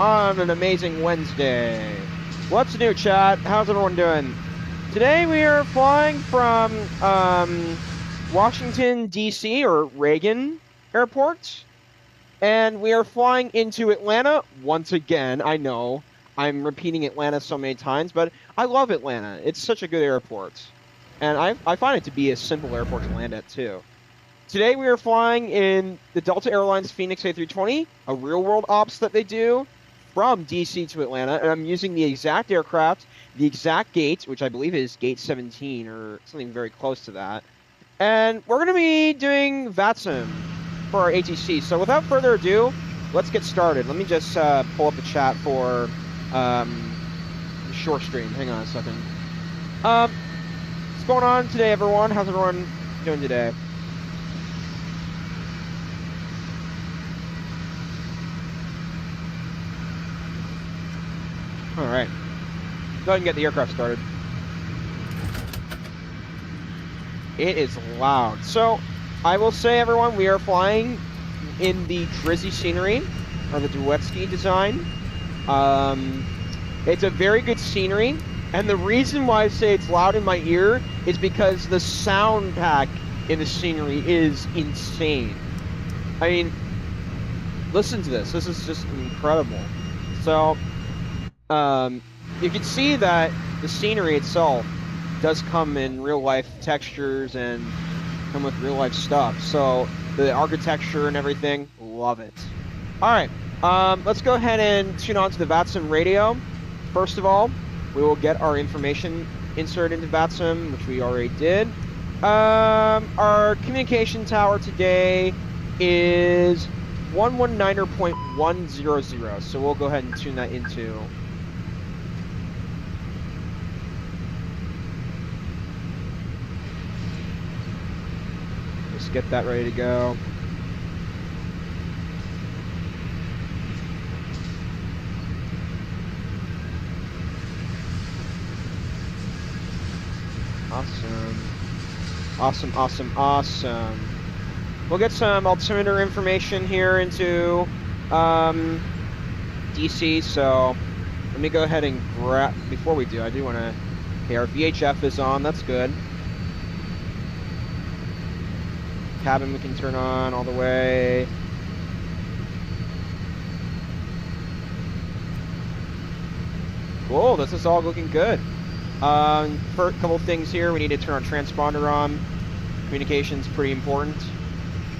on an amazing Wednesday. What's new, chat? How's everyone doing? Today we are flying from Washington, D.C. or Reagan Airport, and we are flying into Atlanta once again. I know I'm repeating Atlanta so many times, but I love Atlanta. It's such a good airport, and I find it to be a simple airport to land at too. Today we are flying in the Delta Airlines Fenix A320, a real-world ops that they do from DC to Atlanta, and I'm using the exact aircraft, the exact gate, which I believe is gate 17 or something very close to that. And we're going to be doing VATSIM for our ATC. So without further ado, let's get started. Let me just pull up the chat for the short stream. Hang on a second. What's going on today, everyone? How's everyone doing today? All right. Go ahead and get the aircraft started. It is loud. So, I will say, everyone, we are flying in the Drizzy scenery, or the Duetsky design. It's a very good scenery, and the reason why I say it's loud in my ear is because the sound pack in the scenery is insane. I mean, listen to this. This is just incredible. So, you can see that the scenery itself does come in real life textures and come with real life stuff. So the architecture and everything, love it. All right, let's go ahead and tune on to the VATSIM radio. First of all, we will get our information inserted into VATSIM, which we already did. Our communication tower today is 119.100, so we'll go ahead and tune that into. Just get that ready to go. Awesome. Awesome, awesome, awesome. We'll get some altimeter information here into DC, so let me go ahead and grab, before we do, I do want to, okay, our VHF is on, that's good. Cabin we can turn on all the way. Cool, this is all looking good. For a couple things here, we need to turn our transponder on. Communication's pretty important.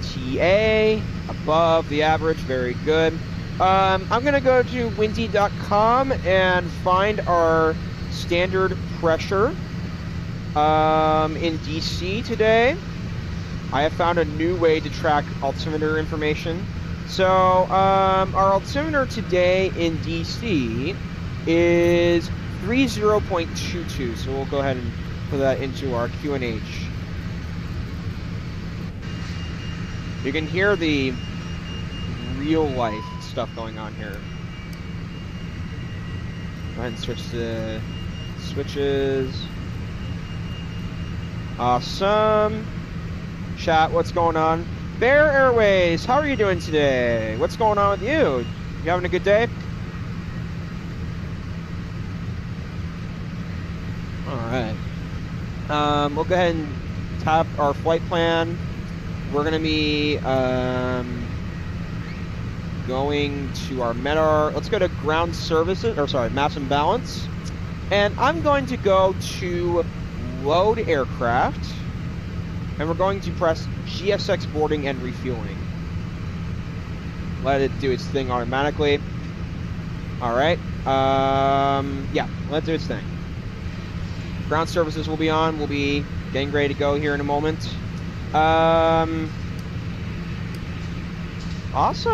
TA, above the average, very good. I'm gonna go to windy.com and find our standard pressure in DC today. I have found a new way to track altimeter information. So our altimeter today in DC is 30.22. So we'll go ahead and put that into our QNH. You can hear the real life stuff going on here. Go ahead and switch to switches. Awesome. Chat, what's going on? Bear Airways, how are you doing today? What's going on with you? You having a good day? Alright. We'll go ahead and tap our flight plan. We're going to be going to our MEDAR. Let's go to ground services, or sorry, maps and balance. And I'm going to go to load aircraft. And we're going to press GSX boarding and refueling. Let it do its thing automatically. Alright. Yeah, let it do its thing. Ground services will be on. We'll be getting ready to go here in a moment. Awesome.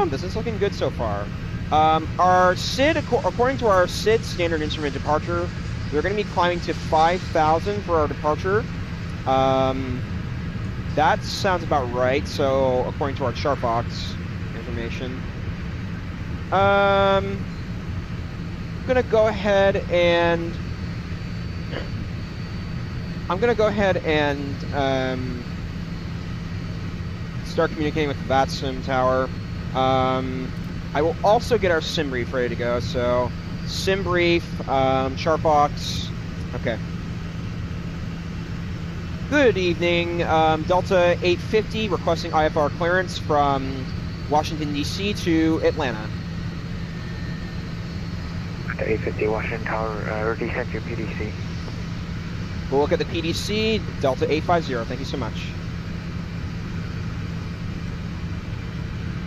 This is looking good so far. Our SID, according to our SID standard instrument departure, we're going to be climbing to 5,000 for our departure. That sounds about right, so according to our Chartbox information. I'm gonna go ahead and start communicating with the VATSIM tower. I I will also get our sim brief ready to go. So sim brief, Sharpbox. Okay. Good evening, Delta 850 requesting IFR clearance from Washington D.C. to Atlanta. Delta 850 Washington Tower, descent your PDC. We'll look at the PDC, Delta 850. Thank you so much.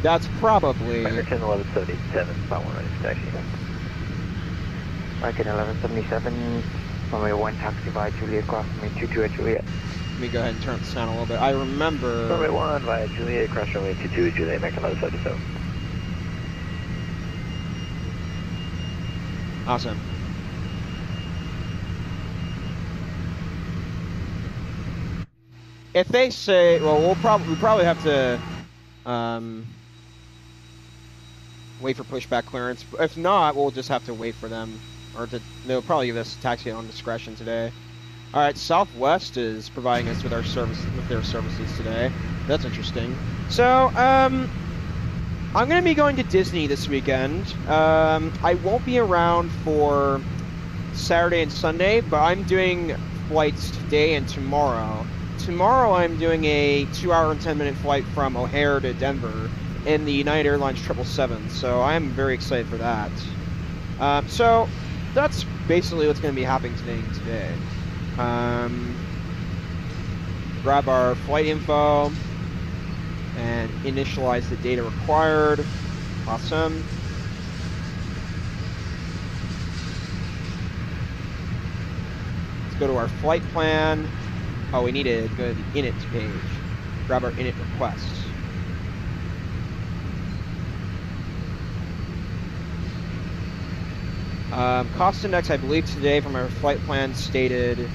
That's probably... American 1177, about 1 minute taxi. American 1177, runway 1 taxi by Juliet, cross runway 22 at Juliet. Let me go ahead and turn up the sound a little bit. I remember... Runway 1 via Juliet, cross runway 22 at Juliet, American 1177. Awesome. If they say, well, we probably have to wait for pushback clearance. If not, we'll just have to wait for them, or they'll probably give us taxi on discretion today. All right, Southwest is providing us with their services today. That's interesting. So, I'm gonna be going to Disney this weekend. I won't be around for Saturday and Sunday, but I'm doing flights today and tomorrow. Tomorrow I'm doing a 2-hour and 10-minute flight from O'Hare to Denver in the United Airlines 777, so I am very excited for that. So that's basically what's going to be happening today. Grab our flight info and initialize the data required. Awesome. Let's go to our flight plan. Oh, we need to go to the init page. Grab our init requests. Cost index, I believe today from our flight plan stated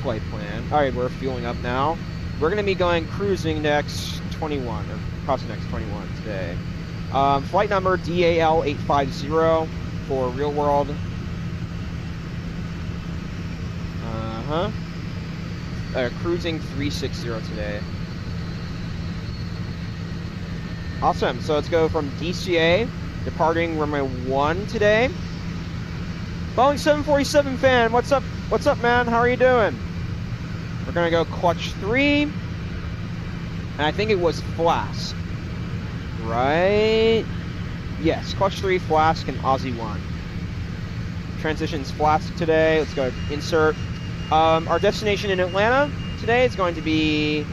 flight plan. All right, we're fueling up now. We're going to be going cruise index 21, or cost index 21 today. Flight number DAL 850 for real world. Cruising 360 today. Awesome. So let's go from DCA, departing runway 1 today. Boeing 747 fan, what's up? What's up, man? How are you doing? We're gonna go clutch 3, and I think it was Flask, right? Yes, clutch 3, Flask, and Aussie 1. Transitions Flask today. Let's go insert. Our destination in Atlanta today is going to be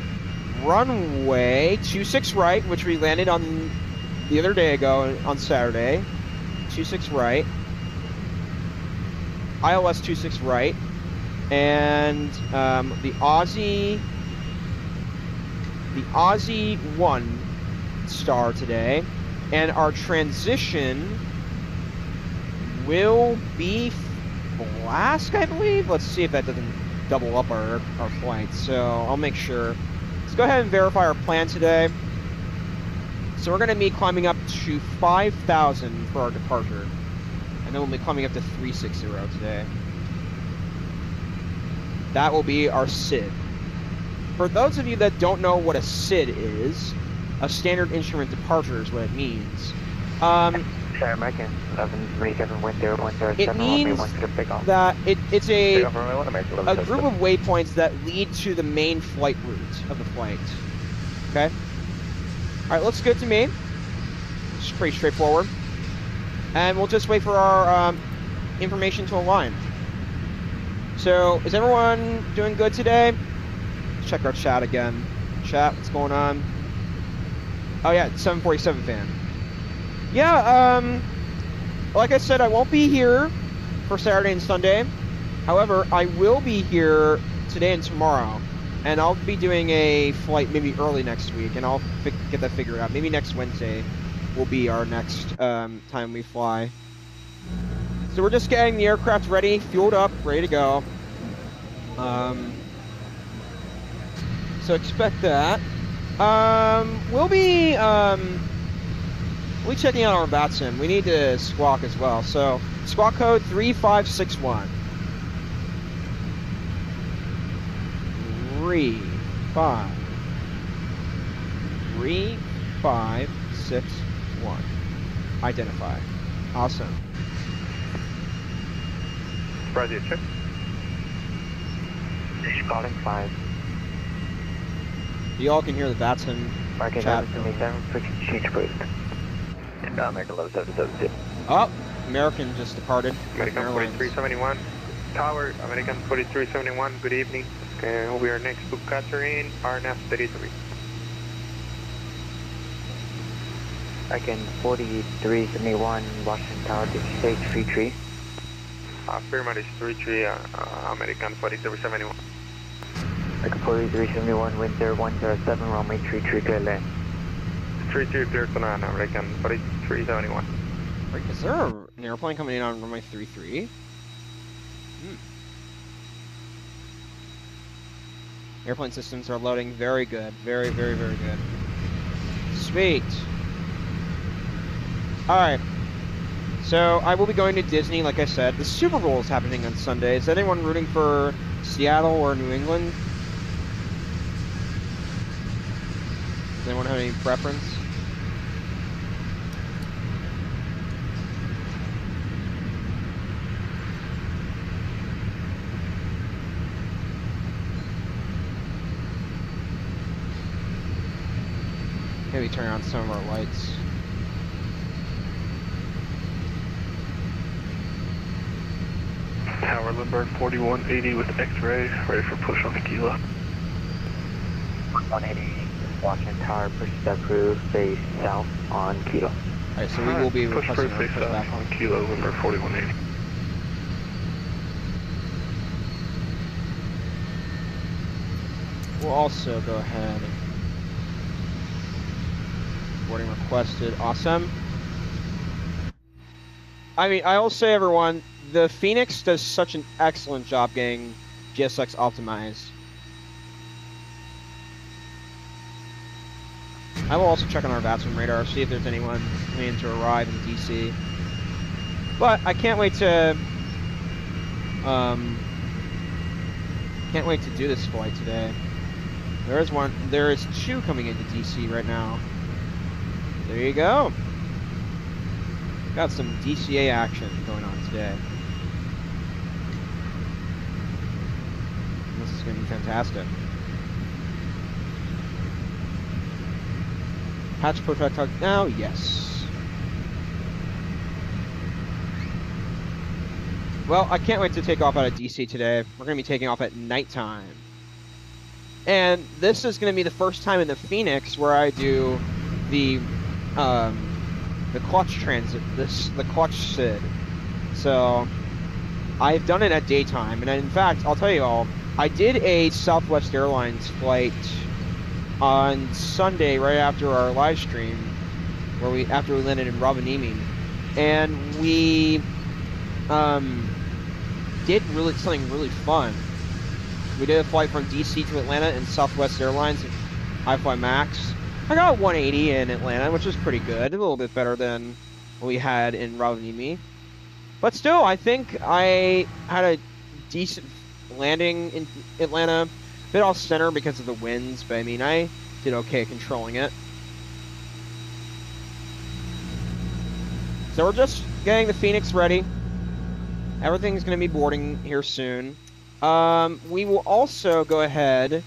runway 26 right, which we landed on the other day ago on Saturday. 26 right. ILS 26 right. And the Aussie 1 star today. And our transition will be Flask, I believe. Let's see if that doesn't double up our flights. So I'll make sure. Let's go ahead and verify our plan today. So we're going to be climbing up to 5,000 for our departure. And then we'll be climbing up to 360 today. That will be our SID. For those of you that don't know what a SID is, a standard instrument departure is what it means. Sorry, American 1137, wind 010, it means that it's a group of waypoints that lead to the main flight route of the flight. Okay? Alright, looks good to me. It's pretty straightforward. And we'll just wait for our information to align. So, is everyone doing good today? Let's check our chat again. Chat, what's going on? Oh yeah, 747 fan. Yeah, like I said, I won't be here for Saturday and Sunday. However, I will be here today and tomorrow. And I'll be doing a flight maybe early next week, and I'll get that figured out. Maybe next Wednesday will be our next time we fly. So we're just getting the aircraft ready, fueled up, ready to go. So expect that. We'll be checking out our VATSIM. We need to squawk as well. So squawk code 3561. 3561. identify. Awesome. Roger, check. Calling 5. You all can hear the VATSIM Market chat. 1177, frequency change approved. And American 11772. Oh, American just departed. American Airlines. 4371. Tower, American 4371, good evening. We are next to Catherine, RNF 33. American 4371, Washington Tower, did you say 33? Affirmative 33, American 4371. American 4371, wind 0107, runway 33, clear land. 33 clear to land, American 4371. Wait, is there an airplane coming in on runway 33? Airplane systems are loading very good. Very, very, very good. Sweet. Alright. So, I will be going to Disney, like I said. The Super Bowl is happening on Sunday. Is anyone rooting for Seattle or New England? Does anyone have any preference? Maybe turn on some of our lights. Tower Lindbergh 4180 with X-ray, ready for push on Tequila. 180, Washington Tower, push step roof, face south on Kilo. Alright, so we will be push requesting through our face pushback south on. on Kilo, Lindbergh 4180. We'll also go ahead. Boarding requested. Awesome. I mean, I will say, everyone, the Fenix does such an excellent job getting GSX optimized. I will also check on our VATSIM radar, see if there's anyone planning to arrive in DC. But I can't wait to do this flight today. There is two coming into DC right now. There you go. Got some DCA action going on today. This is going to be fantastic. Hatch pushback tug now? Yes. Well, I can't wait to take off out of DC today. We're going to be taking off at nighttime. And this is going to be the first time in the Fenix where I do the clutch transit, the clutch SID. So I've done it at daytime, and in fact, I'll tell you all, I did a Southwest Airlines flight on Sunday right after our live stream, after we landed in Rovaniemi, and we did something really fun. We did a flight from DC to Atlanta in Southwest Airlines, iFly Max. I got 180 in Atlanta, which is pretty good. A little bit better than what we had in Rovaniemi. But still, I think I had a decent landing in Atlanta. A bit off center because of the winds, but I mean, I did okay controlling it. So we're just getting the Fenix ready. Everything's going to be boarding here soon. We will also go ahead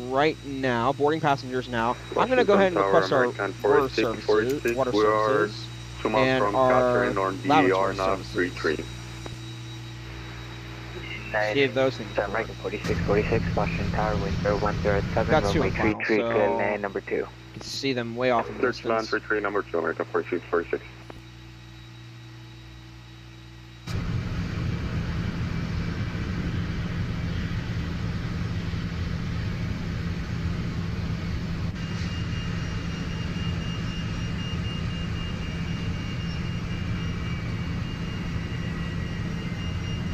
right now, boarding passengers now. I'm going to go ahead and request our water services, and our laboratory services. See if those things American 4646, Washington Tower, wind 0107, got two runway in final, 33, so clear land number 2. you can see them way off in the Search land distance. 33, number 2, American 4646.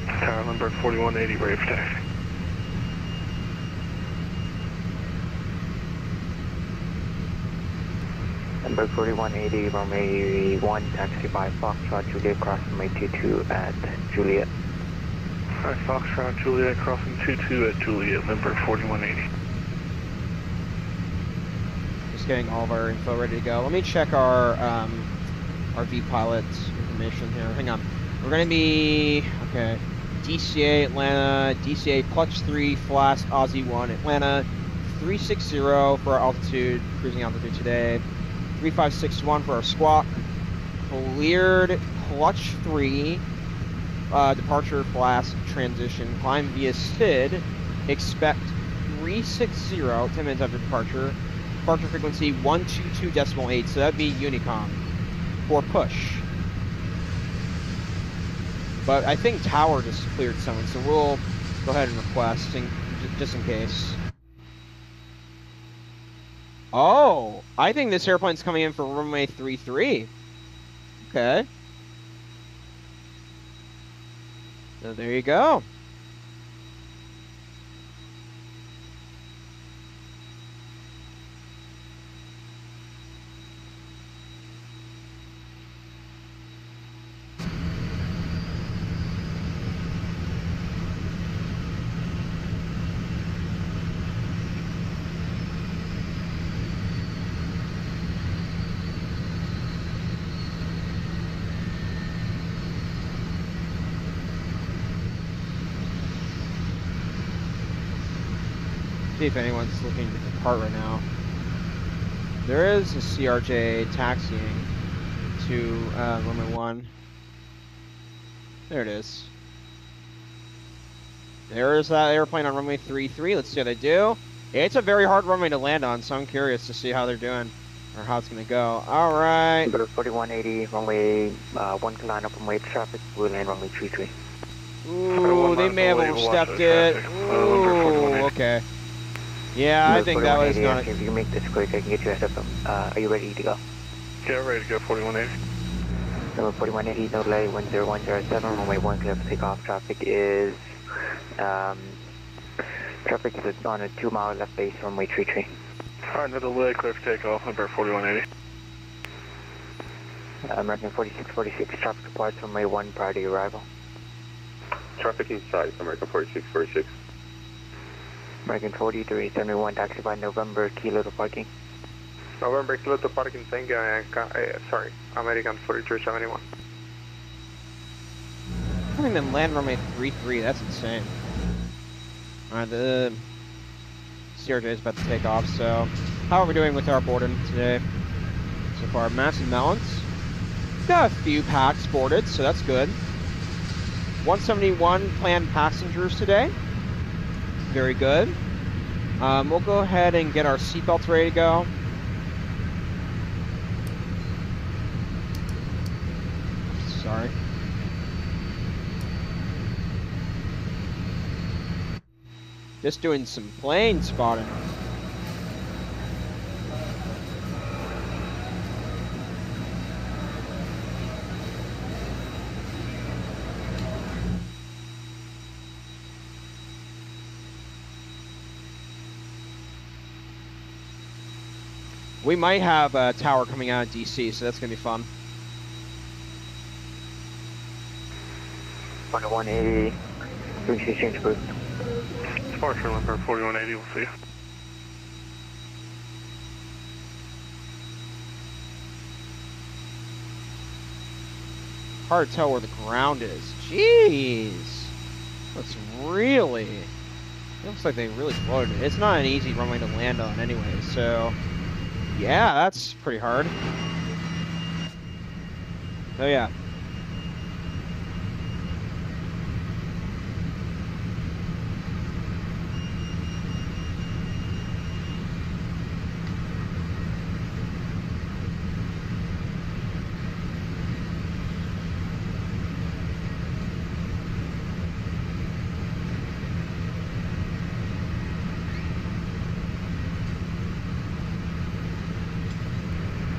Tower Lindbergh 4180, ready for taxi. Number 4180, runway 1, taxi by Foxtrot, Juliet, crossing runway 22 at Juliet. Alright, Foxtrot, Juliet, crossing 22 at Juliet, Lindbergh 4180. Just getting all of our info ready to go. Let me check our RV pilot information here. Hang on. We're gonna be okay. DCA Atlanta, DCA clutch 3, flask Aussie 1 Atlanta, 360 for our altitude, cruising altitude today, 3561 for our squawk, cleared clutch 3, departure flask transition, climb via SID, expect 360, 10 minutes after departure, departure frequency 122.8, so that'd be Unicom for push. But I think tower just cleared someone, so we'll go ahead and request, just in case. Oh, I think this airplane's coming in for runway 33. Okay. So there you go. See if anyone's looking to depart right now. There is a CRJ taxiing to runway 1. There it is. There is that airplane on runway 33. Let's see how they do. It's a very hard runway to land on, so I'm curious to see how they're doing or how it's going to go. All right. Number 4180, runway 1 to line up runway traffic, we'll land runway 33. Ooh, they may have overstepped it. Ooh, okay. Yeah, I think that was not. If you can make this quick, I can get you SFM. Are you ready to go? Yeah, ready to go, 4180. Number 4180, no delay, 10107, runway 1 clear for takeoff. Traffic is on a 2-mile left base, runway 33. Alright, no delay, clear for takeoff, number 4180. American 4646, traffic departs runway 1 prior to arrival. Traffic inside, American 4646. American 4371, taxi by November, Kilo to parking. November Kilo to parking, thank you, sorry, American 4371. I don't even land runway 33, that's insane. Alright, the CRJ is about to take off, so how are we doing with our boarding today? So far, massive melons. Got a few packs boarded, so that's good. 171 planned passengers today. Very good. We'll go ahead and get our seatbelts ready to go. Sorry. Just doing some plane spotting. We might have a tower coming out of DC, so that's going to be fun. 180, frequency change boost. Departure number 4180, we'll see you. Hard to tell where the ground is. Jeez. Looks really... It looks like they really floated it. It's not an easy runway to land on anyway, so... Yeah, that's pretty hard. Oh yeah.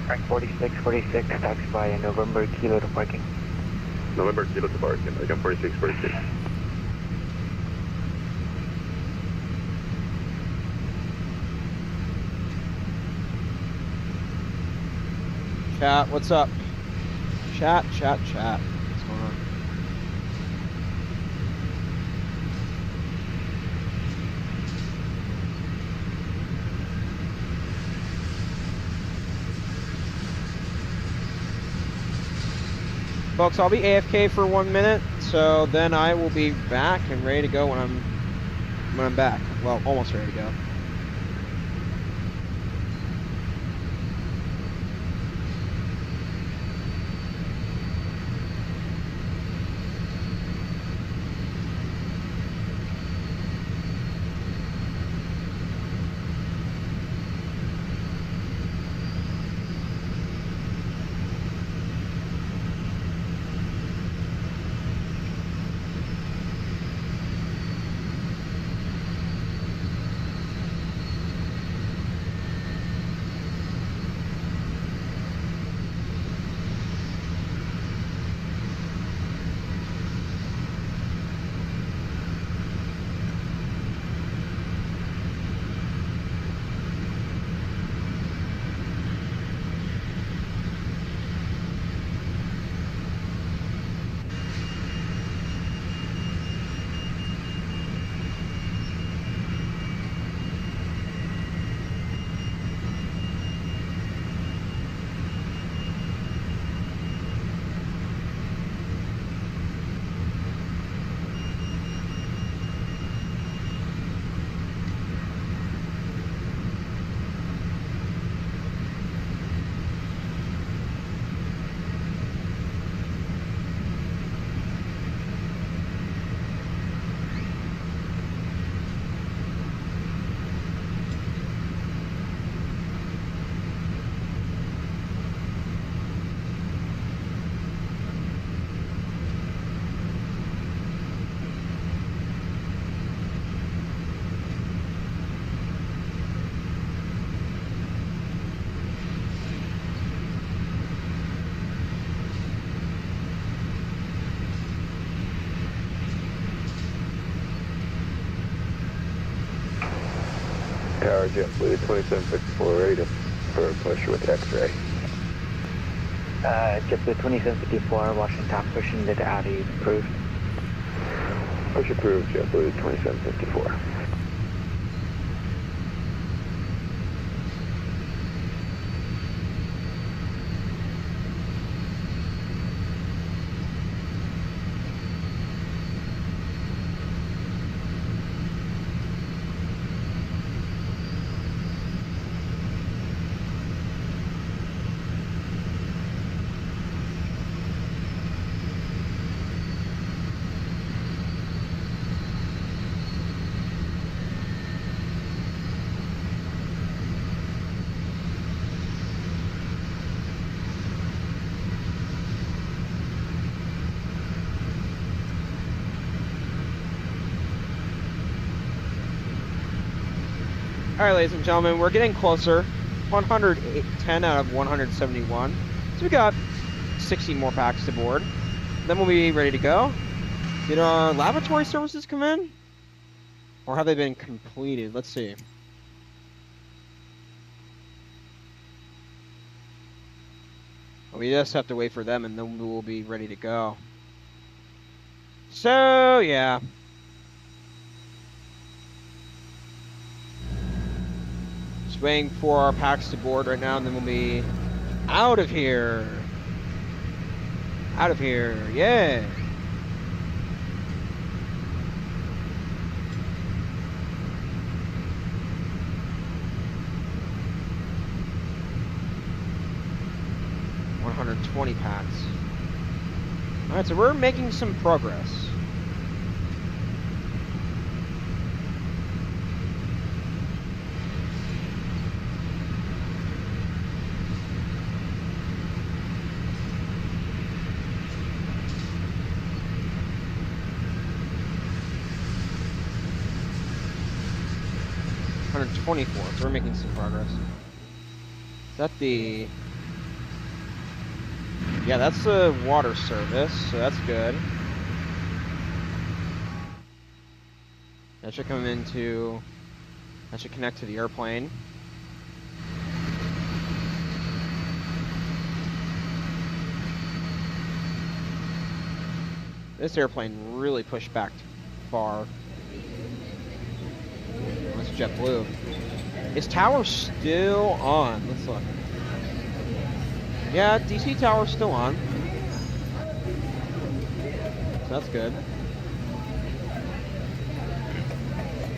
Frank 4646, taxi by November, Kilo to parking. November Kilo to parking, American 4646. Chat, what's up? Chat. What's going on? Folks, I'll be AFK for 1 minute, so then I will be back and ready to go when I'm back. Well, almost ready to go. Tower JetBlue 2754 ready for a push with X-ray. JetBlue 2754, Washington top pushing to Audi, approved. Push approved, JetBlue 2754. All right, ladies and gentlemen, we're getting closer. 110 out of 171. So we got 60 more packs to board. Then we'll be ready to go. Did our laboratory services come in? Or have they been completed? Let's see. We just have to wait for them and then we'll be ready to go. So, yeah. Just waiting for our packs to board right now and then we'll be out of here. Out of here, yeah. $120 packs. All right, so we're making some progress. $124, so we're making some progress. Is that the... Yeah, that's the water service, so that's good. That should come into... That should connect to the airplane. This airplane really pushed back far. That's JetBlue. Is tower still on? Let's look. Yeah, DC tower's still on. So that's good.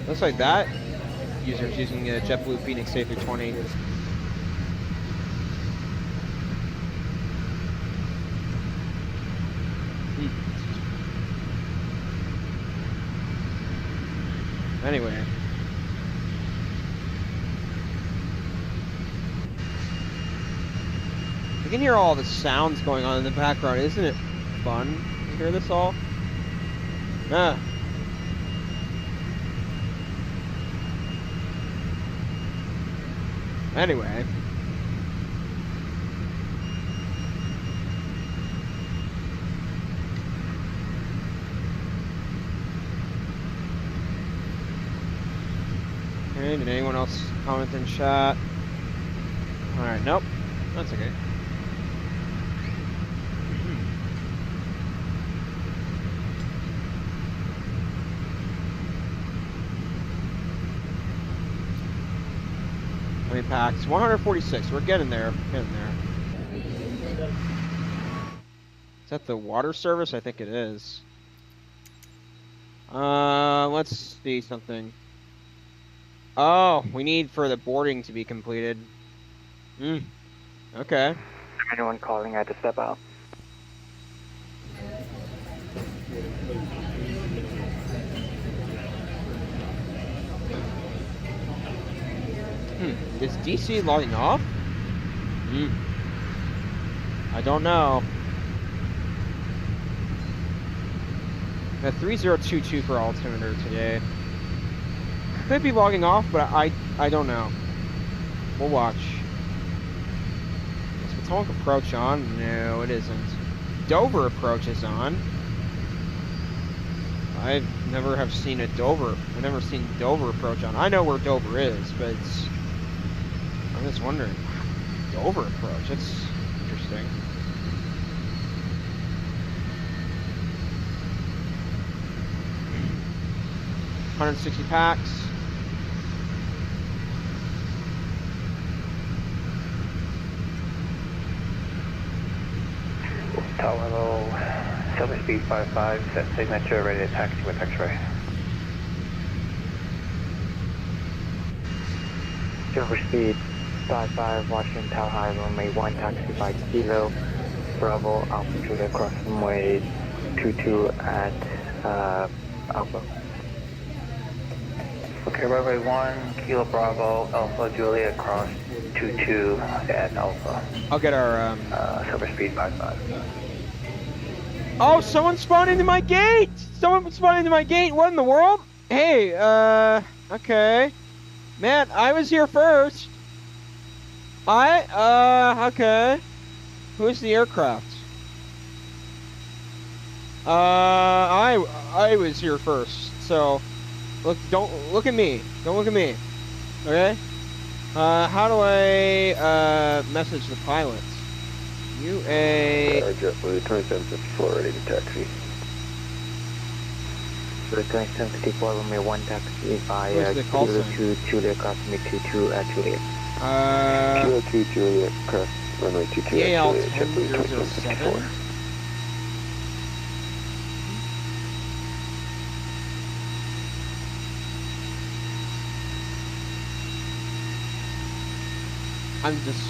Looks like that user's using a JetBlue Fenix A320. Anyway. You can hear all the sounds going on in the background. Isn't it fun to hear this all? Ah. Anyway. Okay, did anyone else comment in chat? Alright, nope. That's okay. How many packs? 146. We're getting there. Getting there. Is that the water service? I think it is. Let's see something. Oh, we need for the boarding to be completed. Okay. Anyone calling, I had to step out. Is DC logging off? I don't know. Got 3022 for altimeter today. Could be logging off, but I don't know. We'll watch. Is Potomac approach on? No, it isn't. Dover approach is on. I've never have seen a Dover. I've never seen Dover approach on. I know where Dover is, but I'm just wondering. Dover approach. That's interesting. $160 packs. Tower 7 speed 55, set signature, ready to taxi with X-ray. Silver speed 55, Washington Tower High, runway 1, taxi by Kilo, Bravo, Alpha Julia, cross runway 22 at Alpha. Okay, runway 1, Kilo Bravo, Alpha Julia, cross 22 at Alpha. I'll get our Silver speed 55. Oh, someone spawned into my gate! Someone spawned into my gate! What in the world? Hey, okay. Man, I was here first. Okay. Who's the aircraft? I was here first, so don't look at me. Don't look at me. Okay? How do I message the pilots? JetBlue 2754 ready to taxi. Blue 2754, runway 1, taxi by Kilo 2 Juliet, cross runway 22 at Juliet. Kilo 2 Juliet, cross runway 22 at Juliet, JetBlue 2754. I'm just,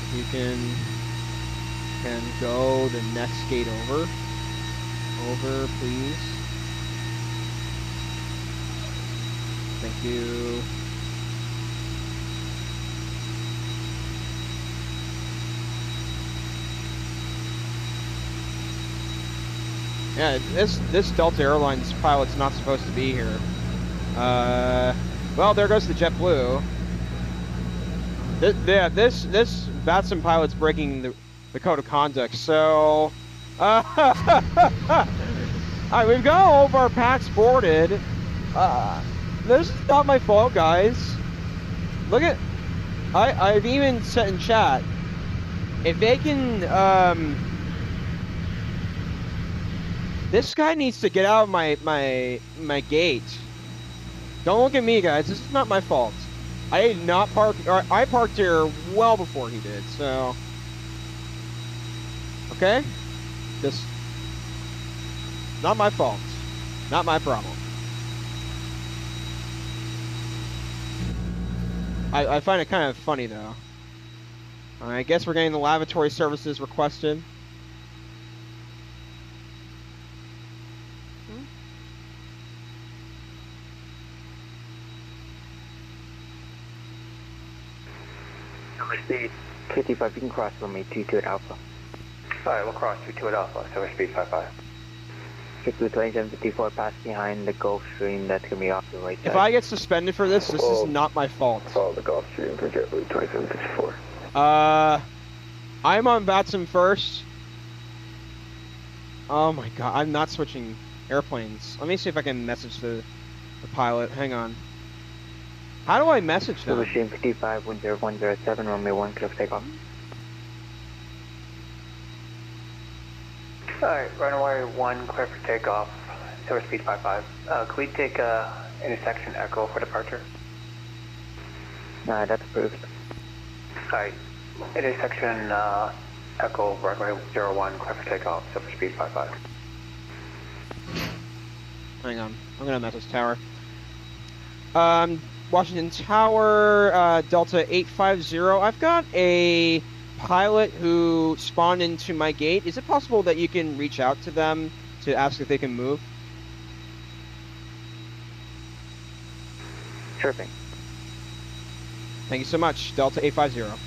if you can go the next gate over, please. Thank you. Yeah, this Delta Airlines pilot's not supposed to be here. Well, there goes the JetBlue. This VATSIM pilot's breaking the code of conduct, so alright, we've got all of our packs boarded. This is not my fault, guys. Look at, I've even said in chat, if they can, this guy needs to get out of my gate. Don't look at me, guys. This is not my fault. I did not park, or I parked here well before he did, so. Okay? Just Not my fault. Not my problem. I find it kind of funny, though. I guess we're getting the lavatory services requested. Number speed 55, you can cross runway 22 at Alpha. Alright, we'll cross 22 at Alpha, silver speed 55. JetBlue 2754, pass behind the Gulf Stream, that's going to be off the right side. If I get suspended for this is not my fault. Follow the Gulf Stream for JetBlue 2754. I'm on VATSIM first. Oh my god, I'm not switching airplanes. Let me see if I can message the pilot. Hang on. How do I message them? Silver Stream 55, 10107, runway 1, clear for takeoff. Alright, runway 1, clear for takeoff, silver speed 55. Can we take intersection Echo for departure? That's approved. Alright, intersection Echo, runway 01, clear for takeoff, silver speed 55. Hang on. I'm gonna message Tower. Washington Tower, Delta 850. I've got a pilot who spawned into my gate. Is it possible that you can reach out to them to ask if they can move? Sure thing. Thank you so much, Delta 850.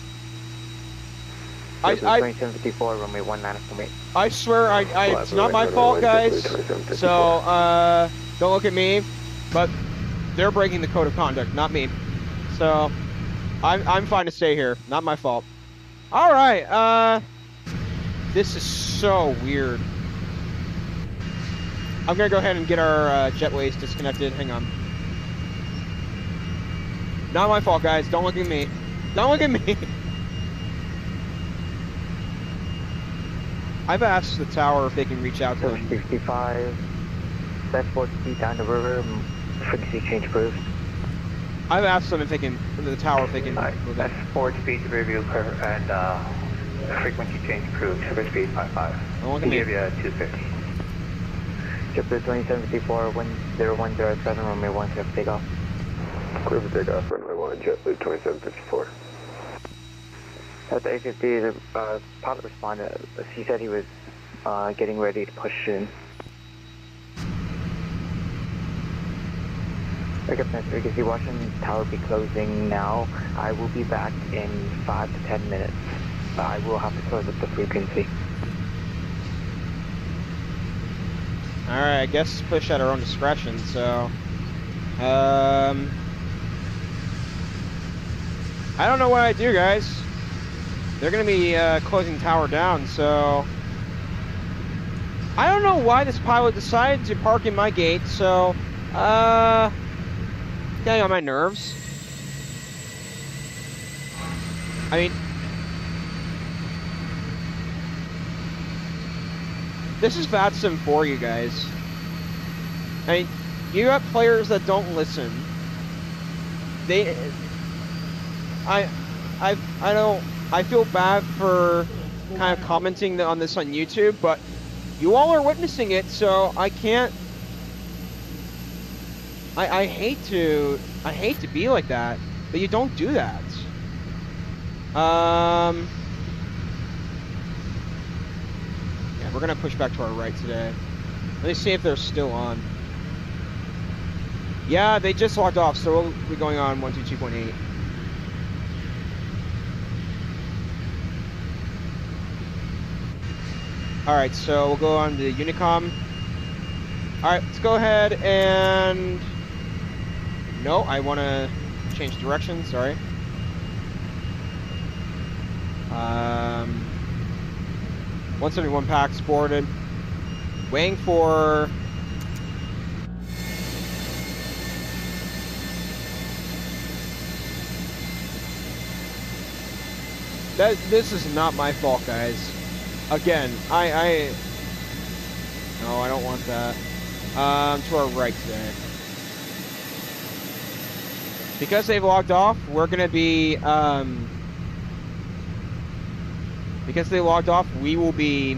JetBlue 2754, runway 19 for me. I swear, it's not my fault, guys. So, don't look at me. But they're breaking the code of conduct, not me. So, I'm fine to stay here. Not my fault. All right. This is so weird. I'm gonna go ahead and get our jetways disconnected. Hang on. Not my fault, guys. Don't look at me. Don't look at me. I've asked the tower if they can reach out to them. 65, best 40 feet down the river, frequency change approved. I've asked them if they can, the tower, if they can. That's 4 speed to review and frequency change approved, silver speed 55. Don't look at We'll me. give you a 250. JetBlue 2754, 10107, runway 1, clear for takeoff. Clear for takeoff, runway 1, JetBlue 2754. At the A50, the pilot responded. He said he was getting ready to push in. Recognize, you can see Washington Tower be closing now. I will be back in 5 to 10 minutes. I will have to close up the frequency. Alright, I guess push at our own discretion, so... I don't know what I do, guys. They're gonna be closing tower down, so... I don't know why this pilot decided to park in my gate, so... Getting on my nerves. I mean... This is VATSIM for you guys. I mean, you got players that don't listen. I feel bad for kind of commenting on this on YouTube, but you all are witnessing it, so I can't. I hate to be like that, but you don't do that. Yeah, we're gonna push back to our right today. Let me see if they're still on. Yeah, they just logged off, so we'll be going on 122.8. Alright, so we'll go on to Unicom. Alright, let's go ahead and... No, I want to change direction, sorry. 171 packs boarded. Waiting for... This is not my fault, guys. Again, no, I don't want that. To our right today. Because they've logged off, we're gonna be, because they logged off, we will be,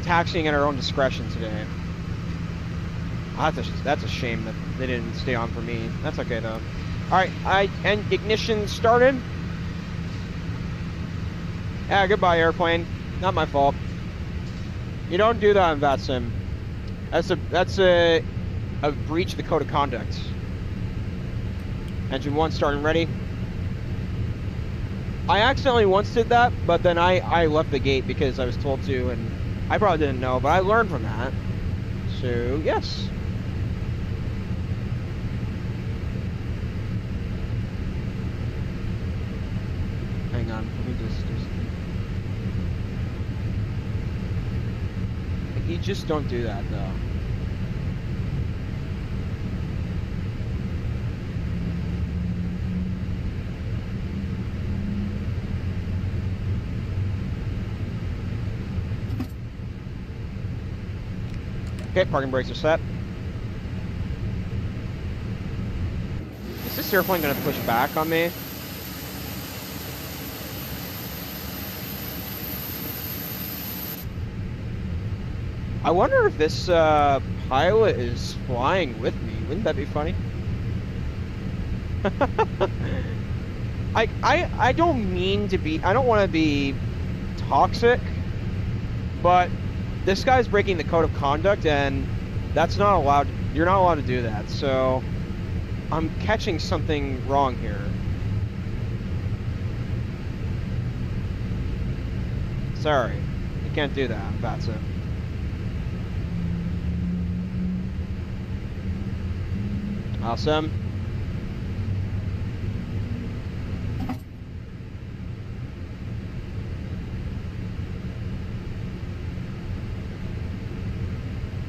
taxiing at our own discretion today. Oh, that's a shame that they didn't stay on for me. That's okay though. All right, and ignition started. Yeah, goodbye airplane. Not my fault. You don't do that on VATSIM. That's a breach of the code of conduct. Engine 1 starting ready. I accidentally once did that, but then I left the gate because I was told to, and I probably didn't know, but I learned from that. So, yes. Hang on, let me just do something. You just don't do that, though. Okay, parking brakes are set. Is this airplane going to push back on me? I wonder if this pilot is flying with me. Wouldn't that be funny? I don't mean to be, I don't want to be toxic, but this guy's breaking the code of conduct, and that's not allowed. You're not allowed to do that. So I'm catching something wrong here. Sorry, you can't do that. That's it. Awesome.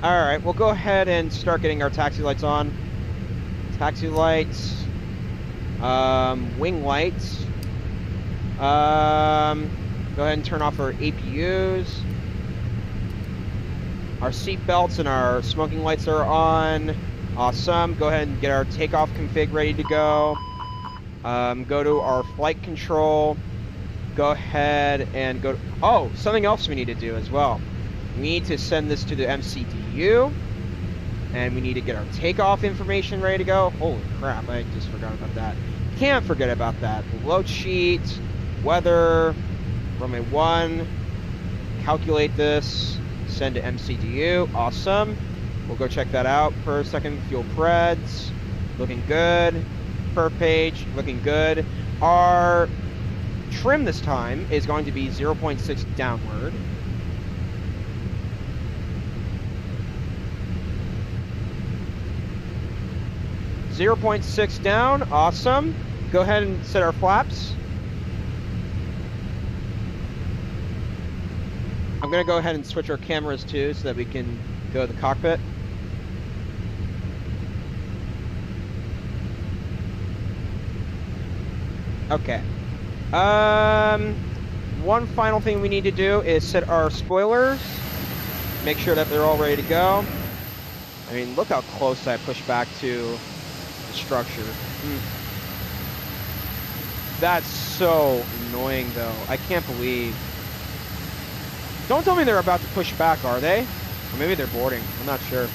Alright, we'll go ahead and start getting our taxi lights on. Taxi lights. Wing lights. Go ahead and turn off our APUs. Our seat belts and our smoking lights are on. Awesome. Go ahead and get our takeoff config ready to go. Go to our flight control. Go ahead and go to... Oh, something else we need to do as well. We need to send this to the MCDU, and we need to get our takeoff information ready to go. Holy crap, I just forgot about that. Can't forget about that. Load sheet, weather, runway 1, calculate this, send to MCDU. Awesome. We'll go check that out for a second. Fuel preds, looking good. Per page, looking good. Our trim this time is going to be 0.6 downward. .6 down, awesome. Go ahead and set our flaps. I'm gonna go ahead and switch our cameras too so that we can go to the cockpit. Okay. One final thing we need to do is set our spoilers. Make sure that they're all ready to go. I mean, look how close I push back to structure. That's so annoying though. I can't believe. Don't tell me they're about to push back, are they? Or maybe they're boarding. I'm not sure.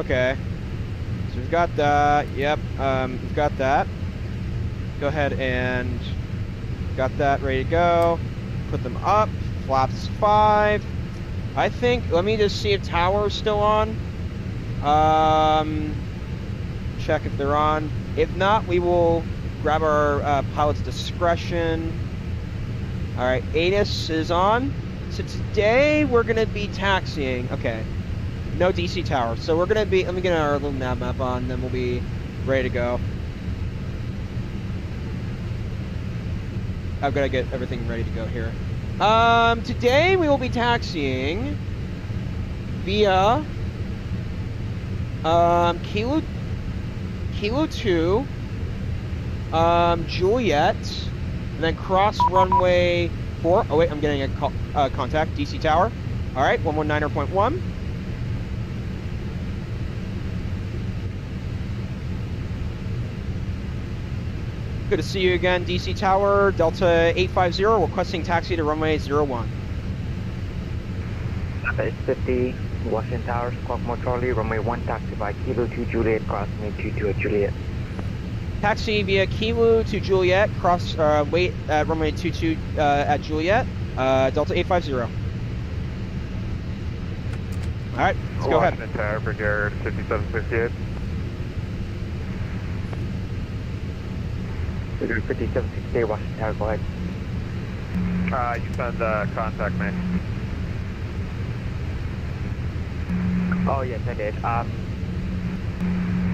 Okay. So we've got that. Yep. We've got that. Go ahead and got that ready to go. Put them up. Flaps 5. I think, let me just see if tower's still on. Check if they're on. If not, we will grab our pilot's discretion. All right, ATIS is on. So today we're gonna be taxiing. Okay, no DC tower. So we're gonna be, let me get our little nav map on, then we'll be ready to go. I've got to get everything ready to go here. Today we will be taxiing via Kilo 2, Juliet, and then cross runway 4. Oh wait, I'm getting a contact, DC tower. All right, 119.1. Good to see you again, DC Tower, Delta 850, requesting taxi to runway 01. 850, Washington Tower, Squawk More Charlie, runway 1 taxi by Kilo 2 Juliet, crossing 22 at Juliet. Taxi via Kilo to Juliet, wait at runway 22 at Juliet, Delta 850. All right, let's go ahead. Washington Tower, Brigade 5758. Brigade 5768, Washington Tower, go ahead. You send contact me. Oh yes, I did.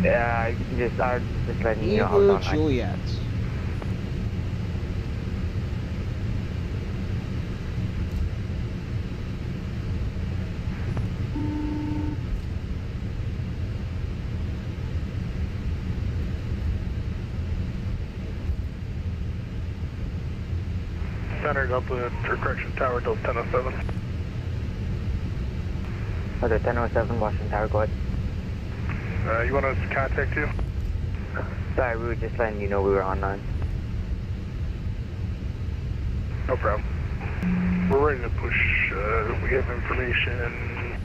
You can just letting you know how Kilo long Juliet. Center Delta, or correction, Tower Delta 1007. Okay, 1007, Washington Tower, go ahead. You want us to contact you? Sorry, we were just letting you know we were online. No problem. We're ready to push. We have information.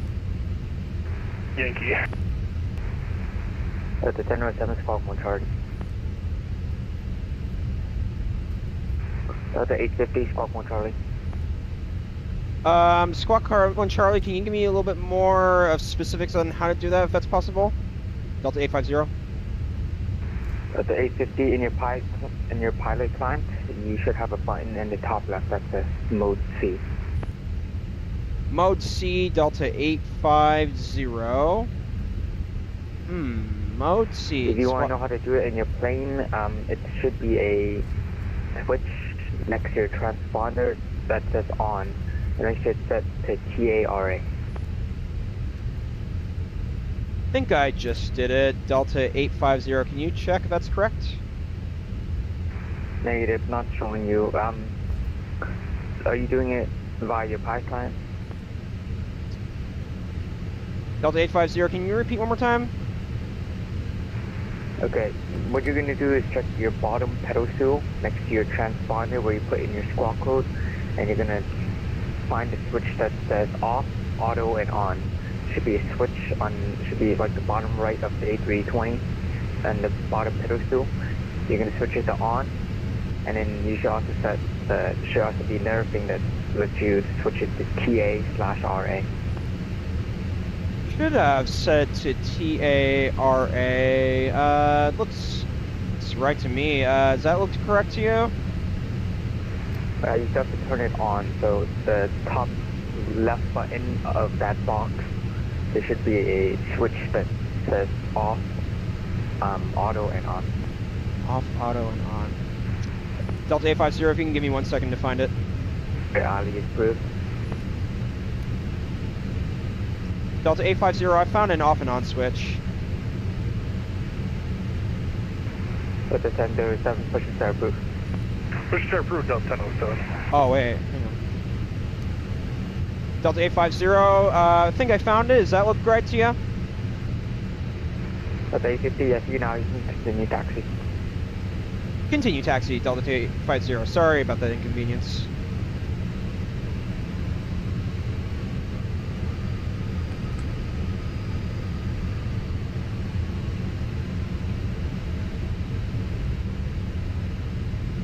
Yankee. Delta 1007, Squawk 1 Charlie. Delta 850, Squawk 1 Charlie. Squawk car 1 Charlie, can you give me a little bit more of specifics on how to do that, if that's possible? Delta 850. Delta 850, in your pilot climb, you should have a button in the top left that says Mode C. Mode C, Delta 850. Mode C. If you want to know how to do it in your plane, it should be a switch next to your transponder that says on, and it should set to TARA. I think I just did it. Delta 850. Can you check if that's correct? Negative, not showing you. Are you doing it via your pilot client? Delta 850, can you repeat one more time? Okay, what you're going to do is check your bottom pedal stool next to your transponder where you put in your squawk code, and you're going to find the switch that says off, auto, and on. Should be a switch on, should be like the bottom right of the A320 and the bottom pedal stool. You're going to switch it to on, and then you should also should also be another thing that lets you switch it to TA/RA. Should have said to TARA. Looks right to me. Does that look correct to you? You just have to turn it on, so the top left button of that box, there should be a switch that says off, auto, and on. Off, auto, and on. Delta 850, if you can give me 1 second to find it. Okay, Ali is approved. Delta 850, I found an off and on switch. Delta 1007, push and start approved. Push start approved, Delta 1007. Oh, wait. Hang on. Delta 850, I think I found it. Does that look right to you? Delta 850, yes, you now you can continue taxi. Continue taxi, Delta 850. Sorry about that inconvenience.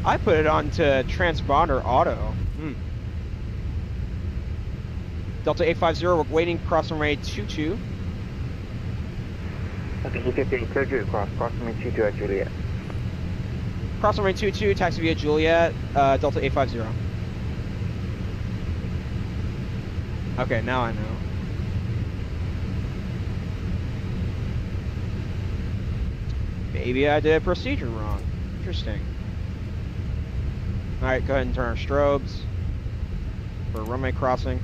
I put it on to transponder auto. Delta 850, we're waiting cross runway 22. Delta 850, cleared you across, cross runway 22 at Juliet. Cross runway 22, taxi via Juliet, Delta 850. Okay, now I know. Maybe I did procedure wrong. Interesting. Alright, go ahead and turn our strobes for runway crossing.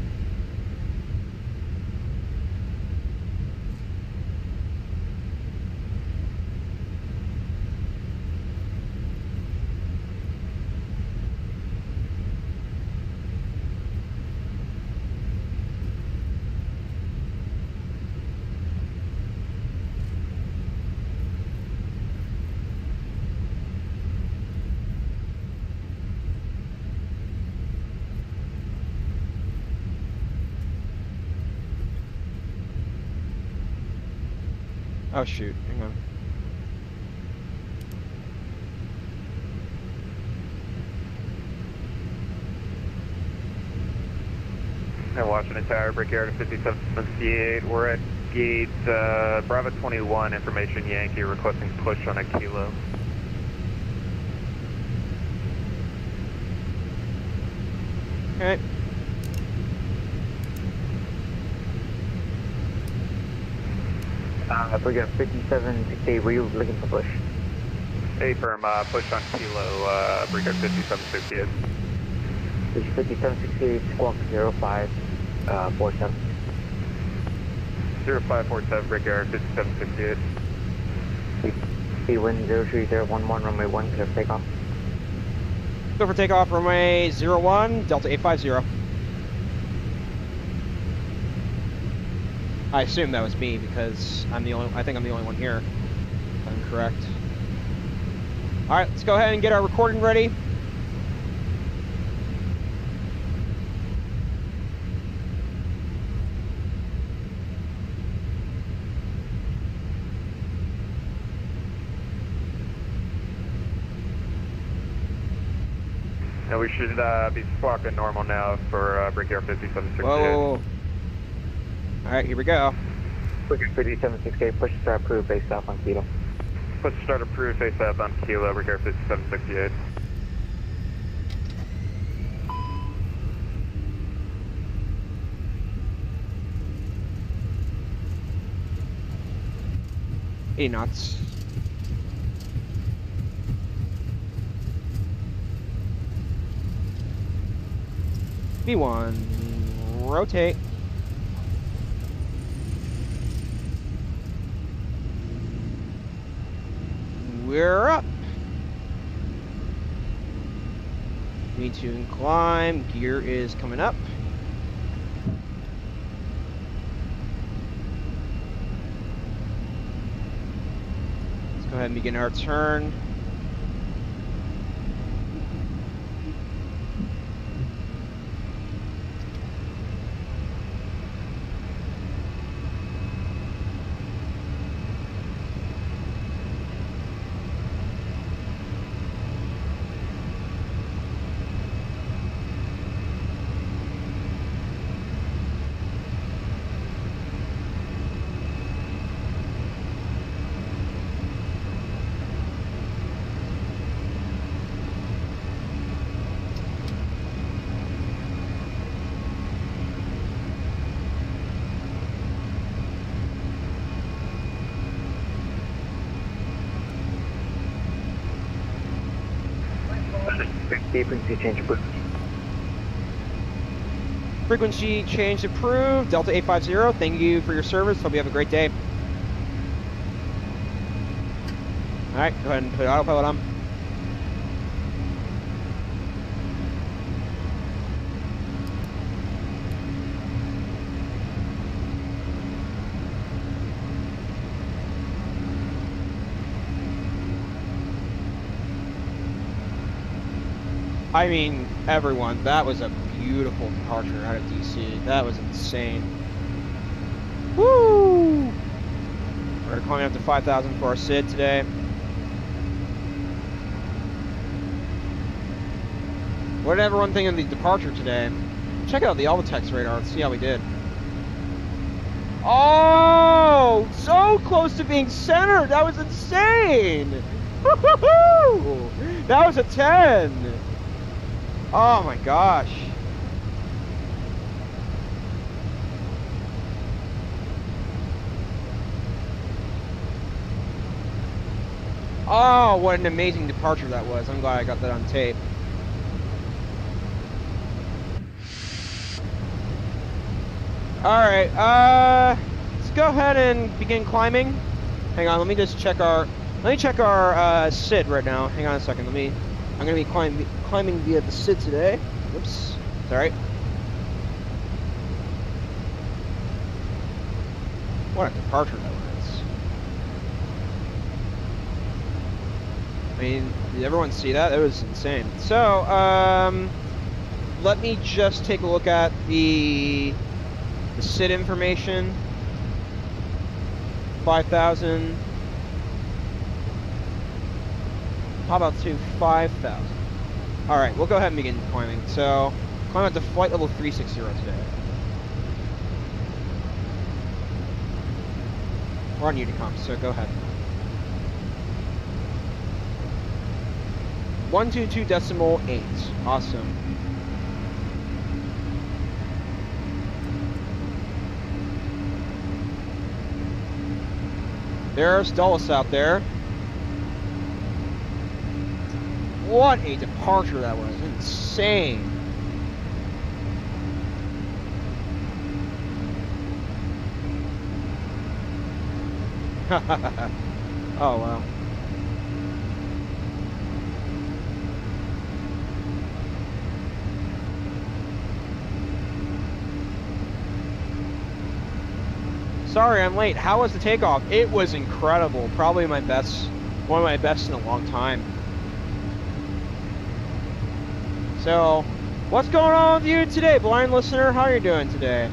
Oh shoot, hang on. Washington Tower, Brickyard 5768. We're at gate Bravo 21, information Yankee requesting push on a kilo. Okay. Brigade 5768, were you looking for push? A firm, push on kilo, Brickyard 5768. 5768, squawk 0547. 0547, Brickyard 5768. Wind 03011, runway 1, clear for takeoff. Go for takeoff, runway 01, Delta 850. I assume that was me because I think I'm the only one here. If I'm correct. All right, let's go ahead and get our recording ready. And we should be squawking normal now for Brickyard 5768. Whoa. All right, here we go. Brigade 5768, push to start approved, base south on kilo. Push to start approved, face up on kilo, Brickyard 5768. knots. V1, rotate. We're up. Need to climb. Gear is coming up. Let's go ahead and begin our turn. Frequency change approved. Frequency change approved. Delta 850, thank you for your service. Hope you have a great day. Alright, go ahead and put autopilot on. I mean, everyone, that was a beautiful departure out of DC. That was insane. Woo! We're climbing up to 5,000 for our SID today. What did everyone think of the departure today? Check out the Alvatex radar. Let's see how we did. Oh! So close to being centered! That was insane! Woo-hoo-hoo! That was a 10! Oh my gosh. Oh, what an amazing departure that was. I'm glad I got that on tape. Alright, let's go ahead and begin climbing. Hang on, let me just check our SID right now. Hang on a second, I'm gonna be climbing via the SID today. Oops, sorry. What a departure that was. I mean, did everyone see that? It was insane. So, let me just take a look at the SID information. 5,000. How about to 5,000? All right, we'll go ahead and begin climbing. So, climb up to flight level 360 today. We're on Unicom, so go ahead. 122.8. Awesome. There's Dulles out there. What a departure that was. Insane. Oh, wow. Sorry, I'm late. How was the takeoff? It was incredible. Probably my best, one of my best in a long time. So, what's going on with you today, blind listener? How are you doing today?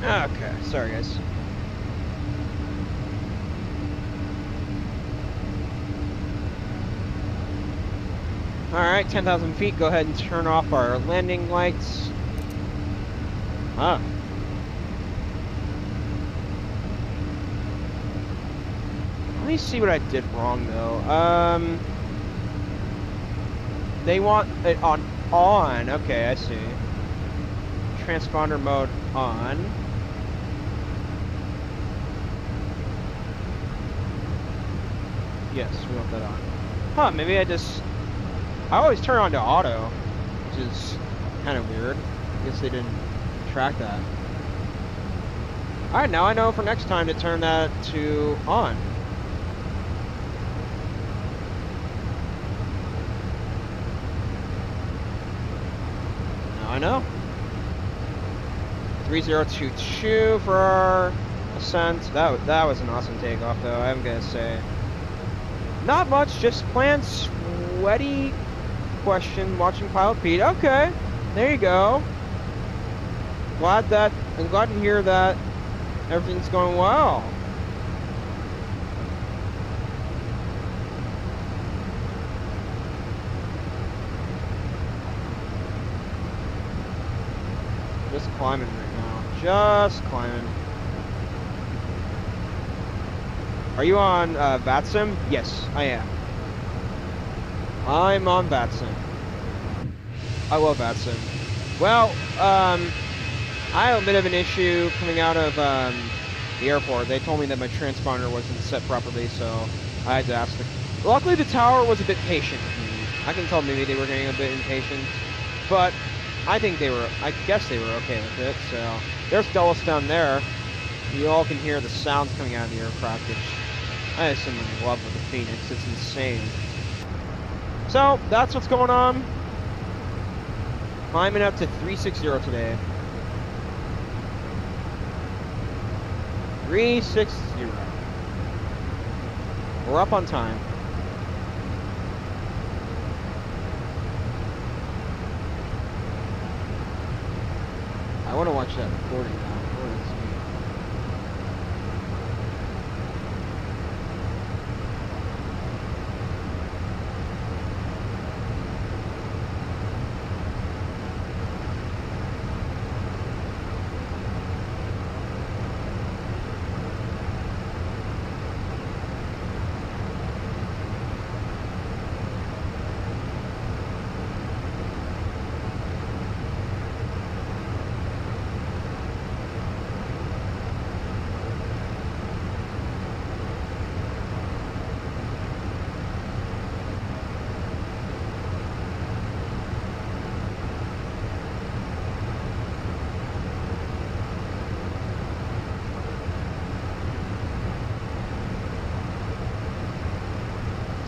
Okay, sorry guys. Alright, 10,000 feet, go ahead and turn off our landing lights. Huh. Let me see what I did wrong though. They want it on. Okay, I see. Transponder mode on. Yes, we want that on. Huh, maybe I always turn on to auto, which is kind of weird. I guess they didn't track that. Alright, now I know for next time to turn that to on. Now I know. 3022 for our ascent. That was an awesome takeoff though, I'm gonna say. Not much, just planned sweaty question watching Pilot Pete. Okay, there you go. I'm glad to hear that everything's going well. Just climbing right now. Just climbing. Are you on VATSIM? Yes, I am. I'm on VATSIM. I love VATSIM. Well, I have a bit of an issue coming out of the airport. They told me that my transponder wasn't set properly, so I had to ask them. Luckily, the tower was a bit patient with me. I can tell maybe they were getting a bit impatient, but I guess they were okay with it, so. There's Dulles down there. You all can hear the sounds coming out of the aircraft, which I just am in love with the Fenix. It's insane. So, that's what's going on. Climbing up to 360 today. 360. We're up on time. I want to watch that recording now.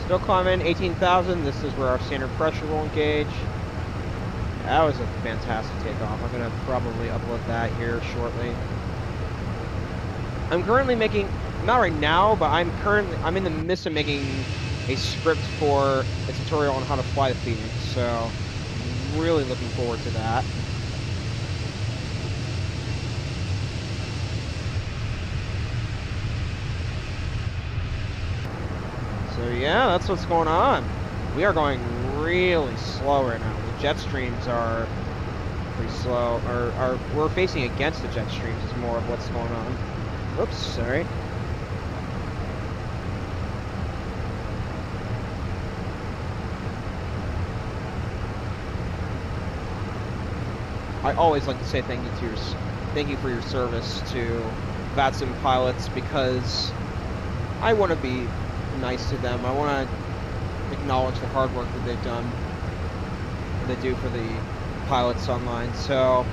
Still climbing, 18,000. This is where our standard pressure will engage. That was a fantastic takeoff. I'm gonna probably upload that here shortly. I'm currently making, not right now, but I'm in the midst of making a script for a tutorial on how to fly the Fenix, so I'm really looking forward to that. So yeah, that's what's going on. We are going really slow right now. The jet streams are pretty slow, or we're facing against the jet streams is more of what's going on. Oops, sorry. I always like to say thank you for your service to VATSIM pilots, because I want to be nice to them. I want to acknowledge the hard work that they've done, that they do for the pilots online. So,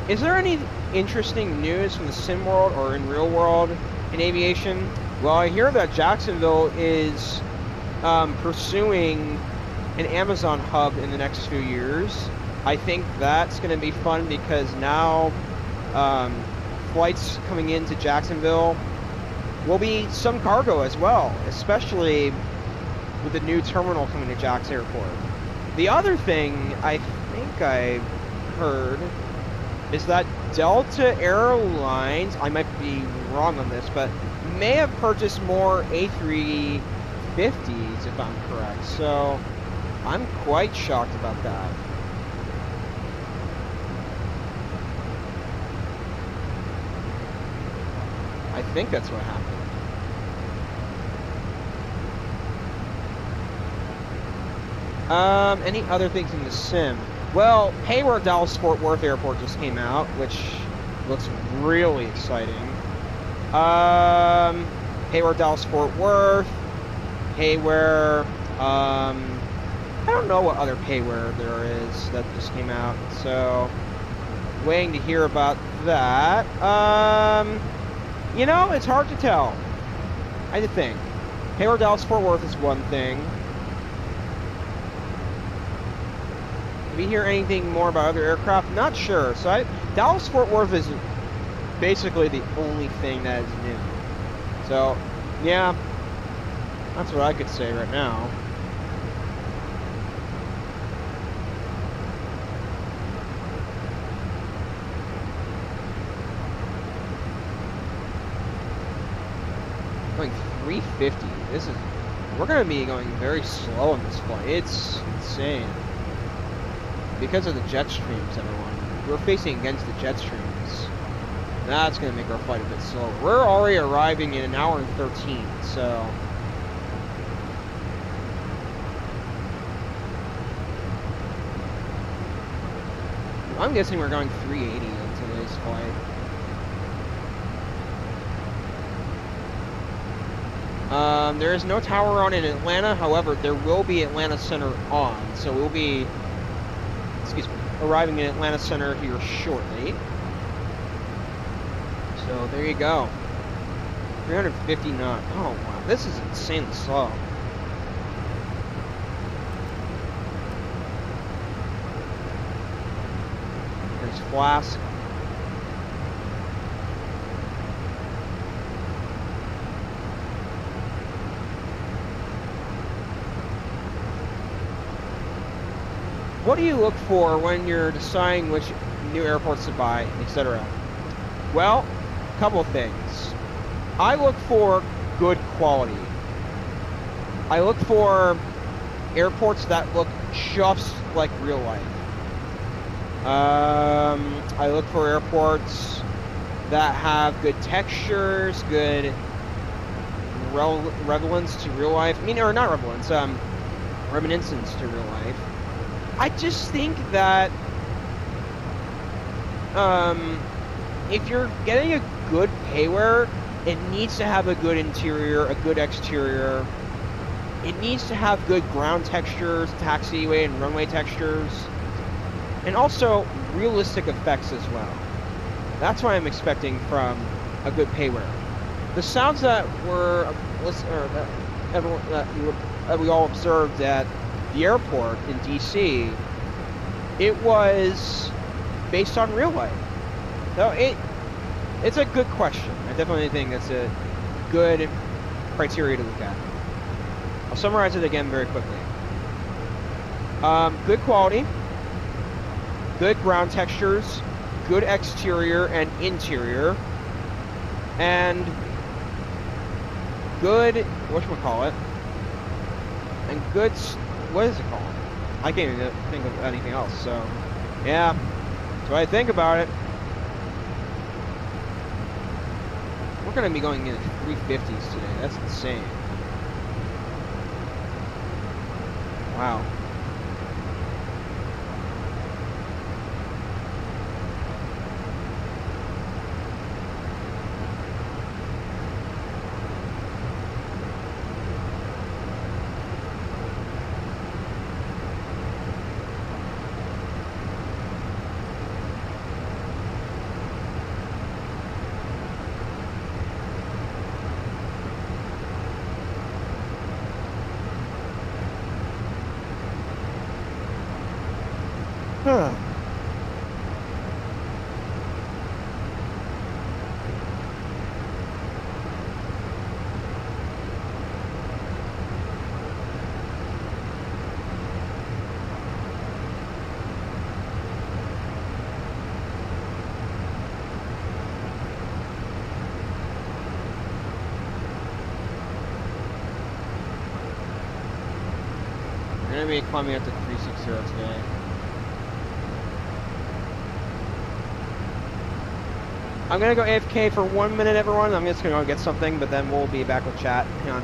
is there any interesting news from the sim world or in real world in aviation? Well, I hear that Jacksonville is pursuing an Amazon hub in the next few years. I think that's going to be fun, because now flights coming into Jacksonville will be some cargo as well, especially with the new terminal coming to Jax Airport. The other thing I think I heard is that Delta Airlines, I might be wrong on this, but may have purchased more A350s, if I'm correct. So I'm quite shocked about that. I think that's what happened. Any other things in the sim? Well, Hayward Dallas Fort Worth Airport just came out, which looks really exciting. Hayward Dallas Fort Worth, Hayward, I don't know what other Hayward there is that just came out, so waiting to hear about that. You know, it's hard to tell. I think Hayward Dallas Fort Worth is one thing. We hear anything more about other aircraft? Not sure. So Dallas Fort Worth is basically the only thing that is new. So yeah, that's what I could say right now. Going 350. We're gonna be going very slow on this flight. It's insane. Because of the jet streams, everyone. We're facing against the jet streams. That's going to make our flight a bit slower. We're already arriving in 1 hour and 13, so... I'm guessing we're going 380 on today's flight. There is no tower on in Atlanta, however, there will be Atlanta Center on, so we'll be... arriving in Atlanta Center here shortly. So there you go. 350 knots. Oh wow, this is insanely slow. There's Flask. What do you look for when you're deciding which new airports to buy, etc.? Well, a couple of things. I look for good quality. I look for airports that look just like real life. I look for airports that have good textures, good relevance to real life. I mean, or not relevance, reminiscence to real life. I just think that if you're getting a good payware, it needs to have a good interior, a good exterior. It needs to have good ground textures, taxiway and runway textures, and also realistic effects as well. That's what I'm expecting from a good payware. The sounds that were everyone that we all observed at the airport in D.C., it was based on real life. So it's a good question. I definitely think that's a good criteria to look at. I'll summarize it again very quickly. Good quality, good ground textures, good exterior and interior, and good, whatchamacallit, and good, what is it called? I can't even think of anything else, so, yeah, that's what I think about it. We're going to be going into 350s today, that's insane. Wow. Huh. We're gonna be climbing up to 360 today. I'm gonna go AFK for 1 minute, everyone. I'm just gonna go get something, but then we'll be back with chat. Hang on.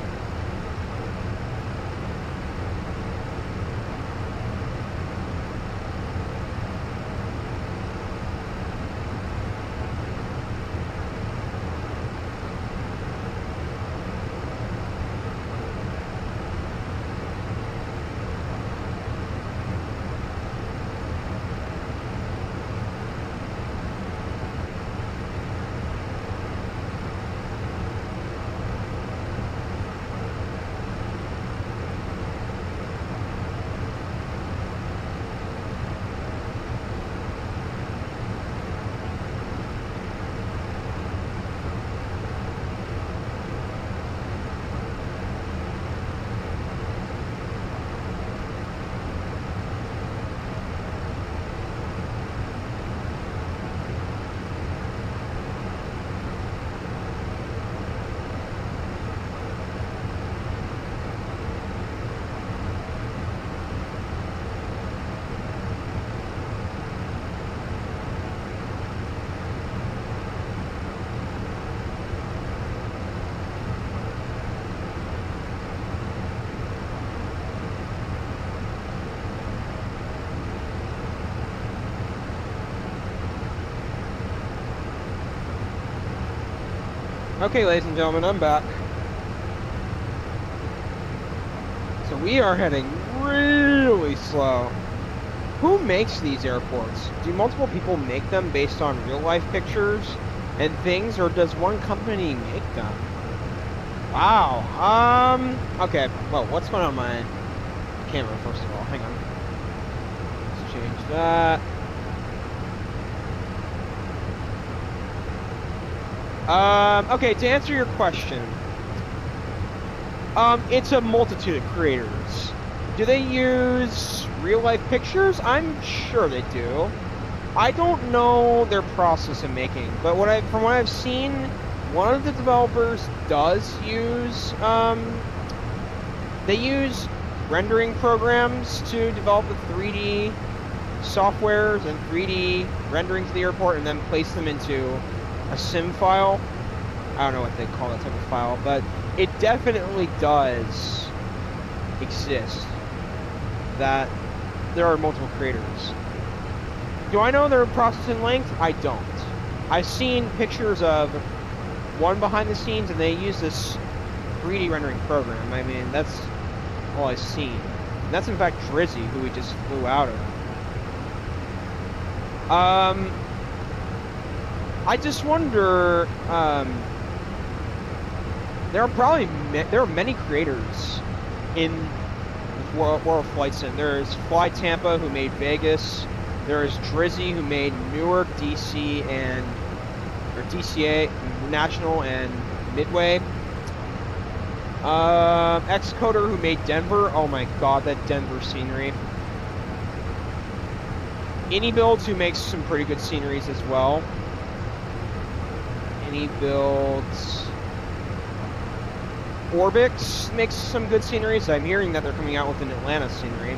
Okay, ladies and gentlemen, I'm back. So we are heading really slow. Who makes these airports? Do multiple people make them based on real-life pictures and things, or does one company make them? Wow. Okay. Well, what's going on my camera, first of all? Hang on. Let's change that. Okay, to answer your question, it's a multitude of creators. Do they use real-life pictures? I'm sure they do. I don't know their process of making, but from what I've seen, one of the developers does use, they use rendering programs to develop the 3D softwares and 3D renderings of the airport and then place them into a sim file. I don't know what they call that type of file, but it definitely does exist that there are multiple creators. Do I know their processing length? I don't. I've seen pictures of one behind the scenes and they use this 3D rendering program. I mean, that's all I've seen. And that's in fact Drizzy, who we just flew out of. I just wonder, there are many creators in World of Flight Sim. There's Fly Tampa, who made Vegas. There is Drizzy, who made Newark, DC, or DCA, National, and Midway. Xcoder, who made Denver. Oh my god, that Denver scenery. AnyBuilds, who makes some pretty good sceneries as well. AnyBuilds. Orbix makes some good sceneries. I'm hearing that they're coming out with an Atlanta scenery.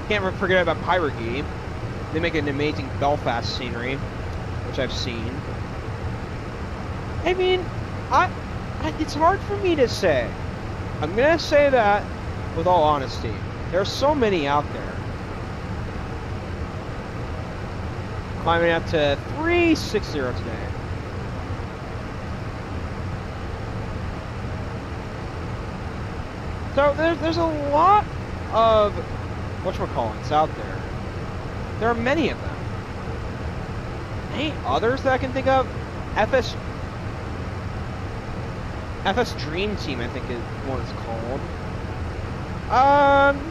Can't forget about Pyrogy. They make an amazing Belfast scenery, which I've seen. I mean, it's hard for me to say. I'm gonna say that with all honesty. There are so many out there. Climbing up to 360 today. So there's a lot of whatchamacallits out there. There are many of them. Any others that I can think of? FS Dream Team, I think is what it's called.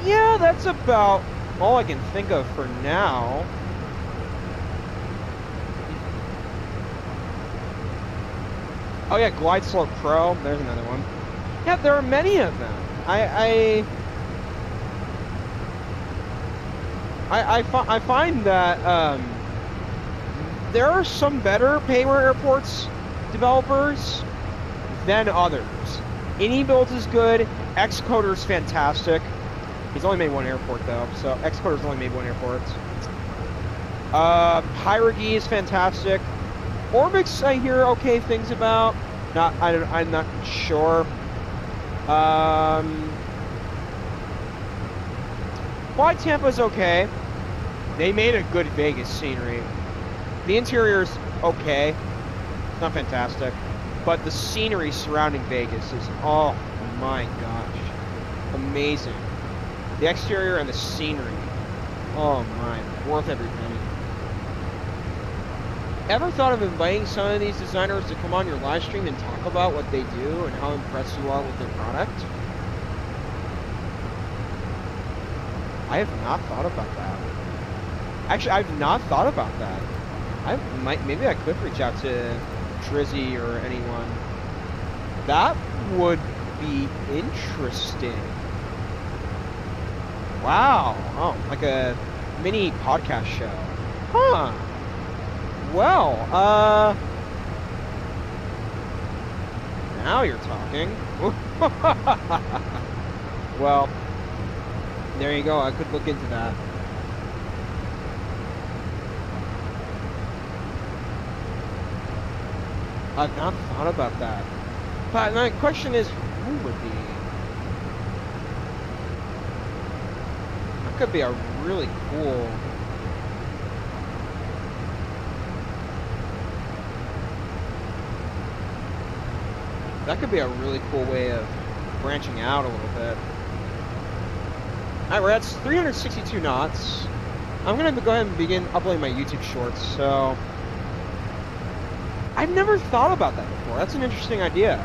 Yeah, that's about all I can think of for now. Oh yeah, Glide Slope Pro. There's another one. Yeah, there are many of them. I find that there are some better Payware Airports developers than others. AnyBuilds is good. Xcoder's fantastic. He's only made one airport though, so Xcoder's only made one airport. Pyrogy is fantastic. Orbix I hear okay things about. I'm not sure. Fly Tampa's okay. They made a good Vegas scenery. The interior's okay. It's not fantastic. But the scenery surrounding Vegas is, oh my gosh, amazing. The exterior and the scenery, oh my, worth every penny. Ever thought of inviting some of these designers to come on your live stream and talk about what they do and how impressed you are with their product? I have not thought about that. Actually, I've not thought about that. Maybe I could reach out to Drizzy or anyone. That would be interesting. Wow. Oh, like a mini podcast show. Huh. Well, now you're talking. Well, there you go. I could look into that. I've not thought about that. But my question is, who would be? That could be a really cool... That could be a really cool way of branching out a little bit. Alright, we're at 362 knots. I'm going to go ahead and begin uploading my YouTube shorts, so... I've never thought about that before. That's an interesting idea.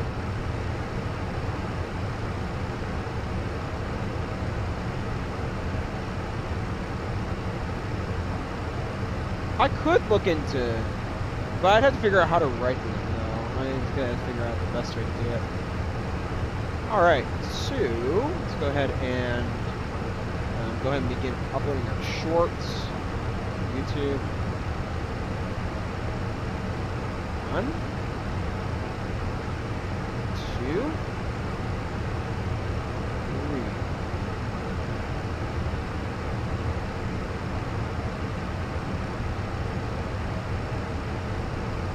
I could look into... But I'd have to figure out how to write them, though. I just gotta figure out the best way to do it. Alright, so... Let's go ahead and... begin uploading our shorts. YouTube. 1, 2.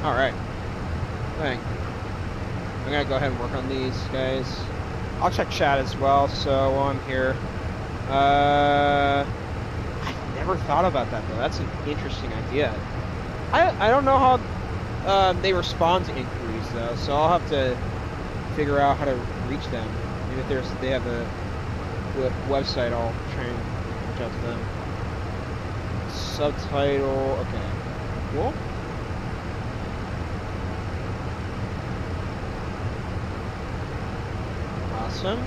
Alright. Dang. I'm gonna go ahead and work on these guys. I'll check chat as well, so while I'm here. I've never thought about that though. That's an interesting idea. I don't know how they respond to inquiries though, so I'll have to figure out how to reach them. Maybe if they have a website, I'll try and reach out to them. Subtitle, okay, cool. Awesome.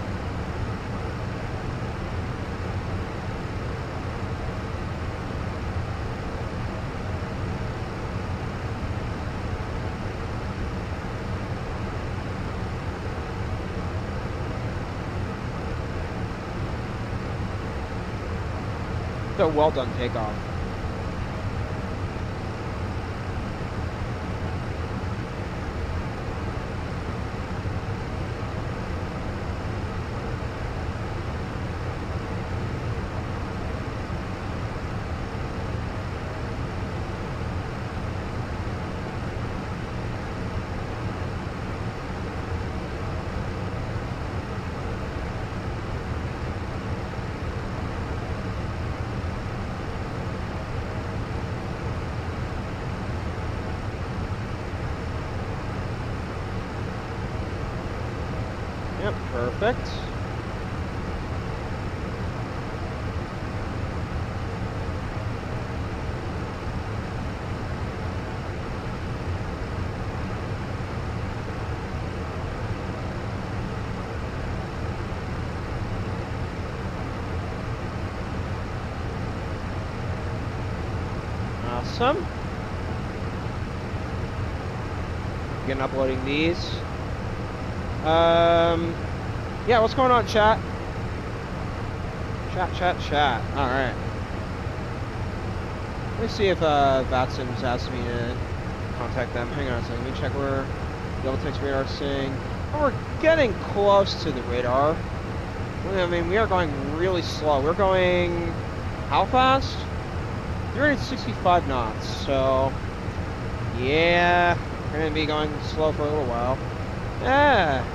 So well done, Takeoff. Yep, perfect. Awesome. Again, uploading these. Yeah, what's going on, chat? Chat. All right. Let me see if VATSIM's asked me to contact them. Hang on a second. Let me check where double text radar seeing. Oh, we're getting close to the radar. I mean, we are going really slow. We're going how fast? 365 knots. So, yeah, we're gonna be going slow for a little while. Yeah.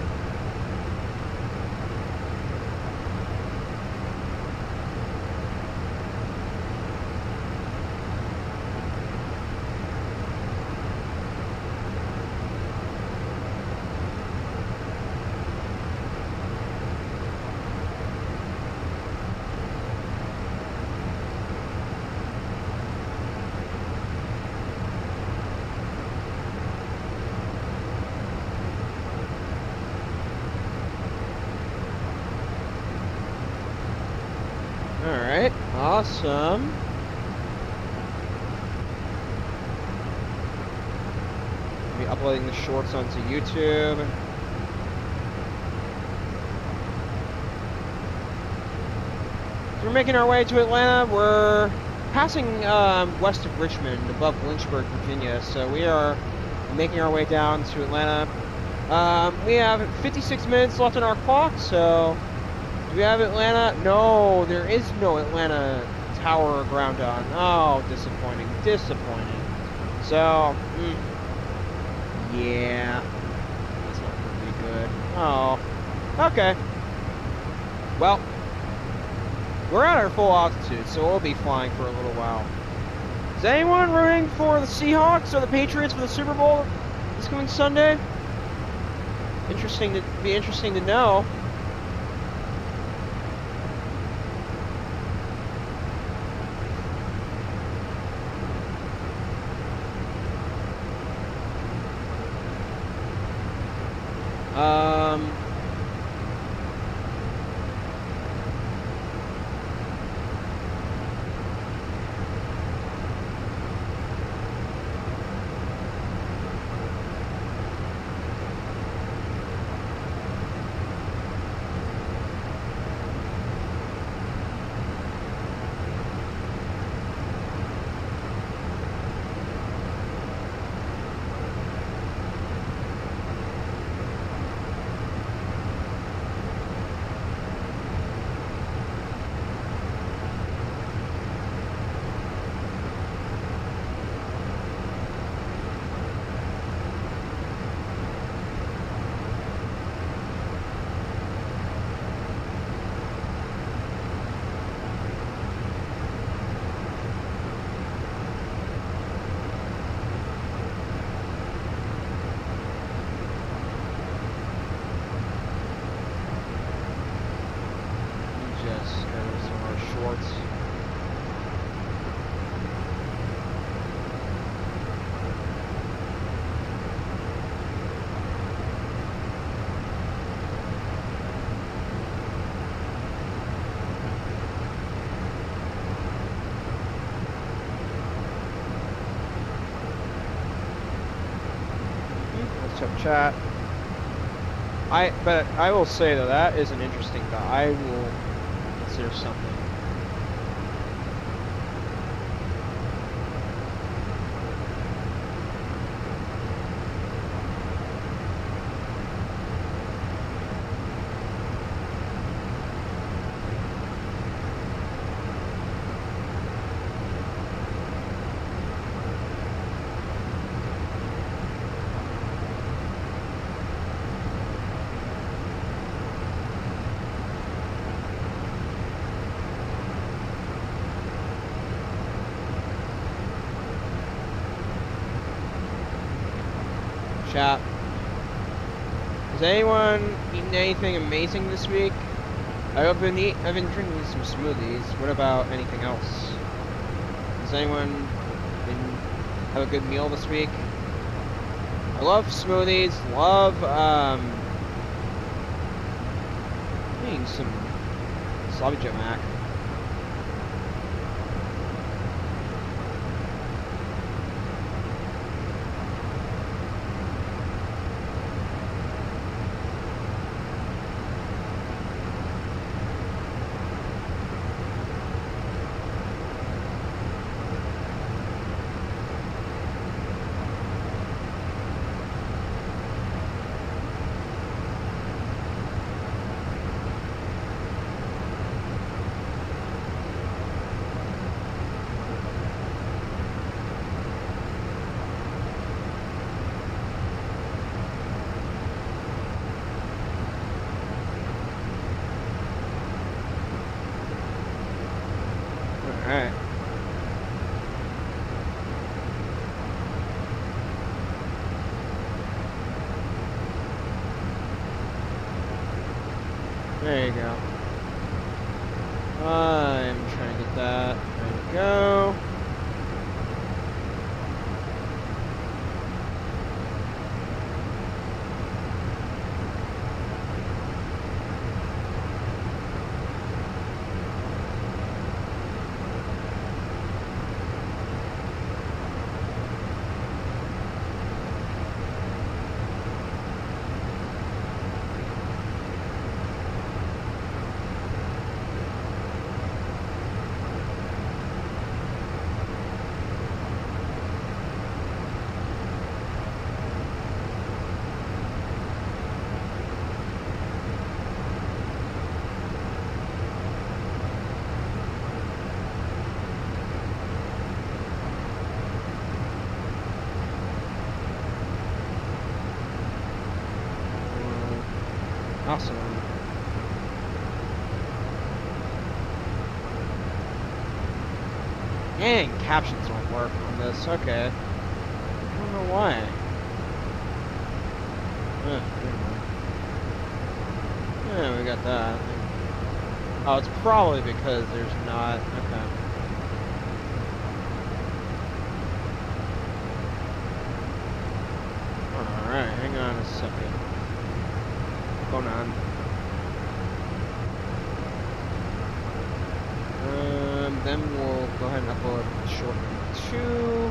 Alright, awesome. I'll be uploading the shorts onto YouTube. So we're making our way to Atlanta. We're passing west of Richmond, above Lynchburg, Virginia. So we are making our way down to Atlanta. We have 56 minutes left on our clock, so... Do we have Atlanta? No, there is no Atlanta tower or ground on. Oh, disappointing. So, yeah. That's not going to be good. Oh, okay. Well, we're at our full altitude, so we'll be flying for a little while. Is anyone rooting for the Seahawks or the Patriots for the Super Bowl this coming Sunday? Interesting to know. chat. But I will say though, that is an interesting thought. I will consider something. Chat. Has anyone eaten anything amazing this week? I've been drinking some smoothies. What about anything else? Has anyone have a good meal this week? I love smoothies. Love eating some sloppy Joe Mac. Alright. There you go. I'm trying to get that. There you go. Awesome. Dang, captions don't work on this. Okay. I don't know why. Yeah, we got that. Oh, it's probably because there's not. Okay. Alright, hang on a second. Going on. Then we'll go ahead and upload short number 2.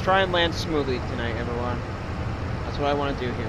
Try and land smoothly tonight, everyone. That's what I want to do here.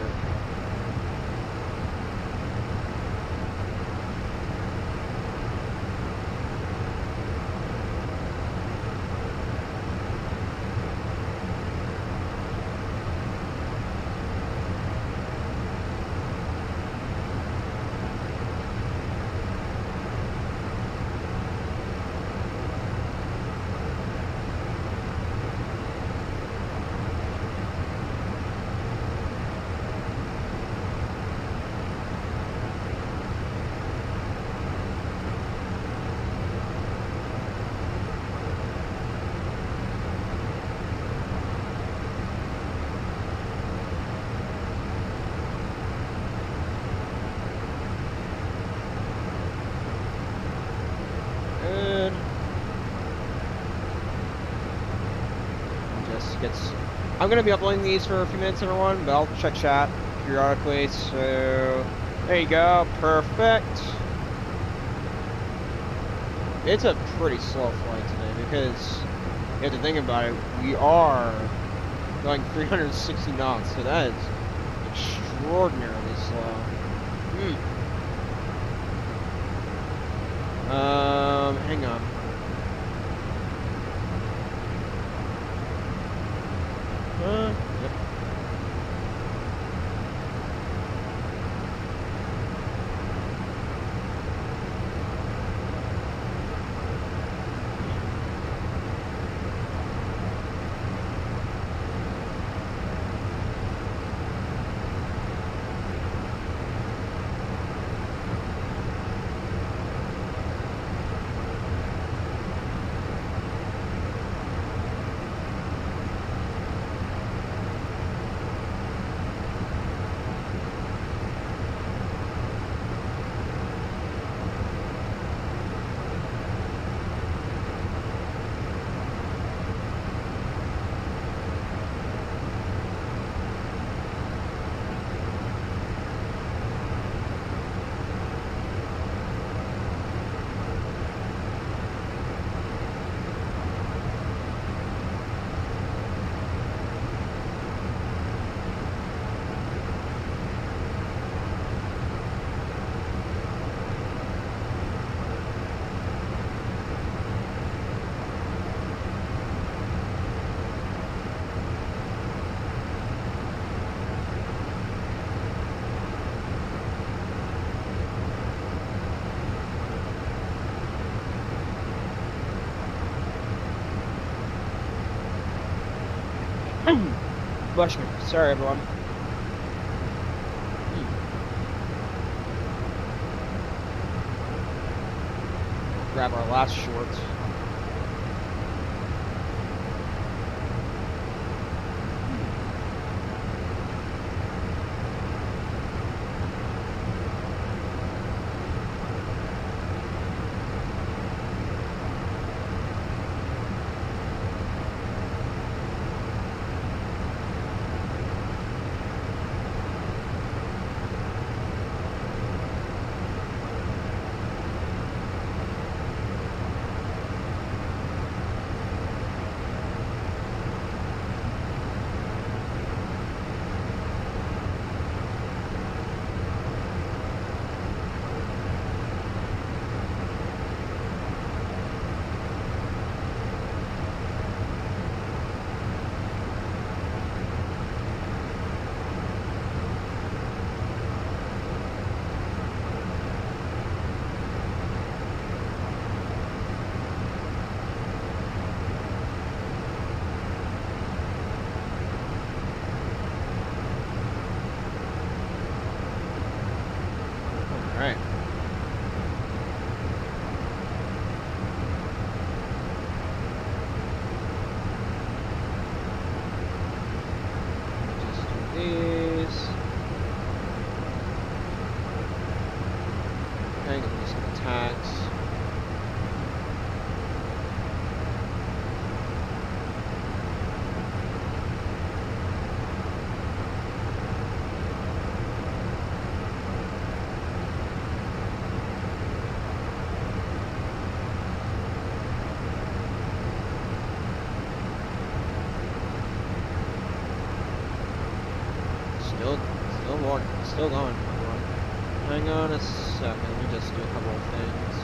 gets... I'm going to be uploading these for a few minutes, everyone, but I'll check chat periodically, so... There you go, perfect. It's a pretty slow flight today, because you have to think about it, we are going 360 knots, so that is extraordinarily slow. Hang on. Yep. Bless me. Sorry, everyone. Grab our last shorts. Alright. Just do these. Okay, get these attacks. Still going. Hang on a second, let me just do a couple of things.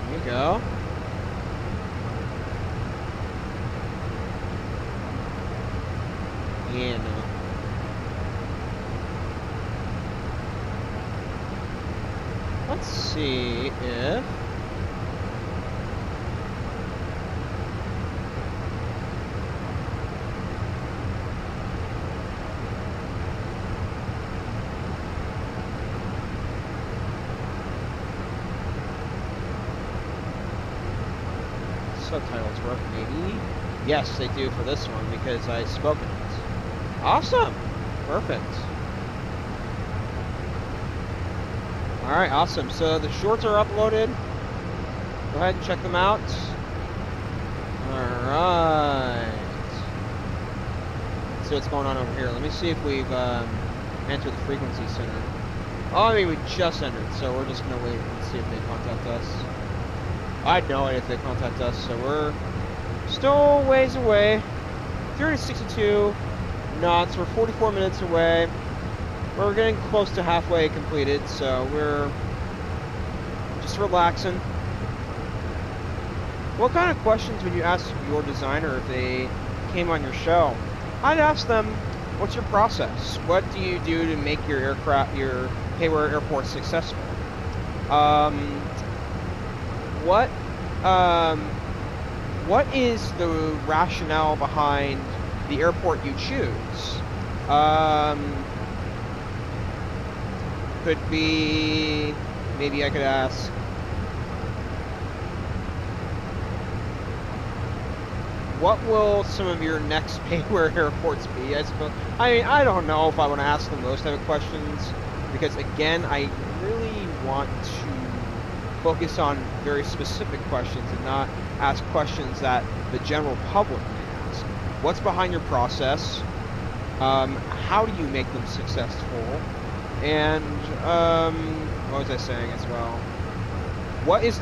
There you go. Yeah, no. Let's see if... subtitles work, maybe? Yes, they do for this one because I spoke it. Awesome! Perfect. All right, awesome. So the shorts are uploaded. Go ahead and check them out. All right. Let's see what's going on over here. Let me see if we've entered the frequency center. Oh, I mean, we just entered, so we're just gonna wait and see if they contact us. I have no idea if they contact us, so we're still ways away. 362 knots. We're 44 minutes away. We're getting close to halfway completed, so we're just relaxing. What kind of questions would you ask your designer if they came on your show? I'd ask them, what's your process? What do you do to make your aircraft, your Hayward Airport successful? What is the rationale behind the airport you choose? Could be, maybe I could ask, what will some of your next Hayward airports be, I suppose? I mean, I don't know if I want to ask them those type of questions, because again, I really want to focus on very specific questions and not ask questions that the general public may ask. What's behind your process? How do you make them successful? And what was I saying as well? What is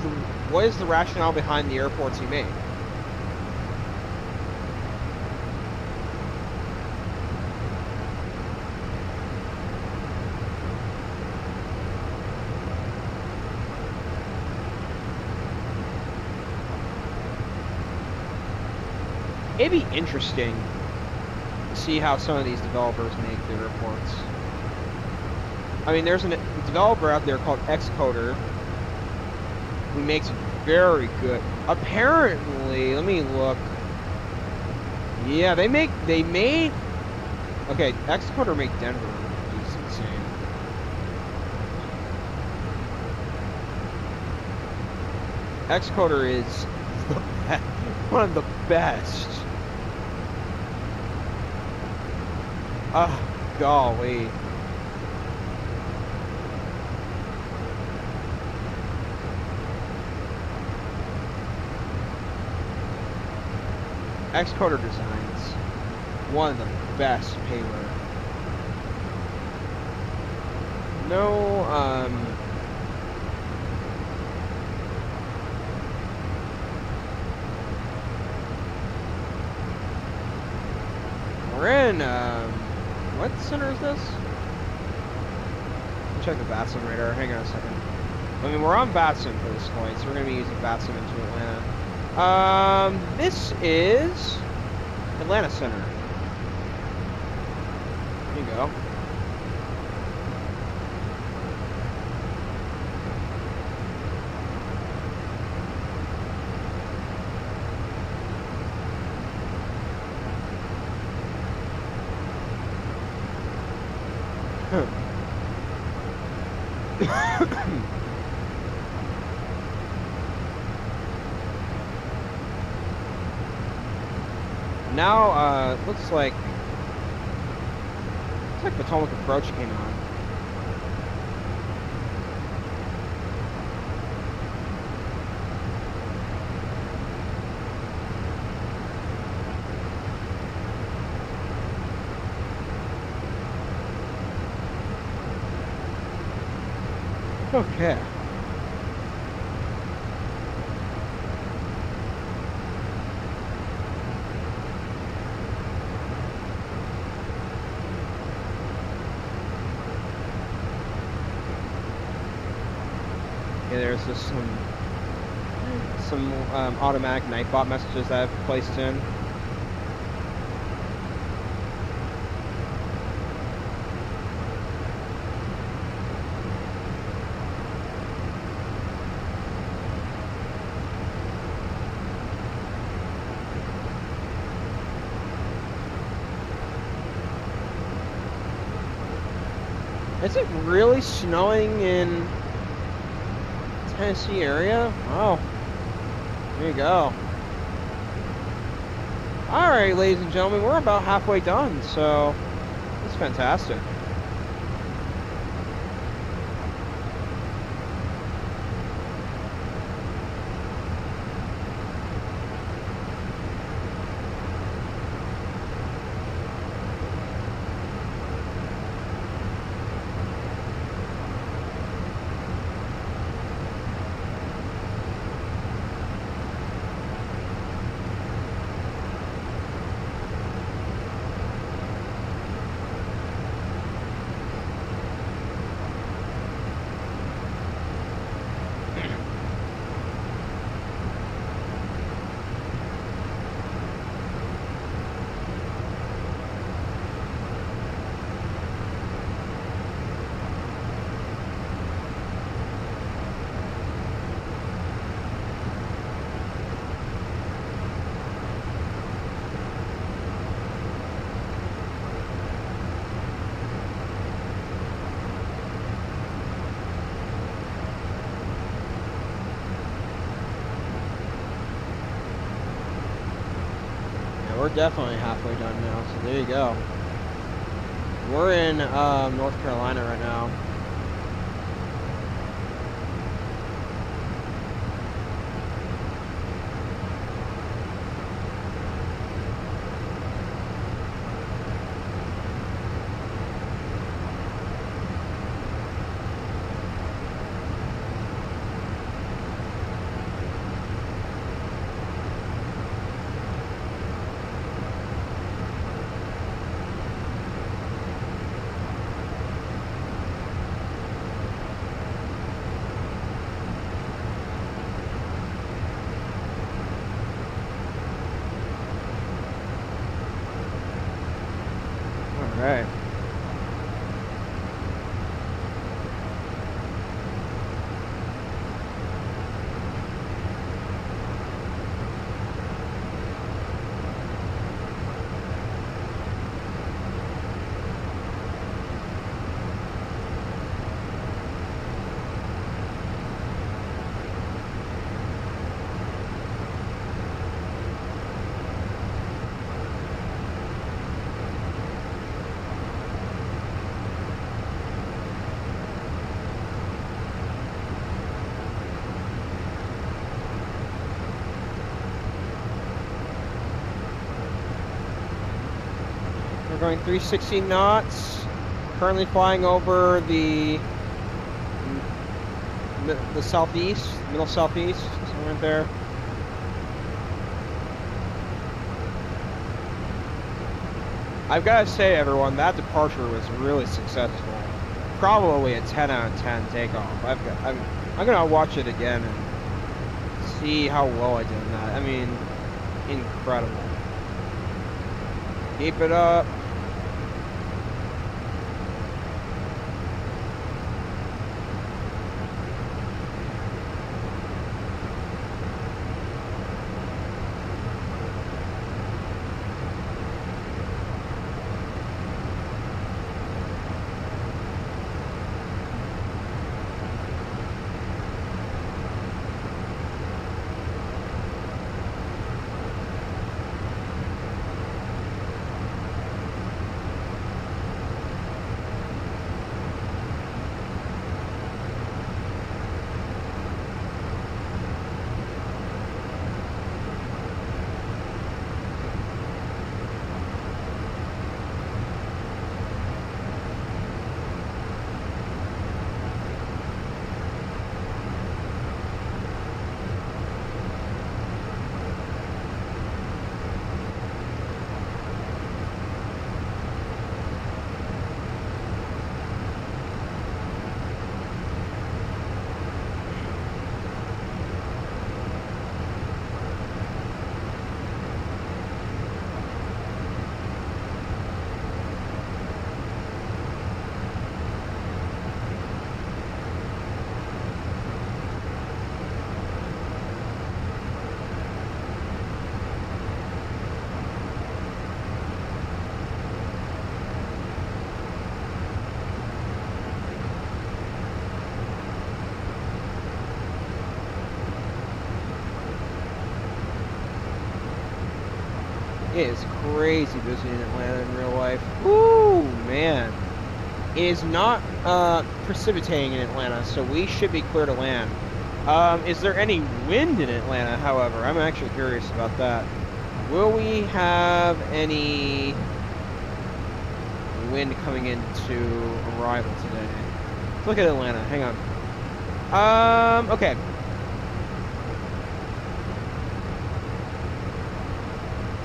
the rationale behind the airports you make? It'd be interesting to see how some of these developers make their airports. I mean, there's a developer out there called Xcoder who makes very good. Apparently, let me look. Yeah, they made. Okay, Xcoder made Denver. It's insane. Xcoder is one of the best. Golly. Xcoder Designs, one of the best payload. No, we're in, what center is this? Let me check the VATSIM radar. Hang on a second. I mean, we're on VATSIM for this flight, so we're going to be using VATSIM into Atlanta. This is Atlanta Center. There you go. Now, looks like Potomac approach came on. Okay. There's just some automatic Nightbot messages that I've placed in. Is it really snowing in Tennessee area? Oh, there you go. All right, ladies and gentlemen, we're about halfway done, so that's fantastic. we're definitely halfway done now, so there you go. We're in North Carolina right now. Right. We're going 360 knots. Currently flying over the southeast, middle southeast, somewhere right there. I've got to say, everyone, that departure was really successful. Probably a 10 out of 10 takeoff. I'm gonna watch it again and see how well I did in that. I mean, incredible. Keep it up. It is crazy visiting Atlanta in real life. Woo, man. It is not precipitating in Atlanta, so we should be clear to land. Is there any wind in Atlanta, however? I'm actually curious about that. Will we have any wind coming into arrival today? Let's look at Atlanta. Hang on. Okay.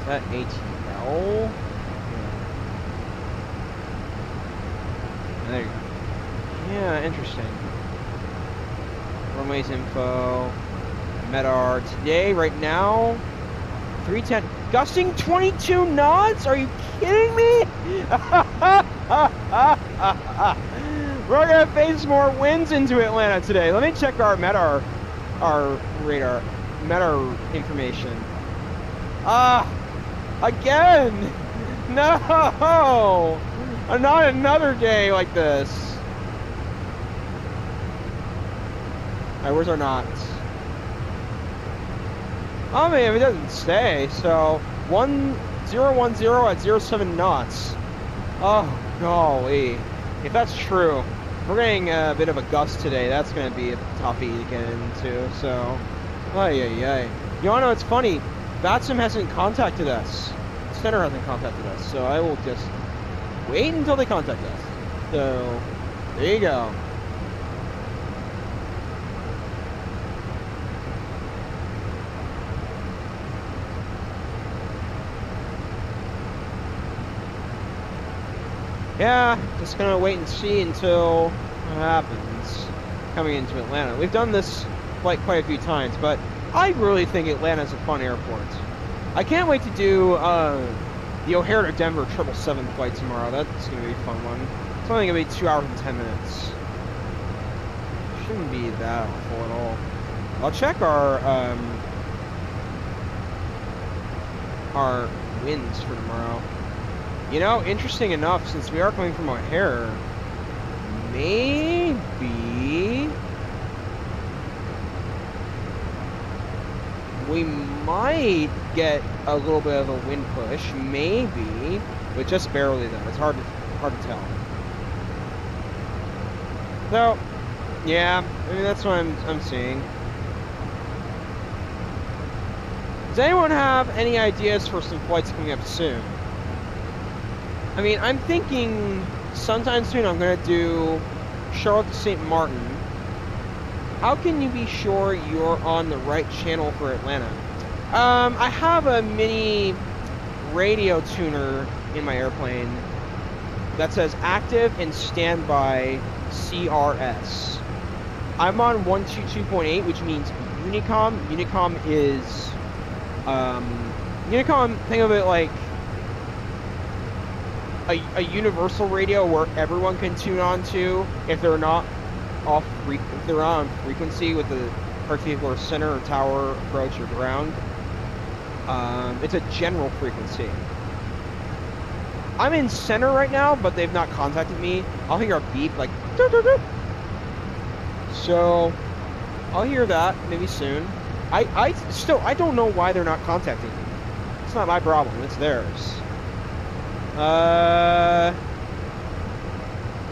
Is that ATL? There you go. Yeah, interesting. Runways info. MEDAR today, right now. 310. Gusting 22 knots? Are you kidding me? We're gonna face more winds into Atlanta today. Let me check our MEDAR, our radar, MEDAR information. Again! No! Not another day like this. Alright, where's our knots? Oh man, it doesn't stay. So, 1 010 at 07 knots. Oh, golly. If that's true, we're getting a bit of a gust today. That's going to be a toughie to get into, so... Ay. You wanna know, it's funny. VATSIM hasn't contacted us. Center hasn't contacted us, so I will just wait until they contact us. So, there you go. Yeah, just gonna wait and see until what happens coming into Atlanta. We've done this quite a few times, but I really think Atlanta's a fun airport. I can't wait to do the O'Hare to Denver 777 flight tomorrow. That's gonna be a fun one. It's only gonna be 2 hours and 10 minutes. Shouldn't be that awful at all. I'll check our winds for tomorrow. You know, interesting enough, since we are coming from O'Hare, maybe we might get a little bit of a wind push, maybe, but just barely though. It's hard to tell. So, yeah, I mean that's what I'm seeing. Does anyone have any ideas for some flights coming up soon? I mean, I'm thinking sometime soon I'm going to do Charlotte to St. Martin. How can you be sure you're on the right channel for Atlanta? I have a mini radio tuner in my airplane that says active and standby CRS. I'm on 122.8, which means Unicom. Unicom is, Unicom, think of it like a universal radio where everyone can tune on to if they're not if they're on frequency with the particular center or tower approach or ground. It's a general frequency. I'm in center right now, but they've not contacted me. I'll hear a beep like doo -doo -doo. So I'll hear that maybe soon. I don't know why they're not contacting me. It's not my problem, it's theirs. Let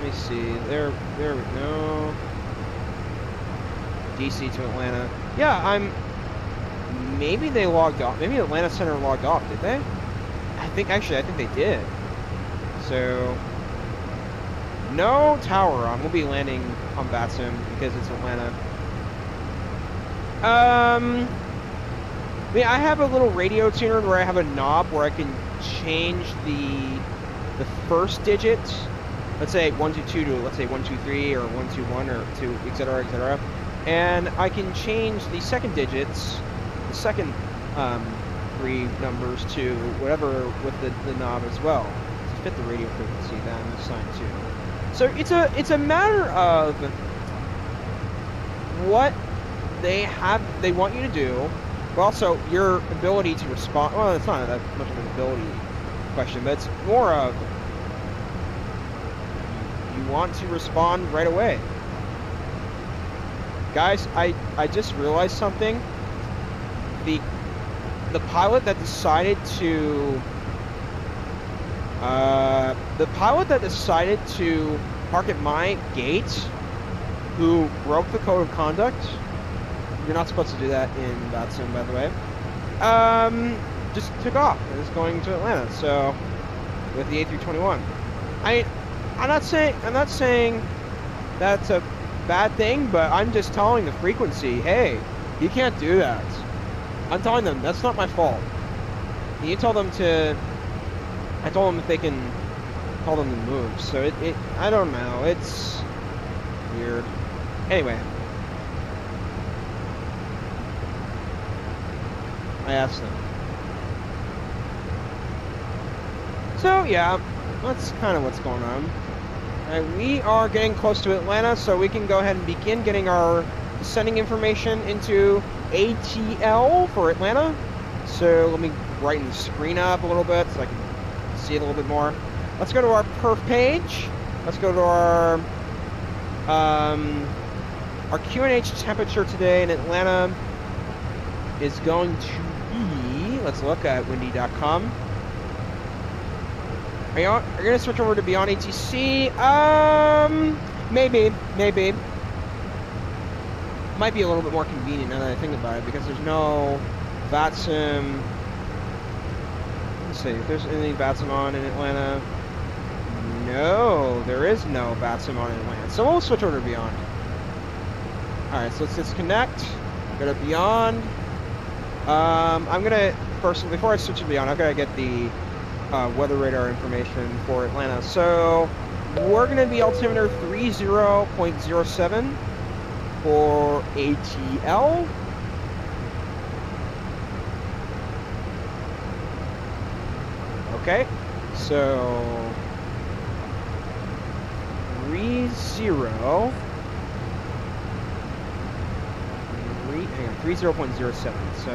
me see. There we go. DC to Atlanta. Yeah, maybe they logged off. Maybe Atlanta Center logged off, did they? I think they did. So, no tower on. We'll be landing on VATSIM because it's Atlanta. I have a little radio tuner where I have a knob where I can change the first digit, let's say 122 to let's say 123 or 121 or 2, etc., etc., and I can change the second digits, the second 3 numbers to whatever with the knob as well to fit the radio frequency that I'm assigned to. So it's a matter of what they want you to do, but also your ability to respond. Well, it's not that much of an ability question, but it's more of you want to respond right away. Guys, I just realized something. The pilot that decided to park at my gate, who broke the code of conduct. You're not supposed to do that in VATSIM, by the way. Just took off and is going to Atlanta. So with the A321, I'm not saying that's a bad thing, but I'm just telling the frequency, hey, you can't do that. I'm telling them that's not my fault. You tell them to. I told them if they can tell them to move. So I don't know. It's weird. Anyway. I asked them. So yeah, that's kind of what's going on. We are getting close to Atlanta, so we can go ahead and begin getting our sending information into ATL for Atlanta. So let me brighten the screen up a little bit so I can see it a little bit more. Let's go to our perf page. Let's go to our QNH temperature today in Atlanta is going to be, let's look at windy.com. Are you gonna switch over to Beyond ATC? Maybe. Might be a little bit more convenient now that I think about it, because there's no VATSIM. Let's see if there's any VATSIM on in Atlanta. No, there is no VATSIM on in Atlanta. So we'll switch over to Beyond. Alright, so let's disconnect. Go to Beyond. I'm gonna first, before I switch to Beyond, I've gotta get the weather radar information for Atlanta. So we're gonna be altimeter 30.07 for ATL. Okay, so 30.07. So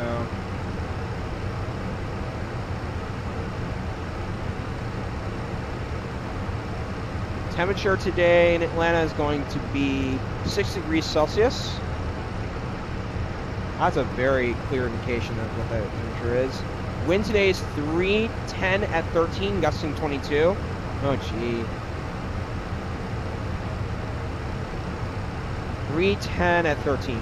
temperature today in Atlanta is going to be 6 degrees Celsius. That's a very clear indication of what that temperature is. Wind today is 310 at 13, gusting 22. Oh, gee. 310 at 13.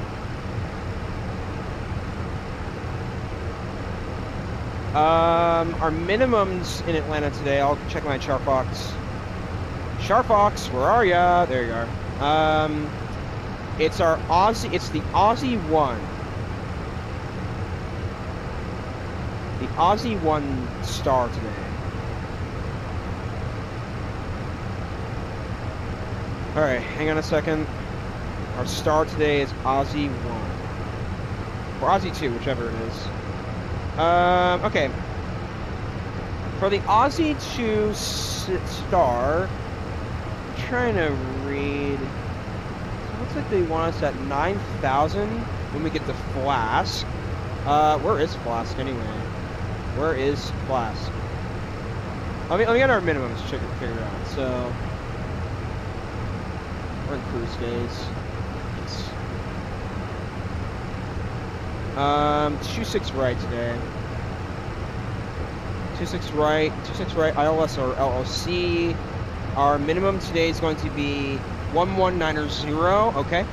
Our minimums in Atlanta today, I'll check my Charfox. Charfox, where are ya? There you are. It's our Aussie, it's the Aussie 1. The Aussie 1 star today. Alright, hang on a second. Our star today is Aussie 1. Or Aussie 2, whichever it is. Okay. For the Aussie 2 star, I'm trying to read. It looks like they want us at 9,000 when we get to Flask. Where is Flask anyway? Where is Flask? Let me get our minimums figured out. So we're in cruise phase. 26 right today. 26 right, ILS or LOC. Our minimum today is going to be 11990. Okay.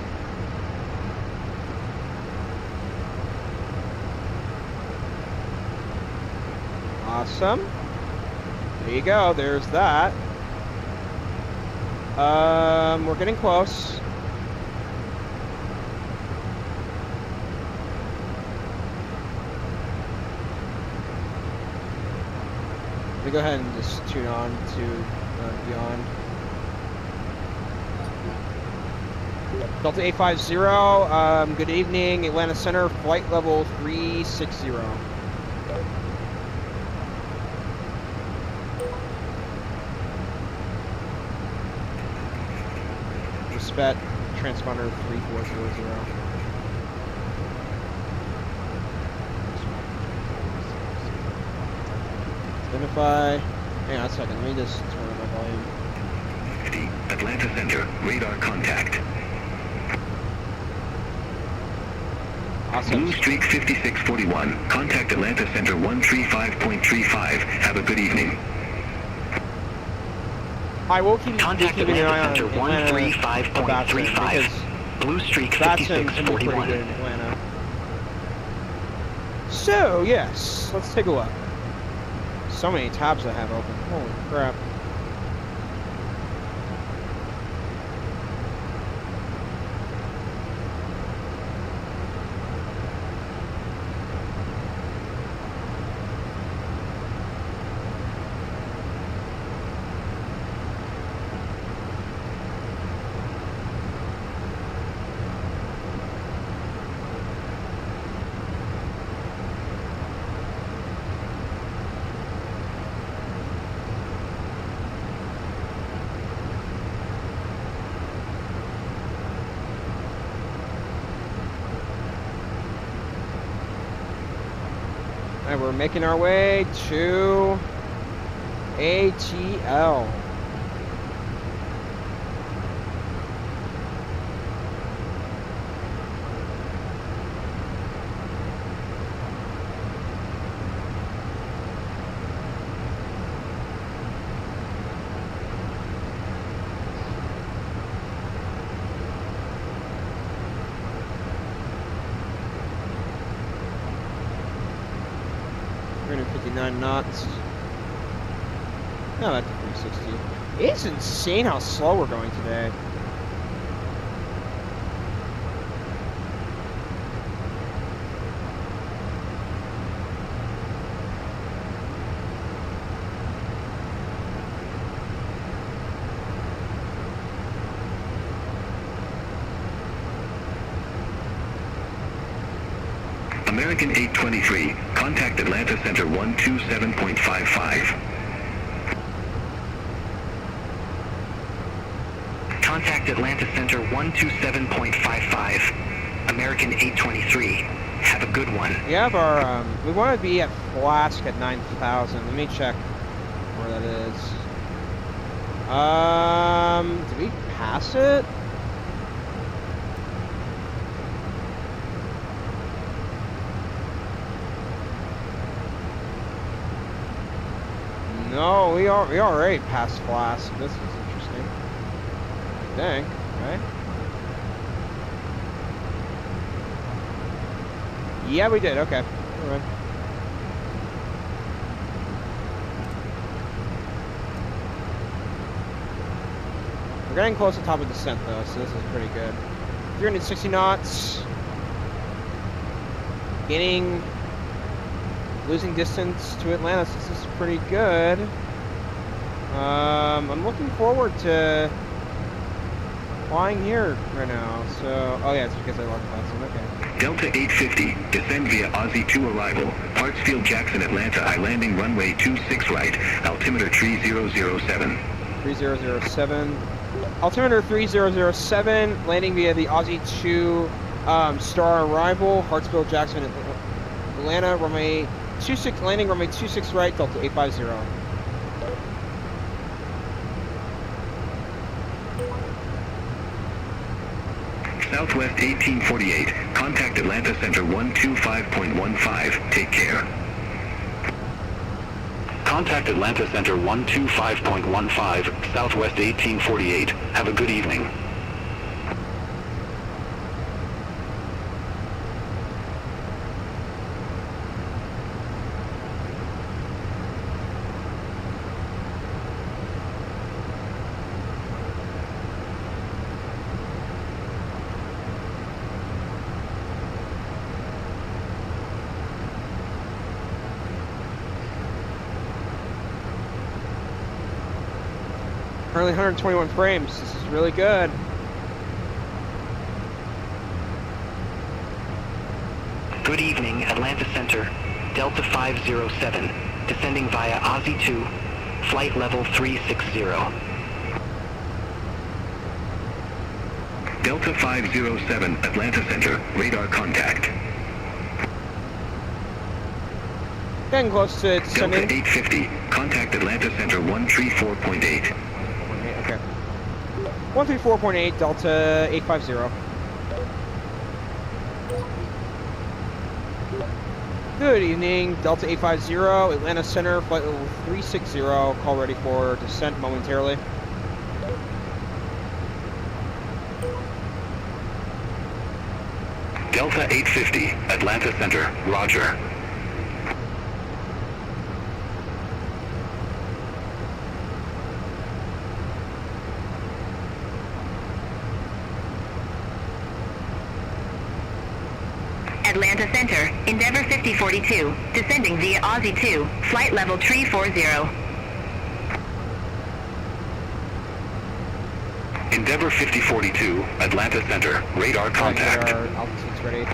Awesome. There you go. There's that. We're getting close. Let me go ahead and just tune on to Beyond. Delta A50, good evening, Atlanta Center, flight level 360. Respect, transponder 3400. Identify. Hang on a second, let me just turn up my volume. Atlanta Center, radar contact. Awesome. Blue Streak 5641, contact Atlanta Center 135.35. Have a good evening. I will keep Contact keeping an eye on Center 135.35. Blue Streak 5641. Good in Atlanta. So, yes, let's take a look. So many tabs I have open. Holy crap. And we're making our way to ATL. 59 knots. No, that's 360. It's insane how slow we're going today. American 823, contact Atlanta Center 127.55. Contact Atlanta Center 127.55. American 823, have a good one. We have our, we want to be at Flask at 9,000. Let me check where that is. Did we pass it? No, we already passed Flask. This is interesting. I think, right? Yeah, we did. Okay. All right. We're getting close to the top of descent, though, so this is pretty good. 360 knots. Losing distance to Atlanta, so this is pretty good. I'm looking forward to flying here right now. So, oh yeah, it's because I logged VATSIM. Okay. Delta 850, descend via Aussie 2 arrival, Hartsfield-Jackson, Atlanta, high landing runway 26 right, altimeter 3007. 3007. Altimeter 3007, landing via the Aussie 2 star arrival, Hartsfield-Jackson, Atlanta, runway 26, landing runway 26 right, Delta 850. Southwest 1848, contact Atlanta Center 125.15, take care. Contact Atlanta Center 125.15, Southwest 1848, have a good evening. Currently 121 frames. This is really good. Good evening, Atlanta Center, Delta 507, descending via Aussie 2, flight level 360. Delta 507, Atlanta Center, radar contact. Getting close to descending. Delta 850, contact Atlanta Center 134.8. Okay. 134.8, Delta 850. Good evening, Delta 850, Atlanta Center, flight level 360, call ready for descent momentarily. Delta 850, Atlanta Center, roger. Atlanta Center, Endeavour 5042, descending via Aussie 2, flight level 340. Endeavour 5042, Atlanta Center, radar contact. Our altitude's ready.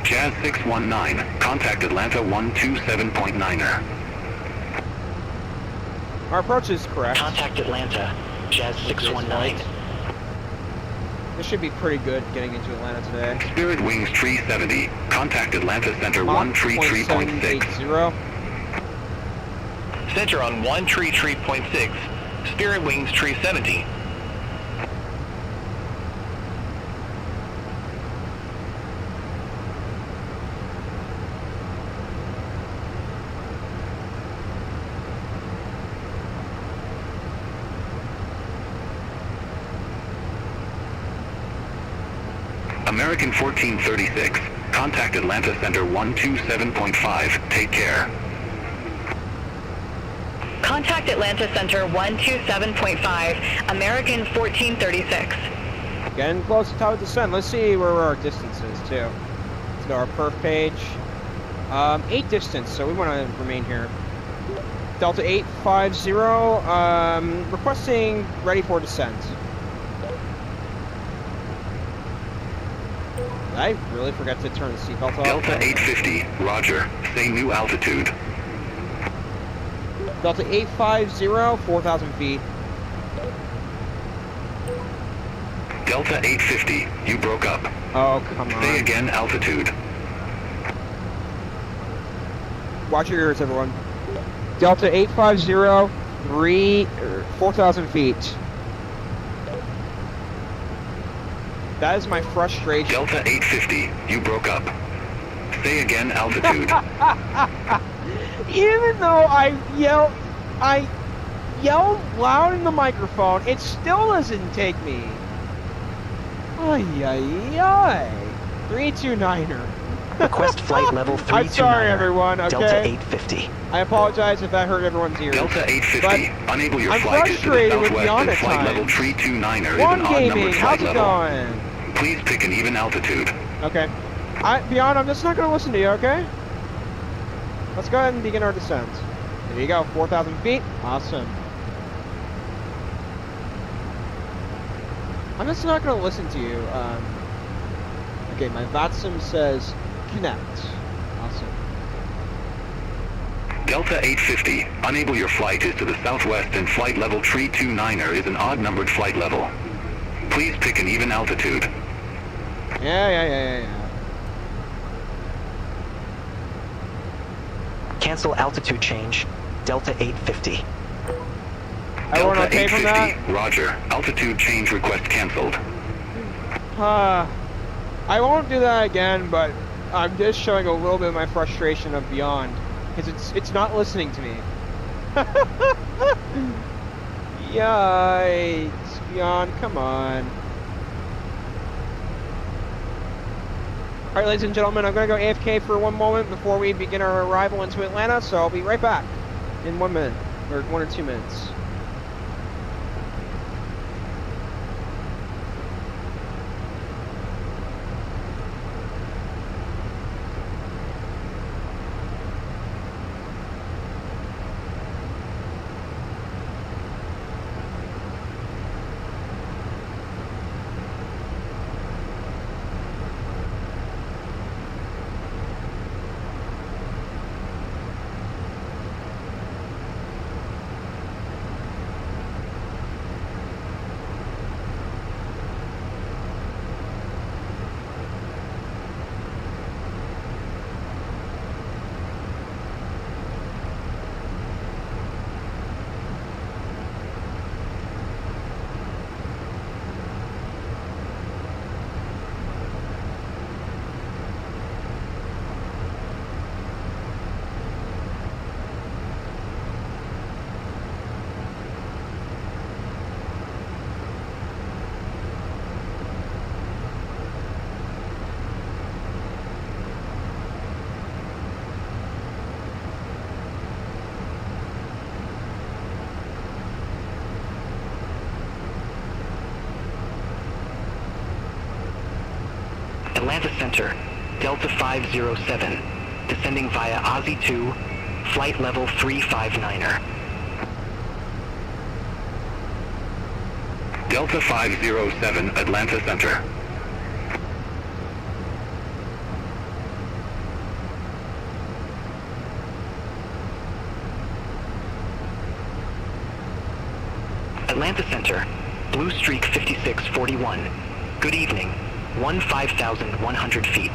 Jazz 619, contact Atlanta 127.9er. Our approach is correct. Contact Atlanta, Jazz 619. This should be pretty good getting into Atlanta today. Spirit Wings 370, contact Atlanta Center Mach 133.6. 0.780. Center on 133.6, Spirit Wings 370. American 1436, Contact Atlanta Center 127.5. Take care. Contact Atlanta Center 127.5, American 1436. Getting close to top of descent. Let's see where our distance is, too. Let's go to our perf page. 8 distance, so we want to remain here. Delta 850, requesting ready for descent. Did I really forget to turn the seatbelt off? Delta 850, roger. Say new altitude. Delta 850, 4,000 feet. Delta 850, you broke up. Oh, come on. Say again altitude. Watch your ears, everyone. Delta 850, 4,000 feet. That is my frustration. Delta 850, you broke up. Say again altitude. Even though I yelled loud in the microphone, it still doesn't take me. Ay, ay, ay. 329er. Request flight level 329er. I'm sorry, everyone, okay? Delta 850. I apologize if that hurt everyone's ears. Delta 850, unable your I'm flight is to the frustrated with southwest Beyond and flight level at 329er is One an gaming, odd-numbered how's flight it level. going? Please pick an even altitude. Okay. Beyond, I'm just not going to listen to you, okay? Let's go ahead and begin our descent. There you go, 4,000 feet. Awesome. I'm just not going to listen to you. Okay, my VATSIM says connect. Awesome. Delta 850, unable your flight is to the southwest and flight level 329er is an odd-numbered flight level. Please pick an even altitude. Yeah. Cancel altitude change. Delta 850. Everyone Delta okay from that? 850, roger. Altitude change request canceled. I won't do that again, but I'm just showing a little bit of my frustration of Beyond, because it's not listening to me. Yikes, Beyond, come on. Alright, ladies and gentlemen, I'm going to go AFK for one moment before we begin our arrival into Atlanta, so I'll be right back in 1 minute, or 1 or 2 minutes. Atlanta Center, Delta 507, descending via Aussie 2, flight level 359er. Delta 507, Atlanta Center. Atlanta Center, Blue Streak 5641. Good evening. 5,100 feet.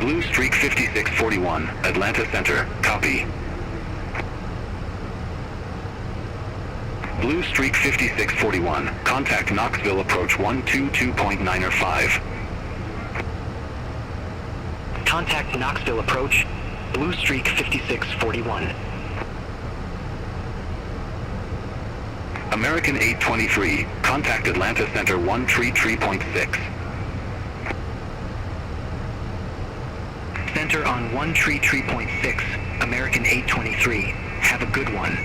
Blue Streak 5641, Atlanta Center, copy. Blue Streak 5641, contact Knoxville approach 122.905. Contact Knoxville approach, Blue Streak 5641. American 823, contact Atlanta Center 133.6. Center on 133.6, American 823. Have a good one.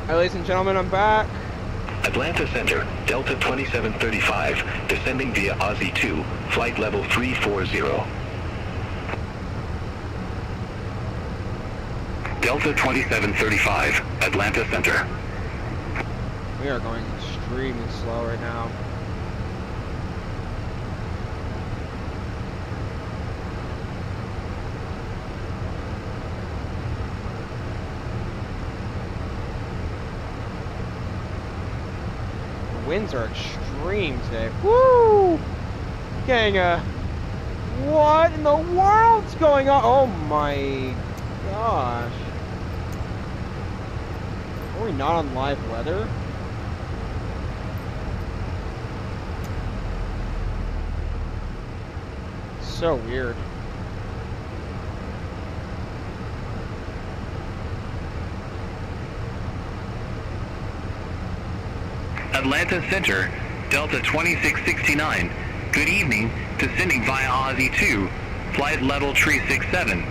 All right, ladies and gentlemen, I'm back. Atlanta Center, Delta 2735, descending via Aussie 2, flight level 340. Delta 2735, Atlanta Center. We are going extremely slow right now. Winds are extreme today. Woo! Getting what in the world's going on? Oh my gosh. Are we not on live weather? So weird. Atlanta Center, Delta 2669. Good evening, descending via Aussie 2, flight level 367.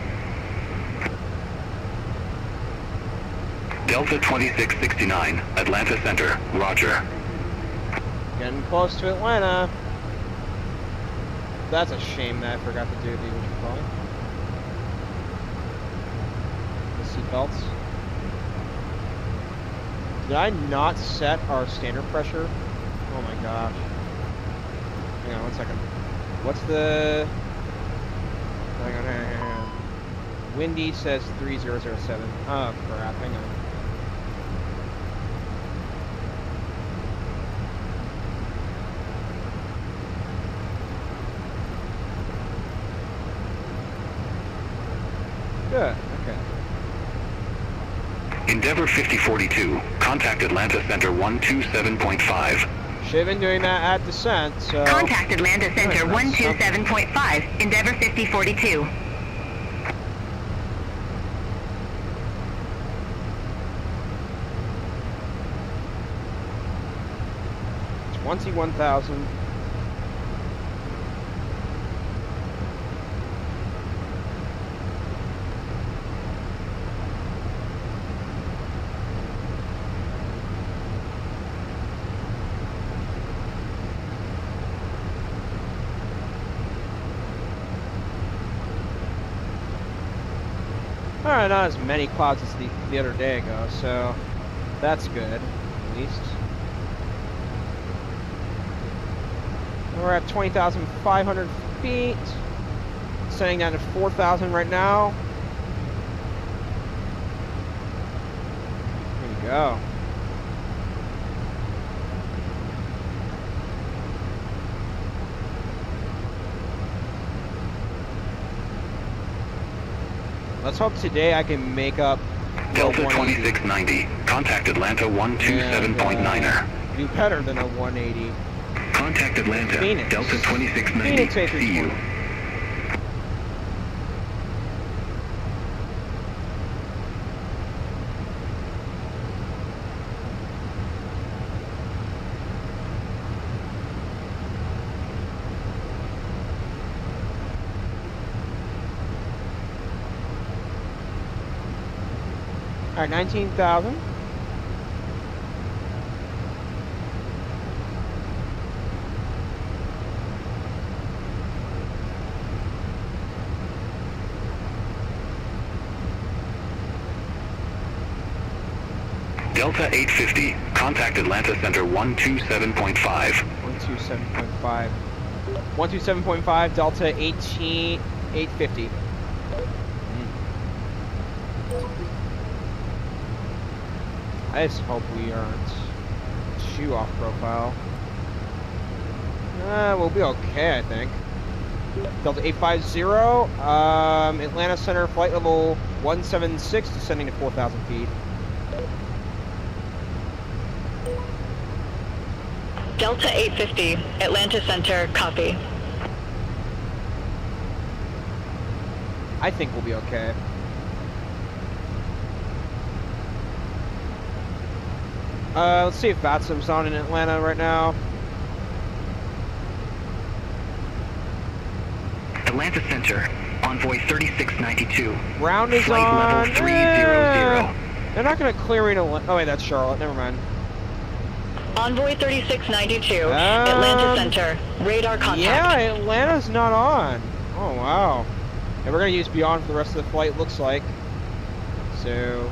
Delta 2669, Atlanta Center, roger. Getting close to Atlanta. That's a shame that I forgot to do the seatbelts. Did I not set our standard pressure? Oh my gosh. Hang on 1 second. What's the... Hang on. Windy says 3007. Oh crap, hang on. Good, okay. Endeavor 5042, contact Atlanta Center 127.5. Should have been doing that at descent, so... Contact Atlanta Center 127.5, Endeavor 5042. 21,000. Alright, not as many clouds as the other day ago, so that's good, at least. We're at 20,500 feet, setting down to 4,000 right now. There we go. Let's hope today I can make up Delta 2690, contact Atlanta 127.9er. Do better than a 180. Contact Atlanta, Fenix. Delta 2690, Fenix A320. see you. Alright, 19,000. Delta 850, contact Atlanta Center 127.5. 127.5. 127.5, Delta 850. I just hope we aren't too off profile. We'll be okay, I think. Delta 850, Atlanta Center, flight level 176, descending to 4,000 feet. Delta 850, Atlanta Center, copy. I think we'll be okay. Let's see if VATSIM's on in Atlanta right now. Atlanta Center, Envoy 3692. Ground is Flight on. level 300. They're not going to clear in Atlanta. Oh, wait, that's Charlotte. Never mind. Envoy 3692, Atlanta Center, radar contact. Yeah, Atlanta's not on. Oh, wow. And we're going to use Beyond for the rest of the flight, looks like. So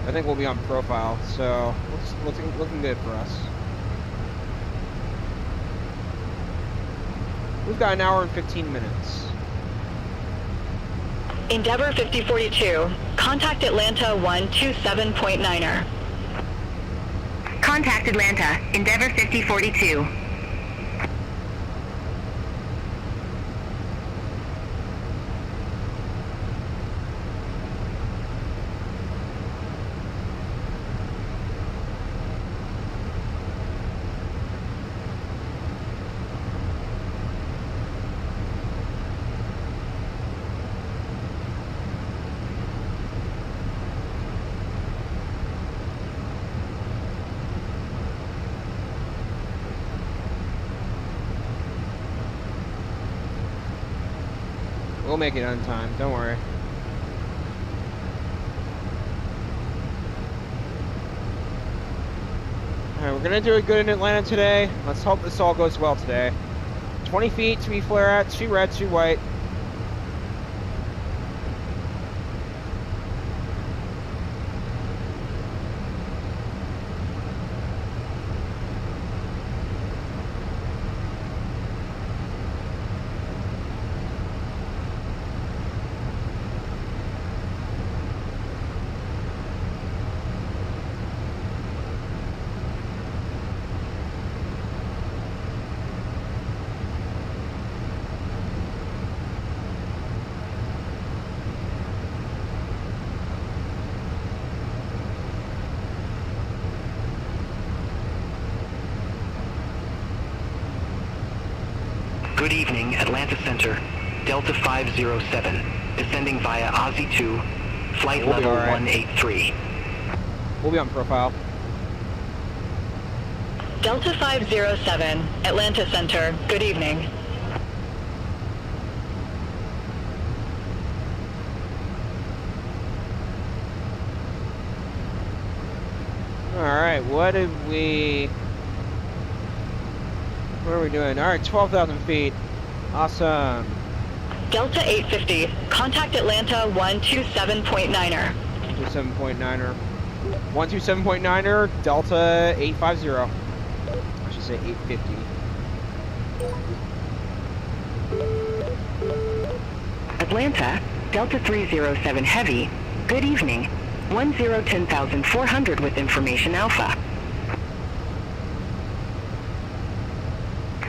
I think we'll be on profile. So looking good for us. We've got an hour and 15 minutes. Endeavor 5042, contact Atlanta 127.9er. Contact Atlanta, Endeavor 5042. We'll make it on time, don't worry. Alright, we're gonna do it good in Atlanta today. Let's hope this all goes well today. 20 feet to be flare at, 2 red, 2 white. Good evening, Atlanta Center. Delta 507, descending via Aussie 2, flight We'll be level all right. 183. We'll be on profile. Delta 507, Atlanta Center, good evening. Alright, what are we doing? Alright, 12,000 feet. Awesome. Delta 850, contact Atlanta 127.9er. 127.9er. 127.9er, Delta 850. I should say 850. Atlanta, Delta 307 Heavy, good evening. 10,400 with information Alpha.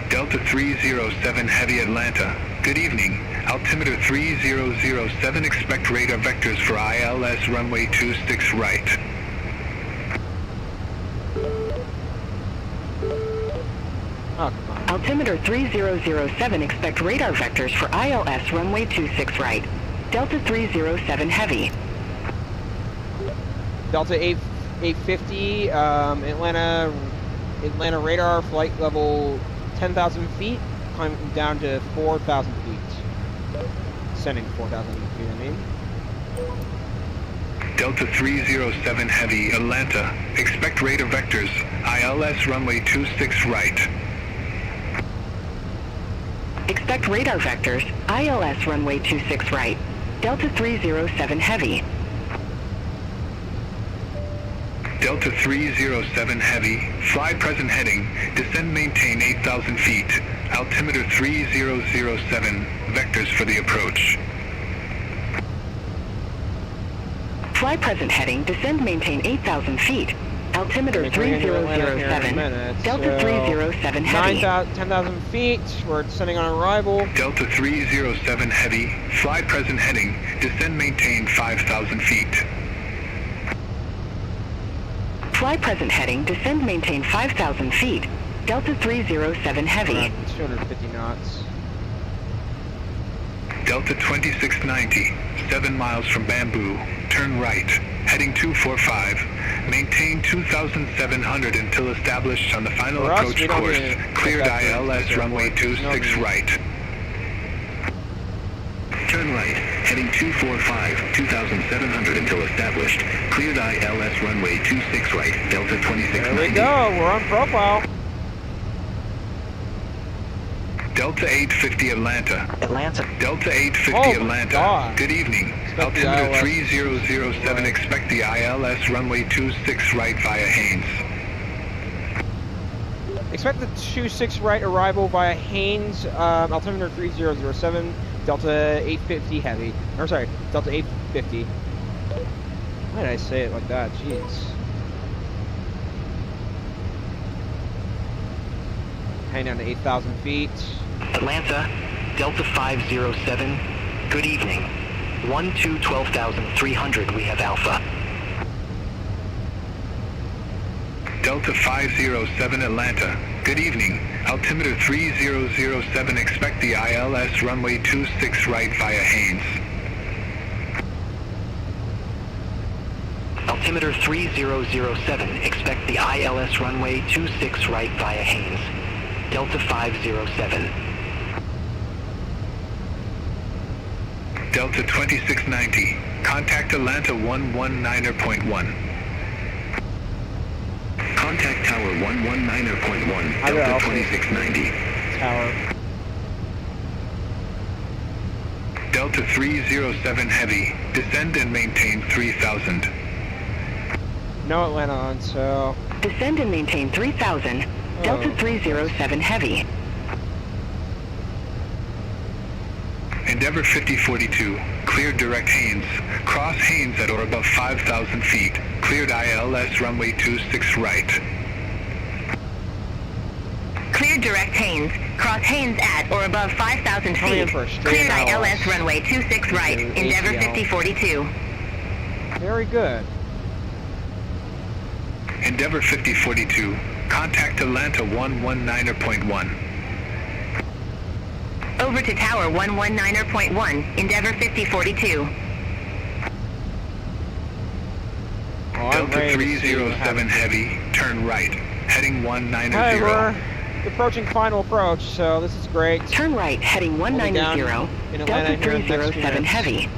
Delta 307 Heavy Atlanta. Good evening. Altimeter 3007, expect radar vectors for ILS runway 26 right. Oh, come on. Altimeter 3007, expect radar vectors for ILS runway 26 right. Delta 307 Heavy. Delta 850, Atlanta radar, flight level 10,000 feet, climbing down to 4,000 feet. Sending 4,000 feet, I mean. Delta 307 Heavy Atlanta. Expect radar vectors. ILS runway 26 right. Expect radar vectors, ILS runway 26 right. Delta 307 Heavy. Delta 307 Heavy. Fly present heading. Descend maintain 8,000 feet. Altimeter 3007. Vectors for the approach. Fly present heading, descend maintain 8,000 feet. Altimeter 3007. Delta 307 Heavy. 10,000 feet, we're descending on arrival. Delta 307 Heavy. Fly present heading. Descend maintain 5,000 feet. Fly present heading, descend maintain 5,000 feet. Delta 307 Heavy. 250 knots. Delta 2690, 7 miles from Bamboo, turn right, heading 245. Maintain 2,700 until established on the final For us, approach we don't course. need to Cleared get that ILS to runway There's no 26 need. right. Turn right, heading 245, 2,700 until established. Cleared ILS runway 26 right, Delta 2690. There we go. We're on profile. Delta 850 Atlanta. Atlanta. Delta 850 Oh my Atlanta. God. Good evening. Expect the Altimeter ILS 3007, expect the ILS runway 26 right via Haynes. Expect the 26 right arrival via Haynes, altimeter 3007, Delta 850 heavy. Or sorry, Delta 850. Why did I say it like that? Jeez. Hang down to 8,000 feet. Atlanta, Delta 507. Good evening. 12,300, we have Alpha. Delta 507 Atlanta. Good evening. Altimeter 3007, expect the ILS runway 26 right via Haynes. Altimeter 3007, expect the ILS runway 26 right via Haynes. Delta 507. Delta 2690, contact Atlanta 119.1. Contact Tower 119.1, I got Delta Alpha. 2690. Tower. Delta 307 Heavy, descend and maintain 3000. No Atlanta on, so... Descend and maintain 3,000. Delta 307 Heavy. Endeavor 5042, cleared direct Haynes. Cross Haynes at or above 5,000 feet. Cleared ILS runway 26 right. Cleared direct Haynes. Cross Haynes at or above 5,000 Coming in feet. for a straight Cleared ILS. ILS runway 26 right. To Endeavor ATL. 5042. Very good. Endeavor 5042, contact Atlanta 119.1. Over to Tower 119.1. Endeavor 5042. Oh, I'm Delta ready to see what 307 happens. Heavy, turn right, heading 190. Alright, we're approaching final approach, so this is great. Turn right, heading We'll be down 190. in Atlanta Delta here in the next few 307 minutes. Heavy.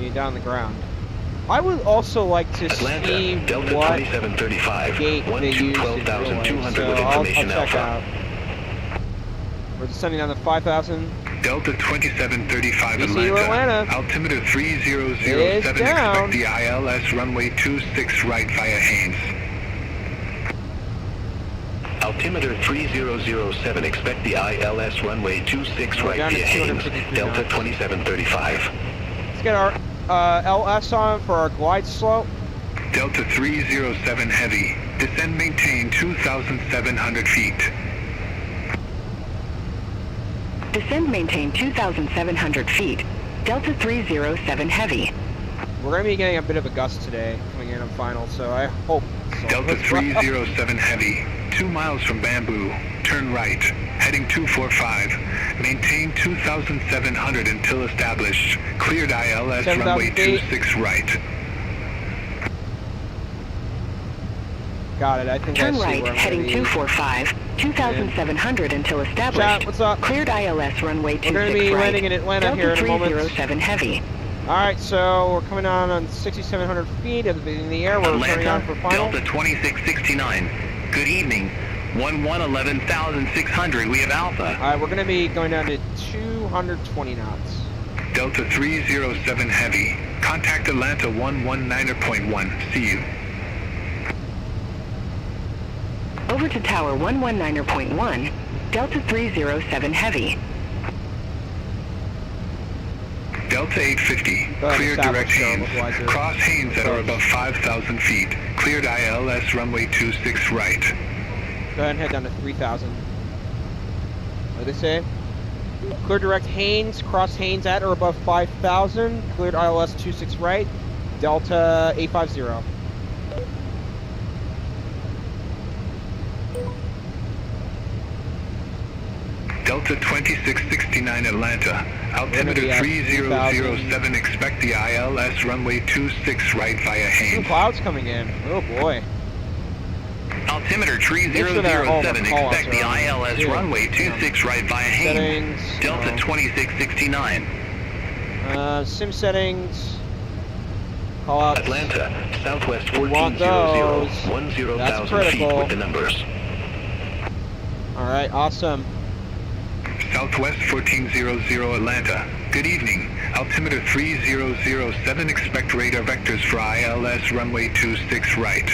Be down on the ground. I would also like to see Atlanta, Delta what 2735, gate they use in real life, 12,200 so with I'll information check Alpha. out. We're descending down to 5,000. Delta 2735 DC to Atlanta. Atlanta. Altimeter 3007, It is down. expect the ILS runway 26 right via Haynes. Altimeter 3007, expect the ILS runway 26 We're right down to via Haynes. 253 Delta knots. 2735. Let's get our LS on for our glide slope. Delta 307 Heavy, descend maintain 2,700 feet. Descend maintain 2,700 feet. Delta 307 Heavy. We're going to be getting a bit of a gust today coming in on final, so I hope so. Delta Let's rock. 307 Heavy, 2 miles from Bamboo, turn right, heading 245. Maintain 2,700 until established. Cleared ILS 7,000 runway feet. 26 right. Got it, I think Turn I see right, where I'm heading gonna be. 245. 2,700 until established. Chat, what's up? Cleared ILS runway 26 We're going to be right. landing in Atlanta Delta here in a moment. 307 Heavy. Alright, so we're coming on 6,700 feet at the beginning of the air. We're turning on for final. Delta 2669. Good evening. 11,600, we have Alpha. Alright, we're going to be going down to 220 knots. Delta 307 Heavy, contact Atlanta 119.1. See you. Over to Tower 119.1. Delta 307 Heavy. Delta 850, Go ahead, clear direct establish Haynes. localizer. Cross Haynes at or above 5,000 feet. Cleared ILS runway 26 right. Go ahead and head down to 3,000. What did they say? Clear direct Haynes, cross Haynes at or above 5,000. Cleared ILS 26 right. Delta 850. Delta 2669 Atlanta, Altimeter 3007, expect the ILS runway 26 right via Some Haines. clouds coming in. Oh boy. Altimeter 3007, expect the ILS runway 26 right via Haines. Settings. Delta 2669. Sim settings. Call out. Atlanta, Southwest We want 1400, those. 10,000 That's feet critical. with the numbers. Alright, awesome. Southwest 1400 Atlanta. Good evening. Altimeter 3007, expect radar vectors for ILS runway 26 right.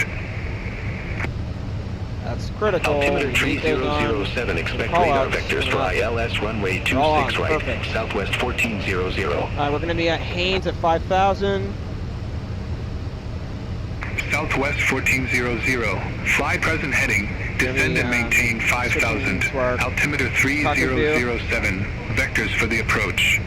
That's critical. Altimeter We need those on. 3007, expect Call radar outs vectors for coming up. ILS runway All on, 26 right. perfect. Southwest 1400. Alright, we're gonna be at Haines at 5,000. Southwest 1400. Fly present heading. Descend and maintain 5,000. Altimeter 3007. Vectors for the approach.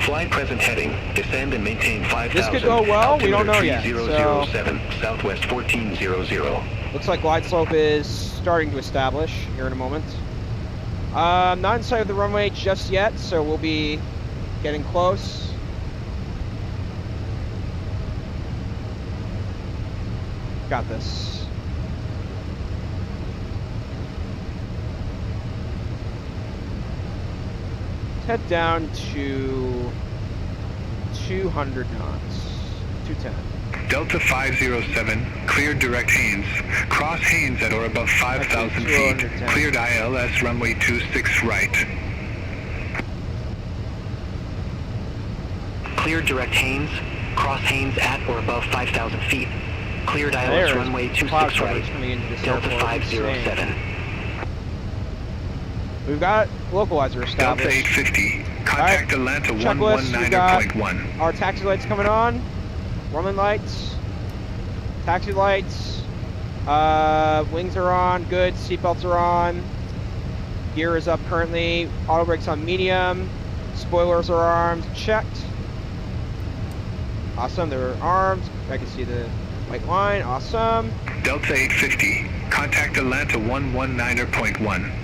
Fly present heading. Descend and maintain 5,000. This could go well. We don't know yet. Altimeter So 3007, Southwest 1400. looks like glide slope is starting to establish here in a moment. Not inside of the runway just yet, so we'll be getting close. Got this. Let's head down to 200 knots. 210. Delta 507, cleared direct Haines. Cross Haines at or above 5,000 feet. 210. Cleared ILS runway 26 right. Cleared direct Haines. Cross Haines at or above 5,000 feet. Cleared ILS runway 26 right. Delta 507. We've got localizer established. Delta 850, contact Atlanta Checklist, we got 119.1. our taxi lights coming on. Runway lights. Taxi lights. Wings are on. Good. Seatbelts are on. Gear is up currently. Auto brakes on medium. Spoilers are armed. Checked. Awesome. They're armed. I can see the white line. Awesome. Delta 850, contact Atlanta 119.1.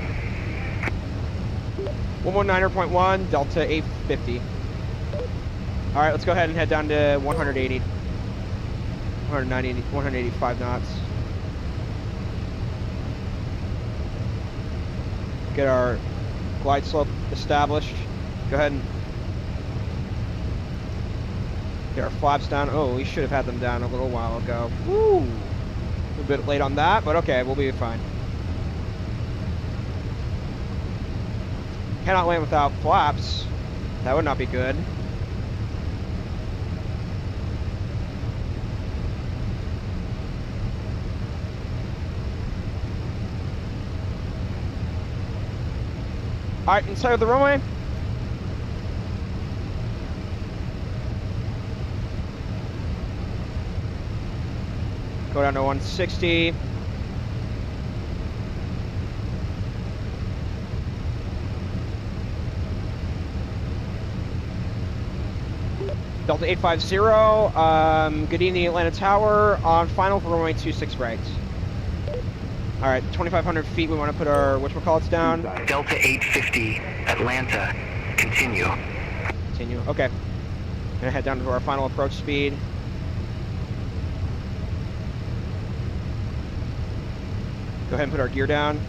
119.1, Delta 850. All right, let's go ahead and head down to 180. 190, 185 knots. Get our glide slope established. Go ahead and get our flaps down. Oh, we should have had them down a little while ago. Woo! A bit late on that, but okay, we'll be fine. Cannot land without flaps. That would not be good. All right, inside of the runway. Go down to 160. Delta 850, good evening Atlanta Tower, on final for runway 26 right. All right, 2,500 feet, we want to put our whatchamacallits down. Delta 850, Atlanta, continue. Continue, okay. Gonna head down to our final approach speed. Go ahead and put our gear down.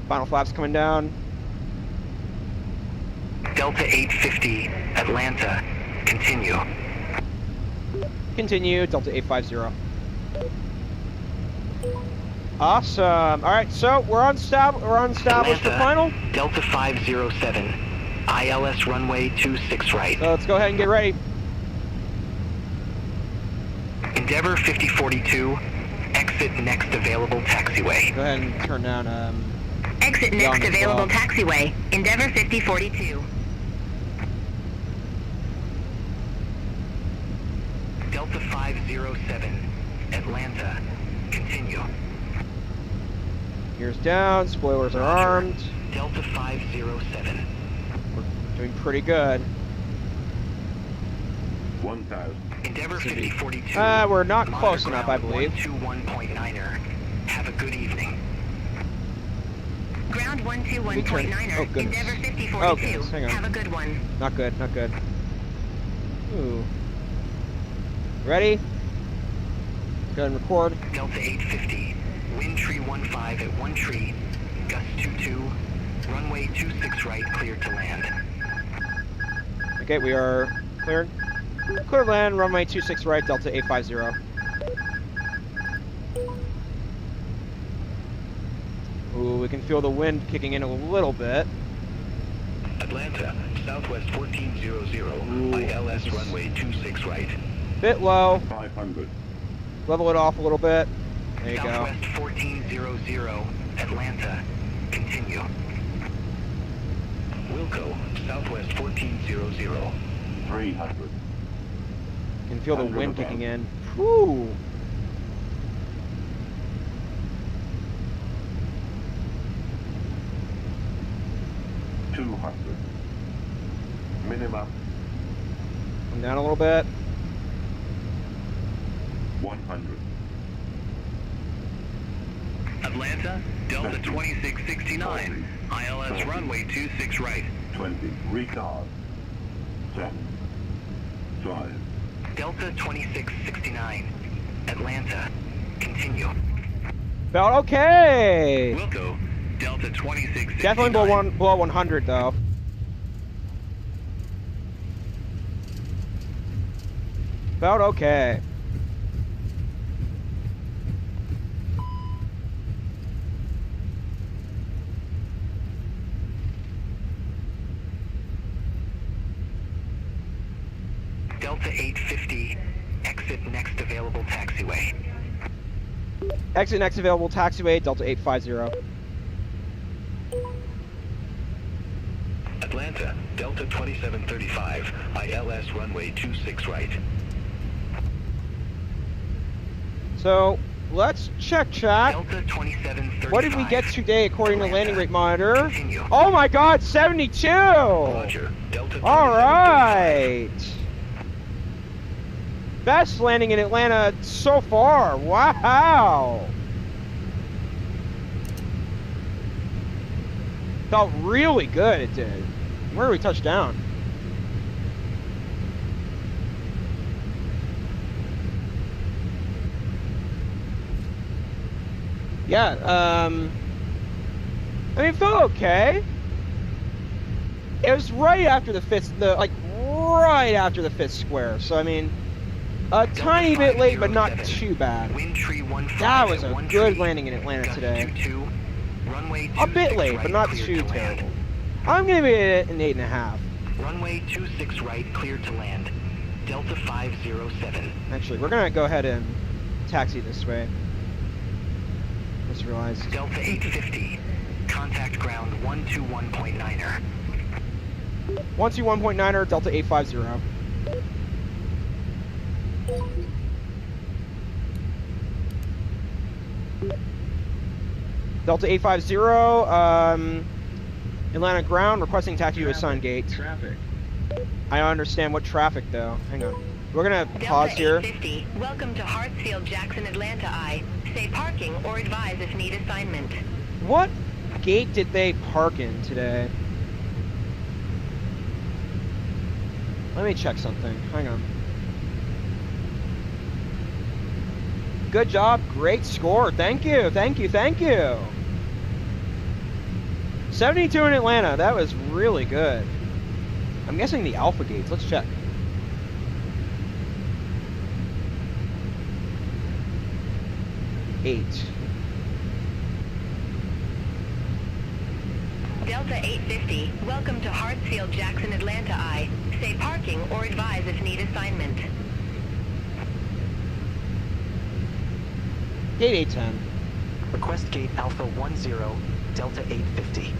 Final flaps coming down. Delta 850, Atlanta, continue. Continue, Delta 850. Awesome. All right, so we're established for final. Delta 507, ILS runway 26 right. So let's go ahead and get ready. Endeavor 5042, exit next available taxiway. Go ahead and turn down. Exit next available taxiway, Endeavor 5042. Delta 507, Atlanta, continue. Gears down, spoilers are armed. Delta 507. We're doing pretty good. 1,000. Endeavor 5042. We're not close enough, I believe. 121.9er. Have a good evening. Ground 121.9er. Endeavor 5042. Hang on. Have a good one. Not good, not good. Ooh. Ready? Go ahead and record. Delta 850. Wind tree 15 at 1 tree. Gust 22. Runway 26 right, cleared to land. Okay, we are cleared. Clear land, runway 26 right, Delta 850. Ooh, we can feel the wind kicking in a little bit. Atlanta, Southwest 1400, ILS runway 26 right. Bit low. 500. Level it off a little bit. There you Southwest 1400, Atlanta. Continue. Wilco, Southwest 1400. 300. go. Can feel the wind kicking in. Whew. Minimum Come down a little bit. 100. Atlanta, Delta 2669, ILS runway 26 right. 20. Retard. 10. 5. Delta 2669, Atlanta. Continue. Felt okay. Wilco, Delta 2669. Definitely below 100 though. Felt okay. Delta 850, exit next available taxiway. Exit next available taxiway, Delta 850. Atlanta, Delta 2735, ILS runway 26 right. So, let's check chat. Delta 2735. What did we get today according to Atlanta. landing rate monitor? Continue. Oh my god, 72! Roger, Delta 2735. Alright! Best landing in Atlanta so far. Wow! Felt really good, it did. Where did we touch down? Yeah, I mean, it felt okay. It was right after the fifth, right after the fifth square. So I mean, a tiny bit late, but not too bad. Wind tree 15 That was at a 1 good tree. landing in Atlanta Gust today. 22. Runway A bit 26 late, right, but not cleared too to land. terrible. I'm gonna be at an 8.5. Runway 26 right, cleared to land. Delta 507. Actually, we're gonna go ahead and taxi this way. Just realized. Delta 850. Contact ground 121.9er. 121.9er, Delta 850. Delta 850, Atlanta ground, requesting taxi to assigned gate. Traffic. I don't understand what traffic though. Hang on. We're gonna Delta pause here. 850, welcome to Hartsfield-Jackson, Atlanta I. Say parking or advise if need assignment. What gate did they park in today? Let me check something. Hang on. Good job. Great score. Thank you. Thank you. Thank you. 72 in Atlanta. That was really good. I'm guessing the Alpha gates. Let's check. Eight. Delta 850, welcome to Hartsfield-Jackson, Atlanta I. Say parking or advise if need assignment. Gate 810. Request gate Alpha 10, Delta 850.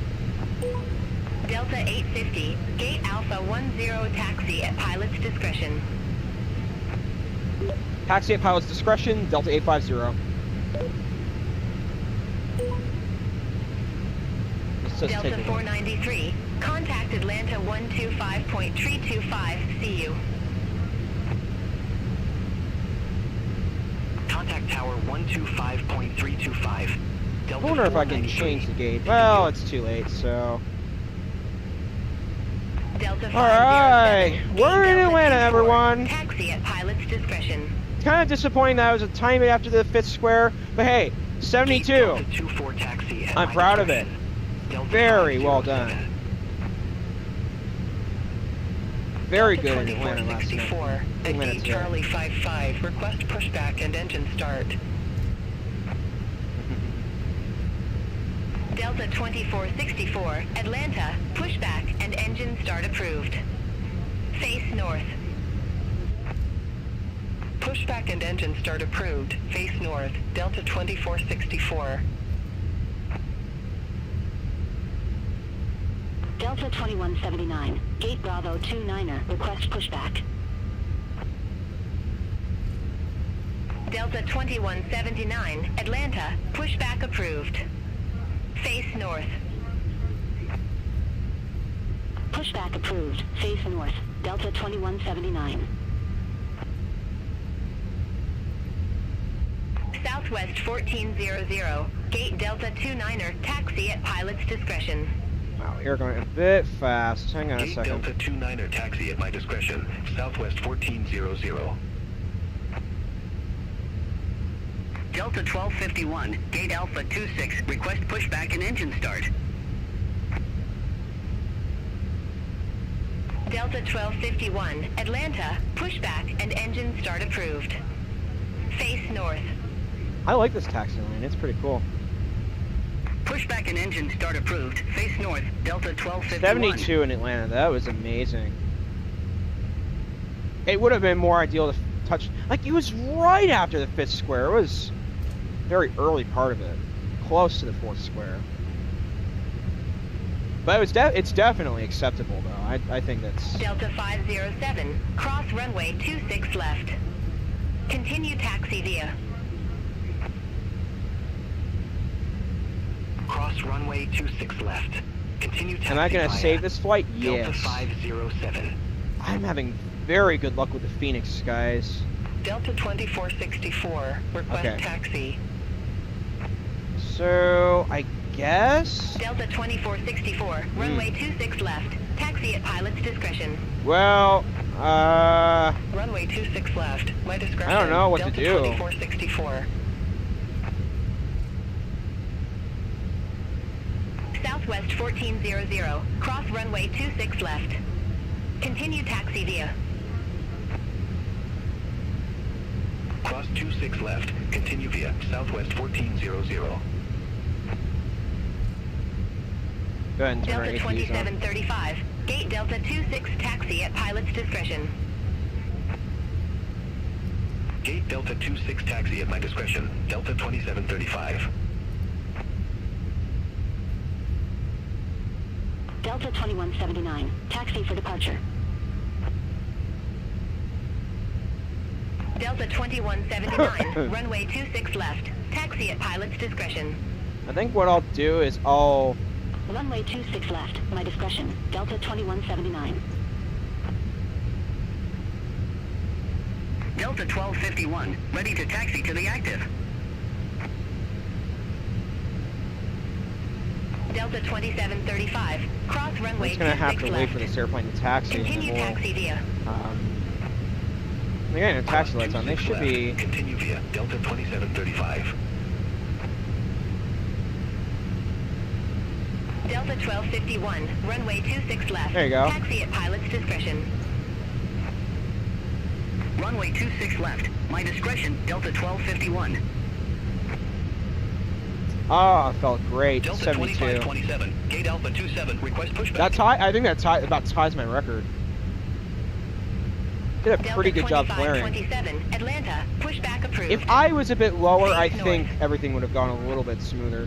Delta 850, gate Alpha 10 taxi at pilot's discretion. Taxi at pilot's discretion, Delta 850. Let's just Delta take it. 493, contact Atlanta 125.325, see you. Tower 125.325. I wonder if I can change the gate. Well, it's too late, so... Alright, we're in Atlanta, everyone. Taxi at pilot's discretion. Kind of disappointing that I was a tiny bit after the 5th square, but hey, 72. I'm proud of it. Very well done. Very good in Atlanta last night. At Charlie 55, request pushback and engine start. Delta 2464, Atlanta, pushback and engine start approved. Face north. Pushback and engine start approved. Face north. Delta 2464. Delta 2179, Gate Bravo 29er, request pushback. Delta 2179, Atlanta, pushback approved. Face north. Pushback approved. Face north. Delta 2179. Southwest 1400. Gate Delta 29er. Taxi at pilot's discretion. Wow, you're going a bit fast. Hang on a Gate second. Delta 29er taxi at my discretion. Southwest 1400. Delta 1251, Gate Alpha 26, request pushback and engine start. Delta 1251, Atlanta, pushback and engine start approved. Face north. I like this taxi lane. It's pretty cool. Pushback and engine start approved. Face north, Delta 1251. 72 in Atlanta. That was amazing. It would have been more ideal to touch... Like, it was right after the 5th square. It was very early part of it. Close to the 4th square. But it's definitely acceptable, though. I think that's... Delta 507, cross runway 26 left. Continue taxi via. Cross runway 26 left. Continue taxi. Am I going to save this flight? Delta Yes. 507. I'm having very good luck with the Fenix, guys. Delta 2464, request taxi. So, I guess... Delta 2464, runway 26 left. Taxi at pilot's discretion. Well, Runway 26 left. My discretion. I don't know what Delta to do. 2464. Southwest 1400, cross runway 26 left. Continue taxi via. Cross 26 left. Continue via Southwest 1400. go ahead and turn our Delta APUs on. 2735, Gate Delta 26 taxi at pilot's discretion. Gate Delta 26 taxi at my discretion. Delta 2735. Delta 2179, taxi for departure. Delta 2179, runway 26 left. Taxi at pilot's discretion. I think what I'll do is I'll... Runway 26 left, my discretion. Delta 2179. Delta 1251, ready to taxi to the active. Delta 2735, cross I'm runway just going to have 26 to left. wait for this airplane to taxi. Continue and then taxi via. they got no taxi lights on. They should be... Continue via Delta 2735. Delta 1251, runway 26 left. There you go. Taxi at pilot's discretion. Runway 26 left, my discretion, Delta 1251. Oh, it felt great. Delta 72. 2527. Gate Alpha 27. Request pushback. That I think that about ties my record. Did a pretty good job flaring. 2527, Atlanta, pushback approved. If I was a bit lower, I think everything would have gone a little bit smoother.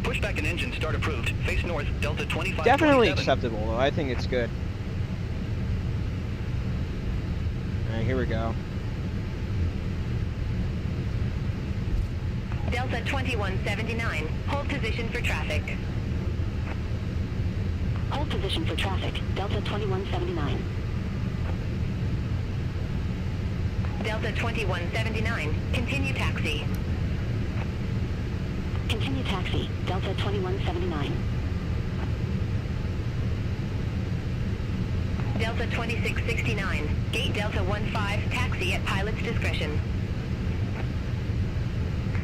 Pushback and engine start approved. Face north, Delta 2527. Definitely acceptable, though. I think it's good. Alright, here we go. Delta 2179, hold position for traffic. Hold position for traffic, Delta 2179. Delta 2179, continue taxi. Continue taxi, Delta 2179. Delta 2669, gate Delta 15, taxi at pilot's discretion.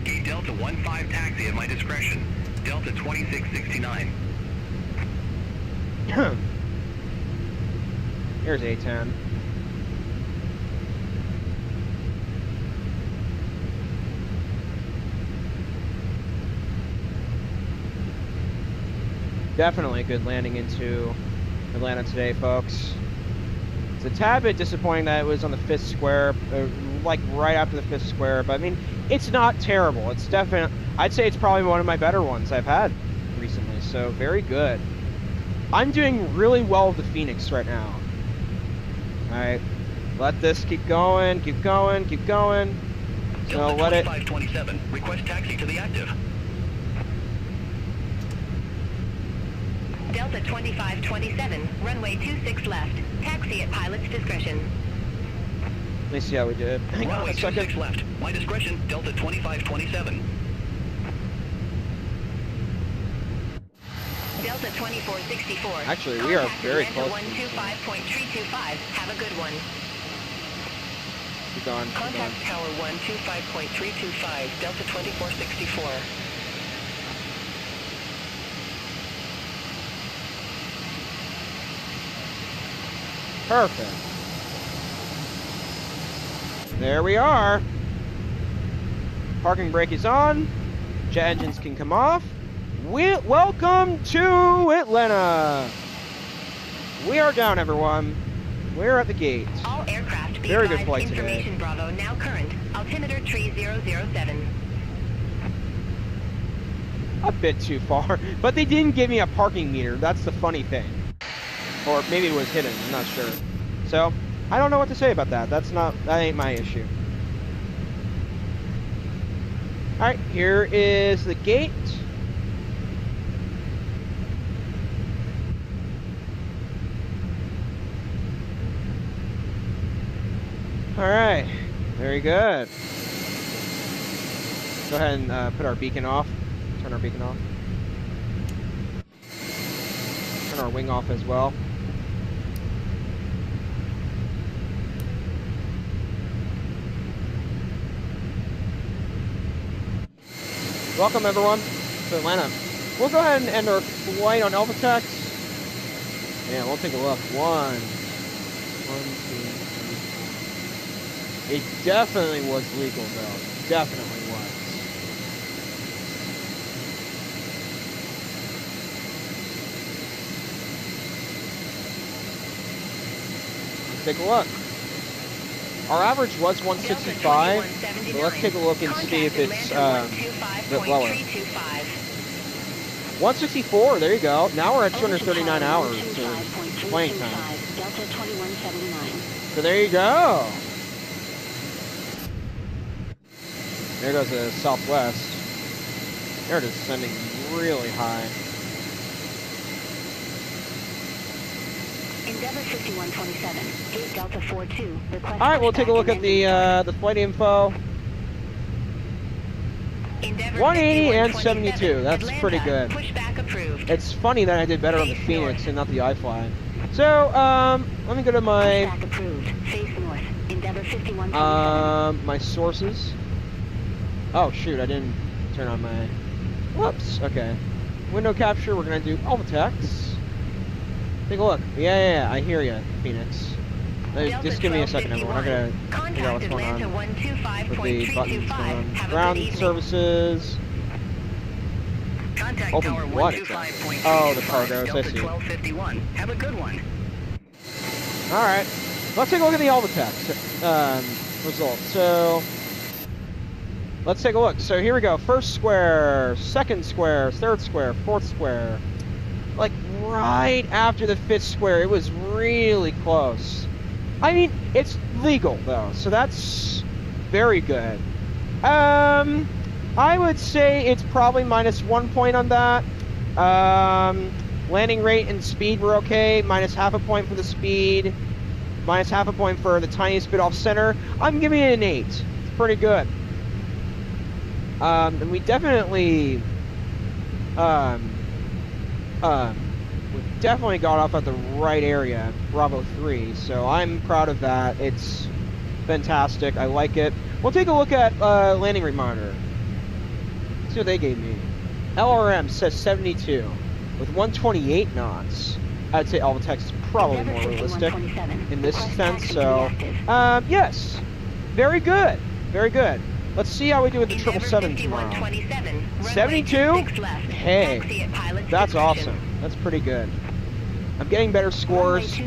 Gate Delta 15, taxi at my discretion. Delta 2669. Here's A10. Definitely a good landing into Atlanta today, folks. It's a tad bit disappointing that it was on the 5th square, like right after the 5th square, but I mean, it's not terrible. It's definitely, I'd say it's probably one of my better ones I've had recently, so very good. I'm doing really well with the Fenix right now. Alright, let this keep going, keep going, keep going. So let it... 2527, request taxi to the active. Delta 2527, runway 26 left, taxi at pilot's discretion. Let me see how we did. Hang on a second. 26 left, my discretion, Delta 2527. Delta 2464. Actually, we are very close. 125.325. Have a good one. Keep going. Contact tower 125.325. Delta 2464. Perfect. There we are. Parking brake is on. Jet engines can come off. Welcome to Atlanta. We are down, everyone. We're at the gate. All aircraft be very good advised, flight today. Information Bravo now current. Altimeter 3007. A bit too far, but they didn't give me a parking meter. That's the funny thing. Or maybe it was hidden, I'm not sure. So, I don't know what to say about that. That ain't my issue. Alright, here is the gate. Alright, very good. Go ahead and put our beacon off. Turn our beacon off. Turn our wing off as well. Welcome everyone to Atlanta. We'll go ahead and end our flight on AlphaTax. Yeah, we'll take a look. One, two, three. It definitely was legal though. Definitely was. Let's take a look. Our average was 165, but let's take a look and see if it's a bit lower. 164, there you go. Now we're at 239 hours of flying time. So there you go. There goes the Southwest. They're descending really high. Endeavor 5127, gate Delta 42. All right, we'll take a look at the flight info. 180 and 72. That's pretty good. Pushback approved. It's funny that I did better on the Fenix and not the iFly. So, let me go to my pushback approved. Face north. Endeavor 5127. My sources. Oh shoot, I didn't turn on my. Whoops. Okay. Window capture. We're gonna do AlphaTax. Take a look. Yeah, I hear you, Fenix. Just give me a second, everyone. I'm gonna figure out what's going on with the buttons on ground services. Open what? Oh, the cargoes. I see. Have a good one. All right. Let's take a look at the AlphaTax results. So let's take a look. So here we go. First square, second square, third square, fourth square. Like right after the 5th square, it was really close. I mean, it's legal though, so that's very good. I would say it's probably -1 point on that. Landing rate and speed were okay, -0.5 point for the speed. minus half a point for the tiniest bit off center. I'm giving it an 8. It's pretty good. And we definitely, we definitely got off at the right area, Bravo 3. So I'm proud of that. It's fantastic. I like it. We'll take a look at landing rate monitor. See what they gave me. LRM says 72 with 128 knots. I'd say Alvatex is probably more realistic in this sense. So, yes, very good, very good. Let's see how we do with the 777 tomorrow. 72? Hey, that's awesome. That's pretty good. I'm getting better scores.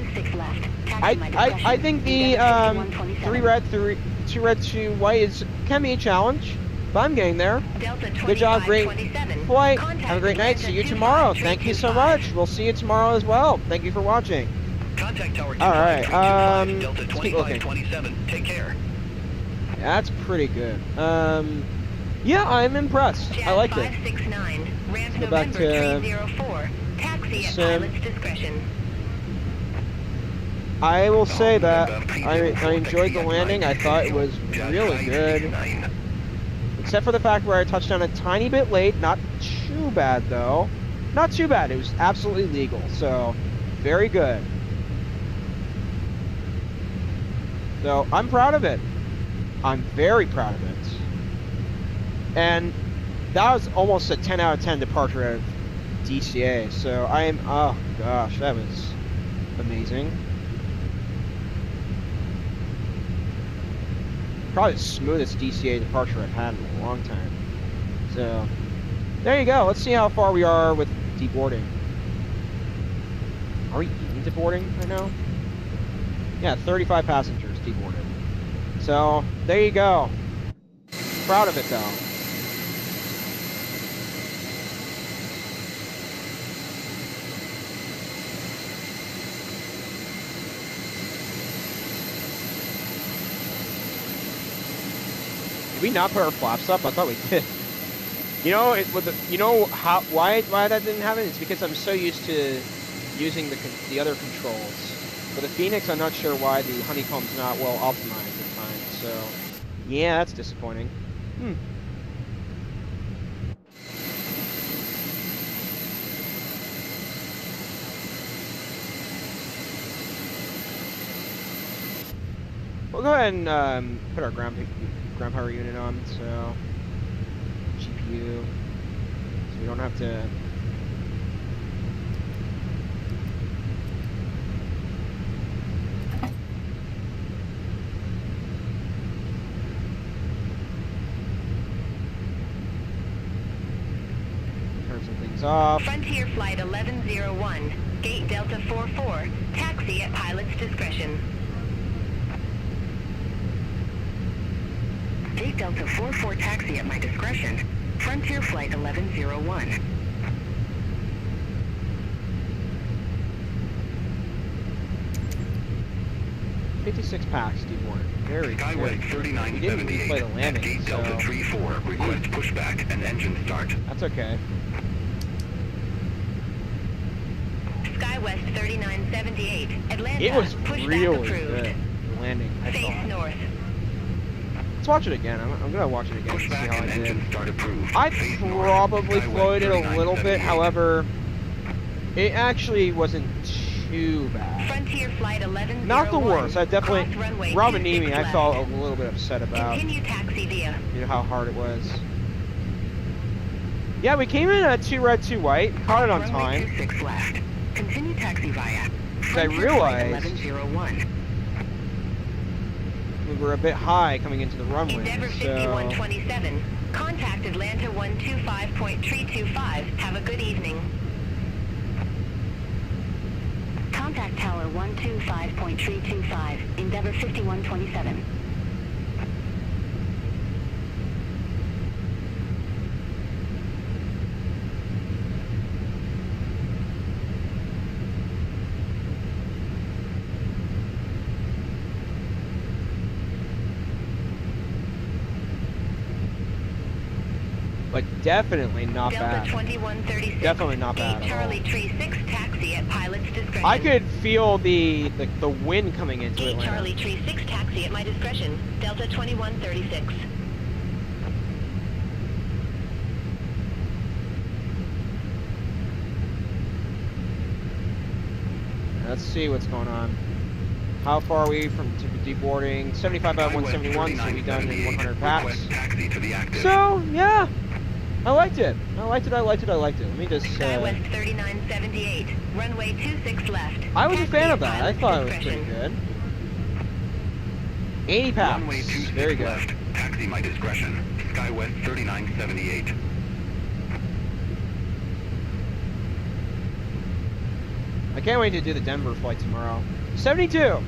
I think the 3 red, 2 red, 2 white can be a challenge, but I'm getting there. Good job, great flight. Have a great night. See you tomorrow. Thank you so much. We'll see you tomorrow as well. Thank you for watching. All right. Let's keep looking. Take care. That's pretty good. Yeah, I'm impressed. I like it. Let's go back to sim. I will say that I enjoyed the landing. I thought it was really good. Except for the fact where I touched down a tiny bit late. Not too bad, though. Not too bad. It was absolutely legal. So, very good. So, I'm proud of it. I'm very proud of it. And that was almost a 10 out of 10 departure out of DCA. So, oh gosh, that was amazing. Probably the smoothest DCA departure I've had in a long time. So, there you go. Let's see how far we are with deboarding. Are we even deboarding right now? Yeah, 35 passengers deboarded. So, there you go. Proud of it, though. Did we not put our flaps up? I thought we did. You know, why that didn't happen? It's because I'm so used to using the other controls. For the Fenix, I'm not sure why the honeycomb's not well optimized at times. So, yeah, that's disappointing. We'll go ahead and put our ground power unit on, so GPU, so we don't have to. Turn some things off. Frontier Flight 1101, Gate Delta 44, taxi at pilot's discretion. Gate Delta 44 taxi at my discretion. Frontier Flight 1101. $56 packs deboarded. Very Skyway good. We didn't even play the landing, Gate so Delta 34 request pushback and engine start. That's okay. SkyWest 3978, Atlanta. It was pushback really approved. good landing, I Face thought. north. Let's watch it again. I'm gonna watch it again to see Pushback how and I did. engine start approved. I Face north. probably Skyway floated a little bit, 3978. however, it actually wasn't too bad. Frontier Flight 1101. Not the worst. I definitely, Cross runway Robinimi, 26 I left. felt a little bit upset about. Continue taxi via. You know how hard it was. Yeah, we came in at 2 red, 2 white. Caught it on Runway time. 26 left. Continue taxi via. Because I Frontier Flight realized 1101. we were a bit high coming into the runway. Endeavor So 5127. Contact Atlanta 125.325. Have a good evening. Contact Tower 125.325. Endeavor 5127. but definitely not Delta bad. 2136. Definitely not bad at all. Charlie Tree 6 taxi taxi at pilot's discretion. I could feel the wind coming into Gate Atlanta. Charlie Tree 6 taxi at my discretion. Delta 2136. Let's see what's going on. How far are we from deboarding? 75 by 171, so we'll be done in 100 packs. So, yeah. I liked it. I liked it. Let me just... Skywest 3978. Runway 26 left. I was a Taxi fan of at that. I pilot's thought it was discretion. pretty good. 80 packs. Runway 26 Very good. left. Taxi my discretion. Skywest 3978. I can't wait to do the Denver flight tomorrow. 72.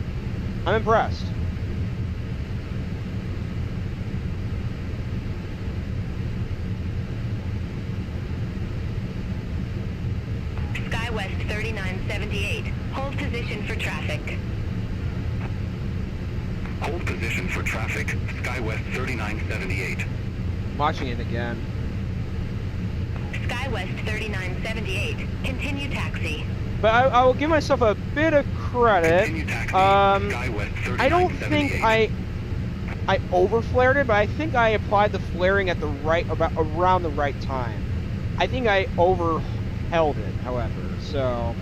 I'm impressed. Skywest 3978. Hold position for traffic. Hold position for traffic. Skywest 3978. I'm watching it again. Skywest 3978. Continue taxi. But I will give myself a bit of credit. I don't think I overflared it, but I think I applied the flaring at the around the right time. I think I overheld it, however. So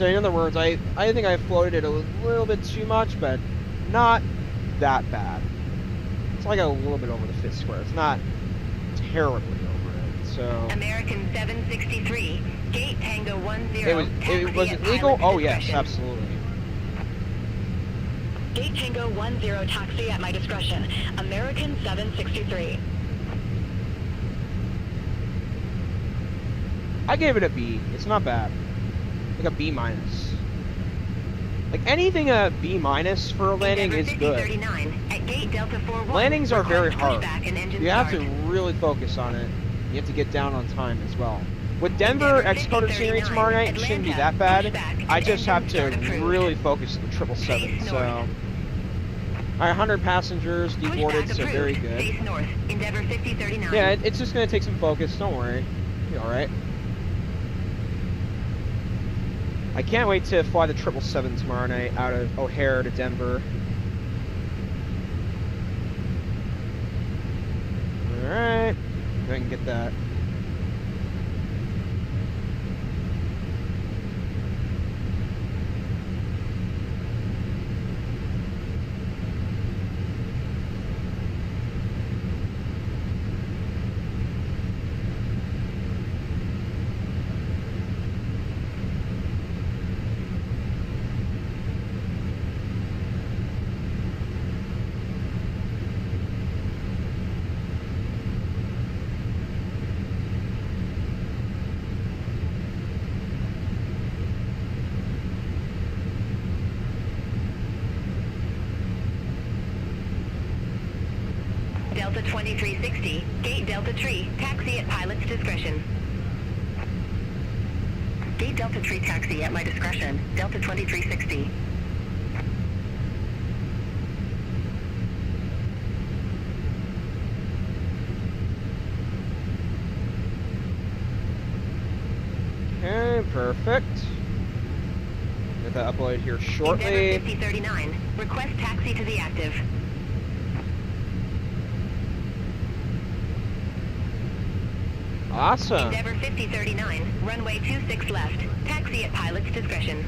in other words, I think I floated it a little bit too much, but not that bad. It's like a little bit over the fifth square. It's not terribly over it. So American 763. Gate Tango 10. it was it legal? Oh yes, absolutely. Gate Tango 10 taxi at my discretion. American 763. I gave it a B. It's not bad. Like a B minus. Like anything a B minus for a landing is good. At gate Delta 41, landings are very hard. pushback and engine You have to start. really focus on it. You have to get down on time as well. With Denver Excoder scenery tomorrow night, it shouldn't be that bad. I just have to really focus on the 777. So, all right, 100 passengers deboarded, so very good. Face north, Endeavor 5039. Yeah, it's just gonna take some focus. Don't worry, you'll be all right. I can't wait to fly the 777 tomorrow night out of O'Hare to Denver. All right, I can get that. Delta 2360, gate Delta Tree, taxi at pilot's discretion. Gate Delta Tree taxi at my discretion, Delta 2360. Okay, perfect. Get that uploaded here shortly. Endeavor 5039, request taxi to the active. Awesome. Endeavor 5039, runway 26 left, taxi at pilot's discretion.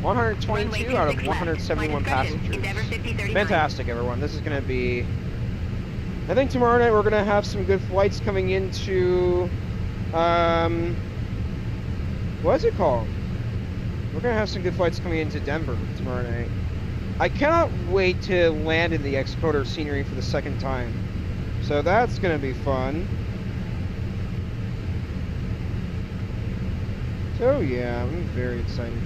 122 out of 171 passengers. Endeavor 5039. Fantastic, everyone. This is going to be... I think tomorrow night we're going to have some good flights coming into... what is it called? We're going to have some good flights coming into Denver tomorrow night. I cannot wait to land in the Excoder scenery for the second time. So that's going to be fun. So yeah, I'm very excited.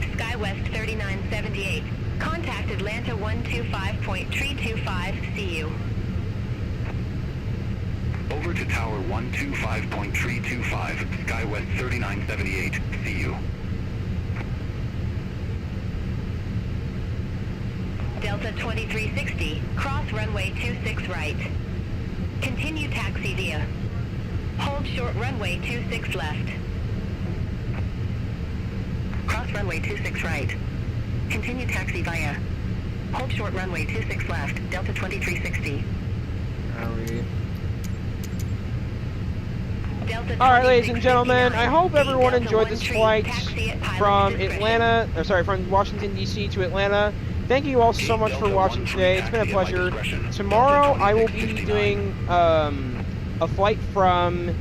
Skywest 3978. Contact Atlanta 125.325. See you. Over to Tower 125.325. Skywest 3978. See you. Delta 2360, cross runway 26 right. Continue taxi via. Hold short runway 26 left. Cross runway 26 right. Continue taxi via. Hold short runway 26 left, Delta 2360. Alright, ladies and gentlemen, I hope everyone enjoyed this flight from Atlanta, or sorry, from Washington D.C. to Atlanta. Thank you all so much for watching today. It's been a pleasure. Tomorrow I will be doing a flight from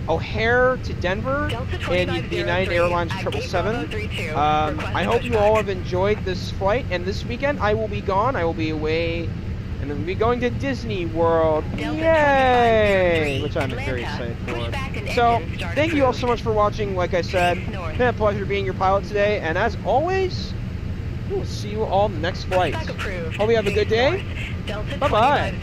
O'Hare to Denver in the United Airlines 777. I hope you all have enjoyed this flight, and this weekend I will be gone. I will be away, and then we'll be going to Disney World. Yay! Which I'm very excited for. So, thank you all so much for watching. Like I said, it's been a pleasure being your pilot today, and as always, we'll see you all in the next flight. Hope you have a good day. Bye-bye.